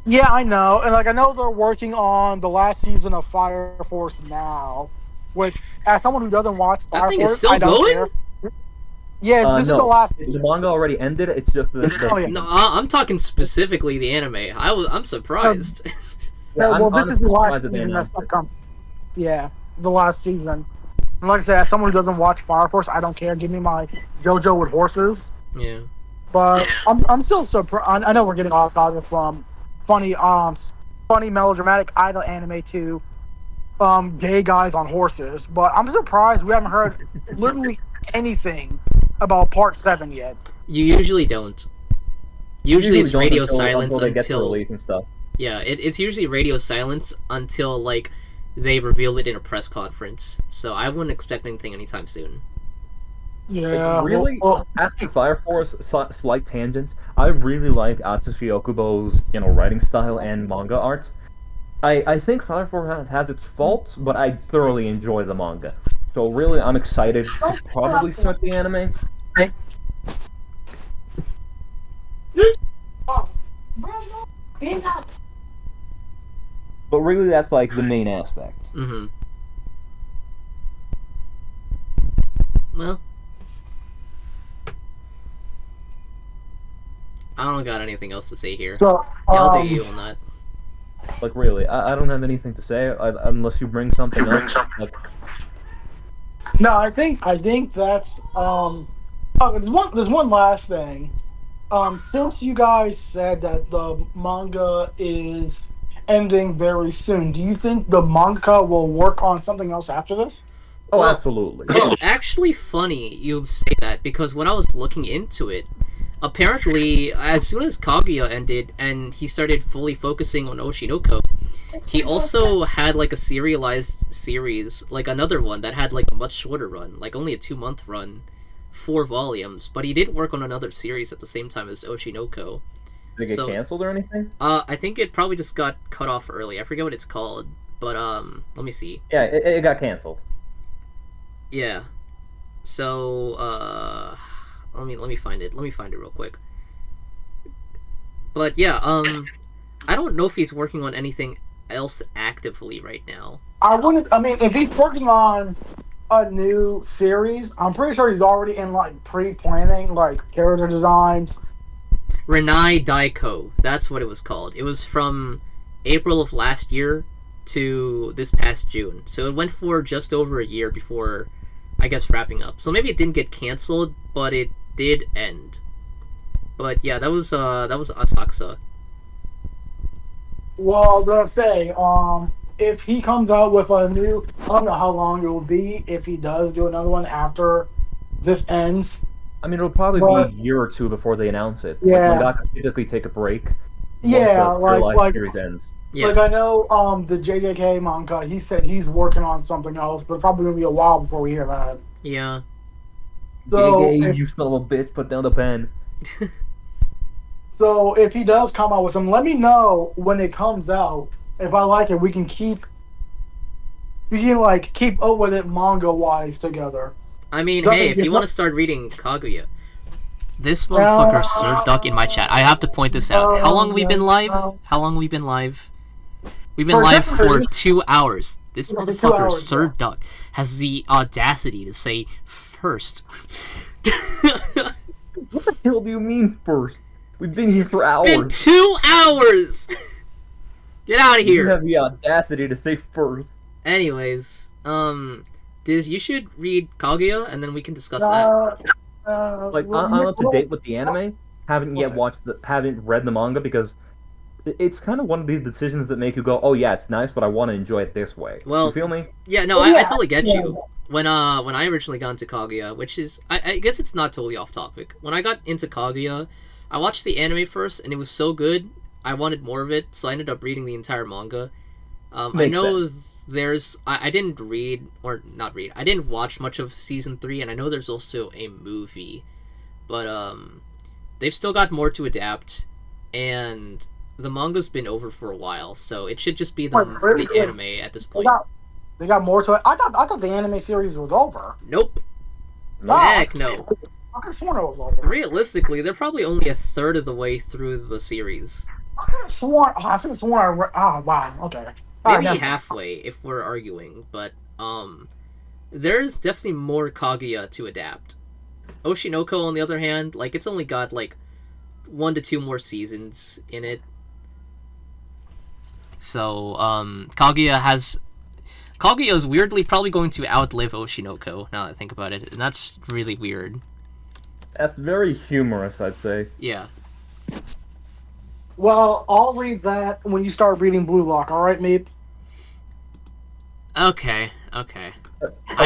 Speaker 1: Yeah, I know. And like I know they're working on the last season of Fire Force now. Which, as someone who doesn't watch Fire
Speaker 2: That thing
Speaker 1: Force,
Speaker 2: is still
Speaker 1: I don't
Speaker 2: going?
Speaker 1: care. Yes, this is
Speaker 3: No.
Speaker 1: the last.
Speaker 3: The manga already ended. It's just the
Speaker 1: Oh, yeah.
Speaker 2: No, I'm talking specifically the anime. I'm surprised.
Speaker 3: Yeah, I'm
Speaker 1: well, this is
Speaker 3: honestly
Speaker 1: the last
Speaker 3: surprised that they
Speaker 1: season that's
Speaker 3: announced it.
Speaker 1: upcoming. Yeah, the last season. And like I said, as someone who doesn't watch Fire Force, I don't care. Give me my JoJo with horses.
Speaker 2: Yeah.
Speaker 1: But I'm still surprised. I know we're getting off topic from funny melodramatic idol anime to gay guys on horses. But I'm surprised we haven't heard literally anything about part 7 yet.
Speaker 2: You usually don't. Usually it's
Speaker 3: don't
Speaker 2: radio
Speaker 3: until
Speaker 2: silence
Speaker 3: they get to
Speaker 2: until
Speaker 3: release and stuff.
Speaker 2: yeah, it's usually radio silence until like they reveal it in a press conference. So I wouldn't expect anything anytime soon.
Speaker 1: Yeah,
Speaker 3: Really?
Speaker 1: well,
Speaker 3: As to Fire Force, slight tangents. I really like Atsushi Okubo's, writing style and manga art. I think Fire Force has its faults, but I thoroughly enjoy the manga. So really, I'm excited to probably start the anime. But really, that's like the main aspect.
Speaker 2: Mm-hmm. Well, I don't got anything else to say here.
Speaker 1: So,
Speaker 2: Yeah, I'll do you on that.
Speaker 3: Like really, I don't have anything to say unless you bring something up. Like,
Speaker 1: no, I think that's oh, there's one last thing. Since you guys said that the manga is ending very soon, do you think the manga will work on something else after this?
Speaker 3: oh,
Speaker 2: Well,
Speaker 3: absolutely.
Speaker 2: It's actually funny you say that because when I was looking into it, apparently, as soon as Kaguya ended and he started fully focusing on Oshi No Ko, he also had like a serialized series, like another one that had like a much shorter run, like only a 2-month run, 4 volumes. But he did work on another series at the same time as Oshi No Ko.
Speaker 3: Did it get canceled or anything?
Speaker 2: I think it probably just got cut off early. I forget what it's called, but let me see.
Speaker 3: Yeah, it got canceled.
Speaker 2: Yeah. So let me find it. Let me find it real quick. But yeah, I don't know if he's working on anything else actively right now.
Speaker 1: I mean, if he's working on a new series, I'm pretty sure he's already in like pre-planning, like character designs.
Speaker 2: Renai Daiko, that's what it was called. It was from April of last year to this past June. So it went for just over a year before, I guess, wrapping up. So maybe it didn't get canceled, but it did end. But yeah, that was Asakusa.
Speaker 1: Well, let's say, if he comes out with a new, I don't know how long it will be if he does do another one after this ends.
Speaker 3: I mean, it'll probably be a year or two before they announce it.
Speaker 1: Yeah.
Speaker 3: Like, mangaka typically take a break.
Speaker 1: Yeah,
Speaker 3: once the
Speaker 1: like
Speaker 3: series ends.
Speaker 2: Yeah.
Speaker 1: Like I know, the JJK manga, he said he's working on something else, but probably gonna be a while before we hear that.
Speaker 2: Yeah.
Speaker 1: So,
Speaker 3: Hey, you son of a bitch, put down the pen.
Speaker 1: So if he does come out with some, let me know when it comes out. If I like it, we can keep up with it manga wise together.
Speaker 2: I mean, hey, if you want to start reading Kaguya, this motherfucker Sir Duck in my chat. I have to point this out. How long have we been live? How long have we been live? We've been live for 2 hours. This motherfucker Sir Duck has the audacity to say first.
Speaker 3: What the hell do you mean first? We've been here for hours.
Speaker 2: It's been 2 hours! Get out of here!
Speaker 3: You have the audacity to say first.
Speaker 2: Anyways, Diz, you should read Kaguya, and then we can discuss that.
Speaker 3: Like, I'm up to date with the anime. Haven't read the manga because it's kind of one of these decisions that make you go, oh yeah, it's nice, but I want to enjoy it this way.
Speaker 2: Well,
Speaker 3: you feel me?
Speaker 2: Yeah, no, I totally get you. When I originally got into Kaguya, which is, I guess it's not totally off topic. When I got into Kaguya, I watched the anime first, and it was so good, I wanted more of it, so I ended up reading the entire manga. I know there's, I didn't I didn't watch much of Season 3, and I know there's also a movie, but they've still got more to adapt, and the manga's been over for a while, so it should just be the anime at this point.
Speaker 1: They got more to it. I thought the anime series was over.
Speaker 2: Nope.
Speaker 1: Oh,
Speaker 2: Heck no.
Speaker 1: I could have sworn it was over.
Speaker 2: Realistically, they're probably only a third of the way through the series.
Speaker 1: I could have sworn. Oh, wow. Okay.
Speaker 2: Maybe halfway if we're arguing, but there's definitely more Kaguya to adapt. Oshi No Ko, on the other hand, like, it's only got like 1 to 2 more seasons in it. So Kaguya is weirdly probably going to outlive Oshi No Ko, now that I think about it, and that's really weird.
Speaker 3: That's very humorous, I'd say.
Speaker 2: Yeah.
Speaker 1: Well, I'll read that when you start reading Blue Lock, alright, Meep?
Speaker 2: Okay. I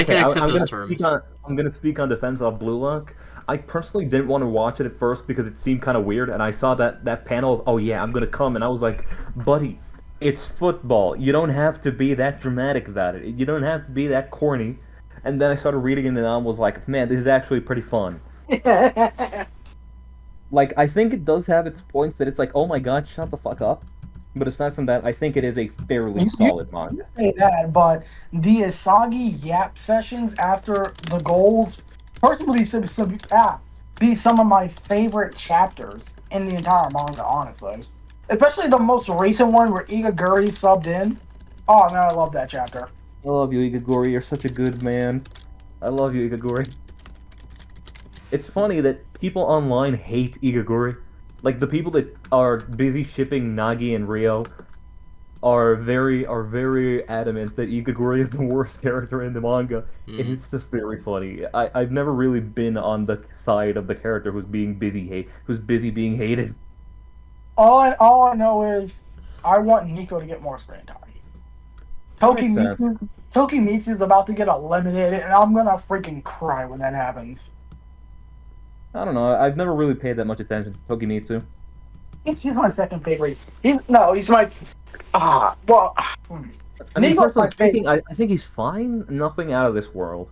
Speaker 2: can accept those terms.
Speaker 3: I'm going to speak on defense of Blue Lock. I personally didn't want to watch it at first because it seemed kind of weird, and I saw that panel of, oh yeah, I'm going to come, and I was like, buddy, it's football. You don't have to be that dramatic about it. You don't have to be that corny. And then I started reading it, and I was like, man, this is actually pretty fun. Like, I think it does have its points that it's like, oh my god, shut the fuck up. But aside from that, I think it is a fairly solid manga.
Speaker 1: Say that, but the Asagi Yap sessions after the goals personally be some of my favorite chapters in the entire manga, honestly. especially the most recent one where Igaguri subbed in. Oh man, I love that chapter.
Speaker 3: I love you, Igaguri. You're such a good man. I love you, Igaguri. It's funny that people online hate Igaguri. Like, the people that are busy shipping Nagi and Rio are very adamant that Igaguri is the worst character in the manga. And it's just very funny. I've never really been on the side of the character who's being being hated.
Speaker 1: All I know is I want Nico to get more screen time.
Speaker 3: Makes sense.
Speaker 1: Tokimitsu is about to get eliminated, and I'm gonna freaking cry when that happens.
Speaker 3: I don't know. I've never really paid that much attention to Tokimitsu.
Speaker 1: He's my second favorite. He's my well.
Speaker 3: I mean,
Speaker 1: Nico's my
Speaker 3: personally speaking,
Speaker 1: favorite.
Speaker 3: I think he's fine. Nothing out of this world.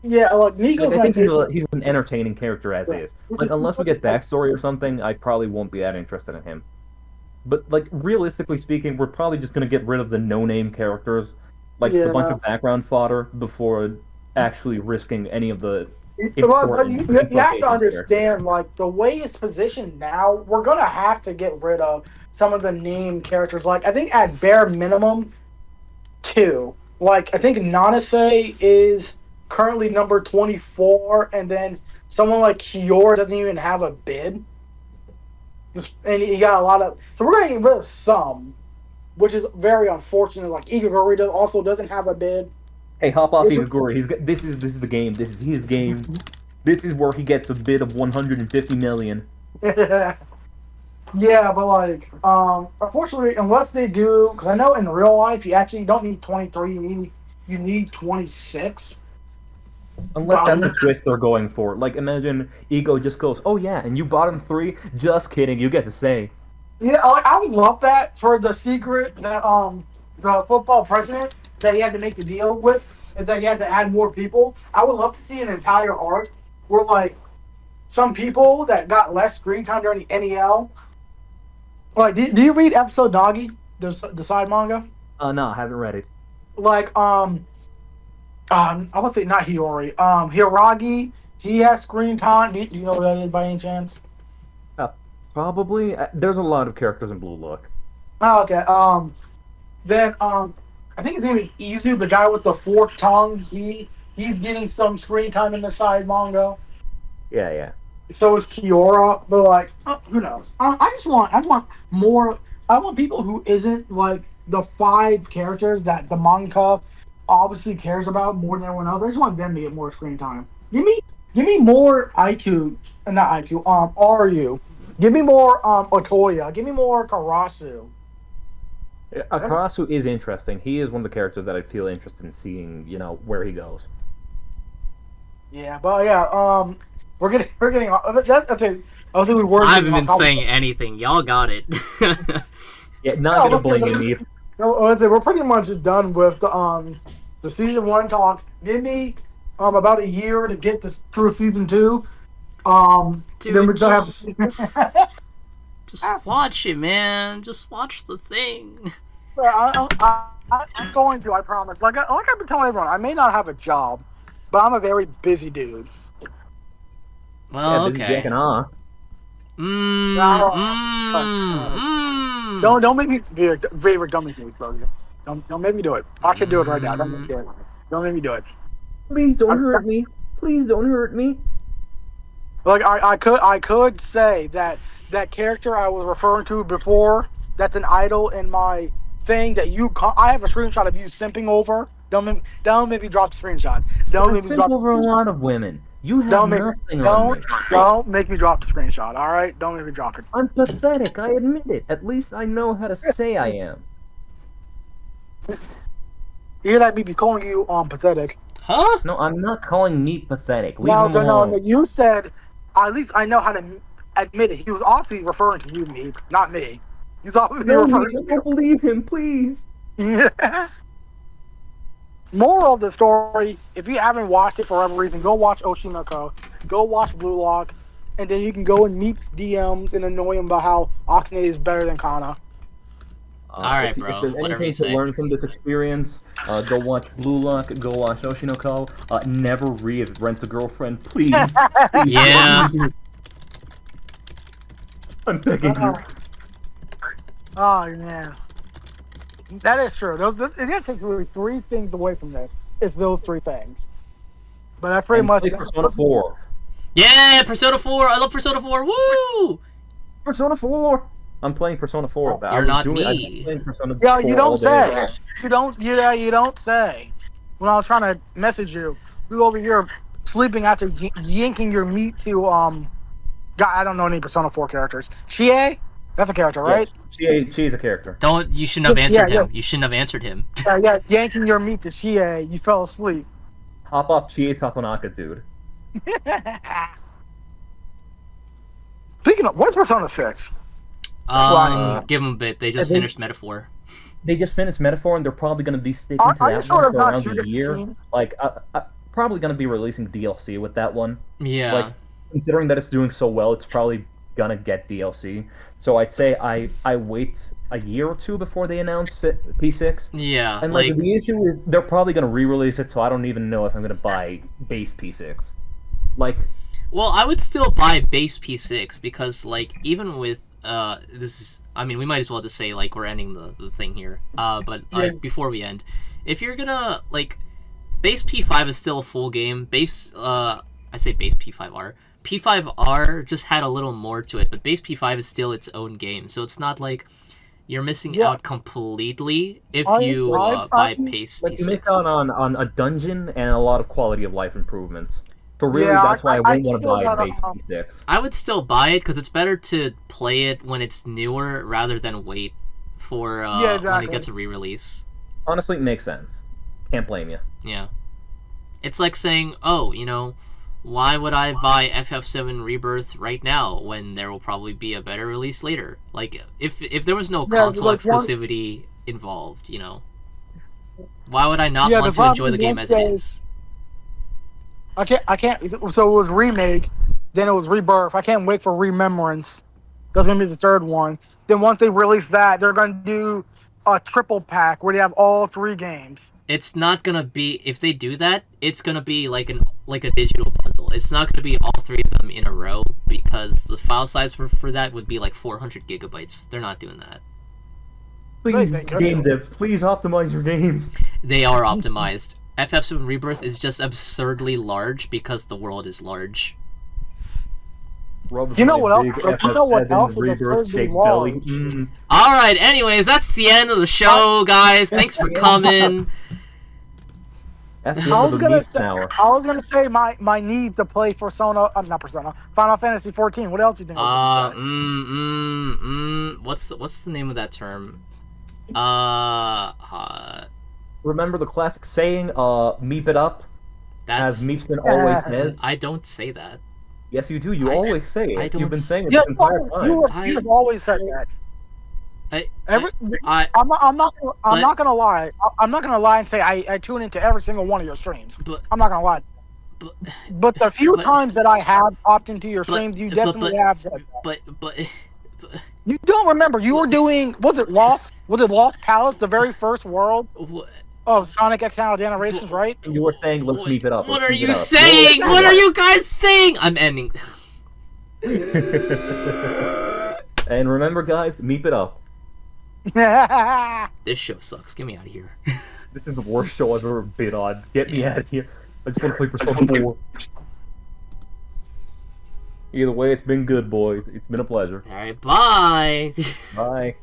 Speaker 1: Yeah, look, Nico's
Speaker 3: Like, I
Speaker 1: my
Speaker 3: think
Speaker 1: favorite.
Speaker 3: he's an entertaining character as is.
Speaker 1: He's
Speaker 3: Like,
Speaker 1: a-
Speaker 3: unless we get backstory or something, I probably won't be that interested in him. But, like, realistically speaking, we're probably just gonna get rid of the no-name characters, like the bunch of background fodder, before actually risking any of the
Speaker 1: Well, but
Speaker 3: important
Speaker 1: you have to
Speaker 3: implications
Speaker 1: understand, like, the way it's positioned now, we're gonna have to get rid of some of the name characters. Like, I think at bare minimum, 2. Like, I think Nanase is currently number 24, and then someone like Kiora doesn't even have a bid. And you got a lot of... So we're gonna get rid of some, which is very unfortunate. Like, Igaguri also doesn't have a bid.
Speaker 3: Hey, hop off
Speaker 1: Which-
Speaker 3: Igaguri. This is the game. This is his game. This is where he gets a bid of 150 million.
Speaker 1: Yeah, but like, unfortunately, unless they do, because I know in real life you actually don't need 23, you need 26.
Speaker 3: Unless that's the twist they're going for. Like, imagine Ego just goes, "Oh yeah, and you bought him 3? Just kidding. You get to say."
Speaker 1: Yeah, I would love that for the secret that the football president that he had to make the deal with is that he had to add more people. I would love to see an entire arc where like some people that got less screen time during the NEL. Like, do you read episode Doggy, the side manga?
Speaker 3: No, I haven't read it.
Speaker 1: Like, I would say not Hiyori. Hiragi, he has screen time. Do you know what that is by any chance?
Speaker 3: Probably. There's a lot of characters in Blue Look.
Speaker 1: Oh, okay. Then, I think his name is Izu, the guy with the forked tongue. He's getting some screen time in the side manga.
Speaker 3: Yeah.
Speaker 1: So is Kiora, but like, who knows? I want more. I want people who isn't like the 5 characters that the manga obviously cares about more than everyone else. I just want them to get more screen time. Give me more IQ, not IQ. RU. Give me more Otoya. Give me more Karasu.
Speaker 3: Akarasu is interesting. He is one of the characters that I feel interested in seeing, where he goes.
Speaker 1: Yeah, but yeah, we're getting. That's okay. I think we were.
Speaker 2: I haven't been saying anything. Y'all got it.
Speaker 3: Yeah, not gonna blame you, Neve.
Speaker 1: We're pretty much done with the season 1 talk. Give me about a year to get this through season 2.
Speaker 2: Dude,
Speaker 1: then we still have.
Speaker 2: Just watch it, man. Just watch the thing.
Speaker 1: I'm going to. I promise. Like I've been telling everyone, I may not have a job, but I'm a very busy dude.
Speaker 2: Well,
Speaker 3: busy
Speaker 2: okay.
Speaker 3: jacking off.
Speaker 1: Don't make me, Vivek, don't make me explode you. Don't make me do it. I can do it right now. Don't make me do it. Don't make me do it.
Speaker 3: Please don't hurt me. Please don't hurt me.
Speaker 1: Like I could say that character I was referring to before, that's an idol in my thing that I have a screenshot of you simping over. Don't make me drop the screenshot. Don't make me drop
Speaker 3: over a lot of women. You have
Speaker 1: Don't make me drop the screenshot. All right, don't make me drop it.
Speaker 3: I'm pathetic. I admit it. At least I know how to say I am.
Speaker 1: You hear that? He's calling you pathetic.
Speaker 2: Huh?
Speaker 3: No, I'm not calling me pathetic. Leave
Speaker 1: No,
Speaker 3: him alone.
Speaker 1: you said, at least I know how to admit it. He was obviously referring to you, Meep, not me. He's obviously referring to
Speaker 3: don't believe him, please.
Speaker 1: you. Moral of the story, if you haven't watched it for whatever reason, go watch Oshi No Ko, go watch Blue Lock, and then you can go in Meep's DMs and annoy him about how Akane is better than Kana.
Speaker 2: Alright,
Speaker 3: if
Speaker 2: bro.
Speaker 3: there's
Speaker 2: Whatever you
Speaker 3: anything to
Speaker 2: say.
Speaker 3: learn from this experience, go watch Blue Lock, go watch Oshi No Ko. Never read Rent a Girlfriend, please.
Speaker 2: Yeah.
Speaker 3: I'm begging you.
Speaker 1: Oh man, that is true. It takes really three things away from this. It's those three things. But that's pretty
Speaker 3: And
Speaker 1: much
Speaker 3: play Persona 4.
Speaker 2: Yeah, Persona 4. I love Persona 4. Woo!
Speaker 3: Persona 4. I'm playing Persona 4.
Speaker 2: You're
Speaker 3: I've
Speaker 2: not
Speaker 3: been
Speaker 2: me.
Speaker 3: playing Persona 4
Speaker 1: Yeah, you
Speaker 3: all
Speaker 1: don't
Speaker 3: day as
Speaker 1: say.
Speaker 3: well.
Speaker 1: You don't say. When I was trying to message you, you over here sleeping after yanking your meat to God, I don't know any Persona 4 characters. Chie? That's a character, right?
Speaker 3: She's a character.
Speaker 2: You shouldn't have answered
Speaker 1: Yeah.
Speaker 2: him. You shouldn't have answered him.
Speaker 1: Yeah, yanking your meat to Chie, you fell asleep.
Speaker 3: Hop up, Chie Tatanaka, dude.
Speaker 1: Speaking of, what's Persona 6?
Speaker 2: Give them a bit. They just
Speaker 3: I think-
Speaker 2: finished Metaphor.
Speaker 3: They just finished Metaphor, and they're probably going to be sticking to
Speaker 1: Are you
Speaker 3: that
Speaker 1: sure
Speaker 3: one
Speaker 1: it's
Speaker 3: for
Speaker 1: not
Speaker 3: around
Speaker 1: two
Speaker 3: a
Speaker 1: different
Speaker 3: year.
Speaker 1: teams?
Speaker 3: Like, probably going to be releasing DLC with that one.
Speaker 2: Yeah.
Speaker 3: Like, considering that it's doing so well, it's probably gonna get DLC. So I'd say I wait a year or two before they announce P6.
Speaker 2: Yeah.
Speaker 3: And like the issue is they're probably gonna re-release it, so I don't even know if I'm gonna buy base P6. Like,
Speaker 2: well, I would still buy base P6 because, like, even with this is, I mean, we might as well just say like we're ending the thing here. But before we end, if you're gonna like, base P5 is still a full game. I say base P5R. P5R just had a little more to it, but base P5 is still its own game, so it's not like you're missing out completely if you buy base P6.
Speaker 3: Like you miss out on a dungeon and a lot of quality of life improvements. So really, that's why I wouldn't want to buy base P6.
Speaker 2: I would still buy it because it's better to play it when it's newer rather than wait for when it gets a re-release.
Speaker 3: Honestly, it makes sense. Can't blame you.
Speaker 2: Yeah. It's like saying, oh, you know, why would I buy FF7 Rebirth right now when there will probably be a better release later? Like, if there was no console exclusivity involved, you know, why would I not want to enjoy the game as it is?
Speaker 1: I can't. So it was remake, then it was rebirth. I can't wait for Remembrance. That's gonna be the third one. Then once they release that, they're gonna do a triple pack where they have all three games.
Speaker 2: It's not gonna be, if they do that, it's gonna be like a digital bundle. It's not gonna be all three of them in a row because the file size for that would be like 400 gigabytes. They're not doing that.
Speaker 3: Please, game devs, please optimize your games.
Speaker 2: They are optimized. FF7 Rebirth is just absurdly large because the world is large.
Speaker 1: You know what else? You know what else is absurdly large?
Speaker 2: Alright, anyways, that's the end of the show, guys. Thanks for coming.
Speaker 3: That's the end of the Meepston hour.
Speaker 1: I was gonna say my need to play Final Fantasy 14. What else do you think?
Speaker 2: What's the name of that term?
Speaker 3: Remember the classic saying, "Meep it up," as Meepston always says.
Speaker 2: I don't say that.
Speaker 3: Yes, you do. You always say it. You've been saying it
Speaker 1: the
Speaker 3: entire time.
Speaker 1: You've always said that. I'm not gonna lie. I'm not gonna lie and say I tune into every single one of your streams. I'm not gonna lie. But the few times that I have popped into your streams, you definitely have said that.
Speaker 2: But
Speaker 1: you don't remember. You were doing. Was it Lost Palace, the very first world of Sonic X Generations, right?
Speaker 3: You were saying, "Let's meep it up."
Speaker 2: What are you saying? What are you guys saying? I'm ending.
Speaker 3: And remember, guys, meep it up.
Speaker 2: This show sucks. Get me out of here.
Speaker 3: This is the worst show I've ever been on. Get me out of here. I just want to play Persona 4. Either way, it's been good, boys. It's been a pleasure.
Speaker 2: Alright, bye.
Speaker 3: Bye.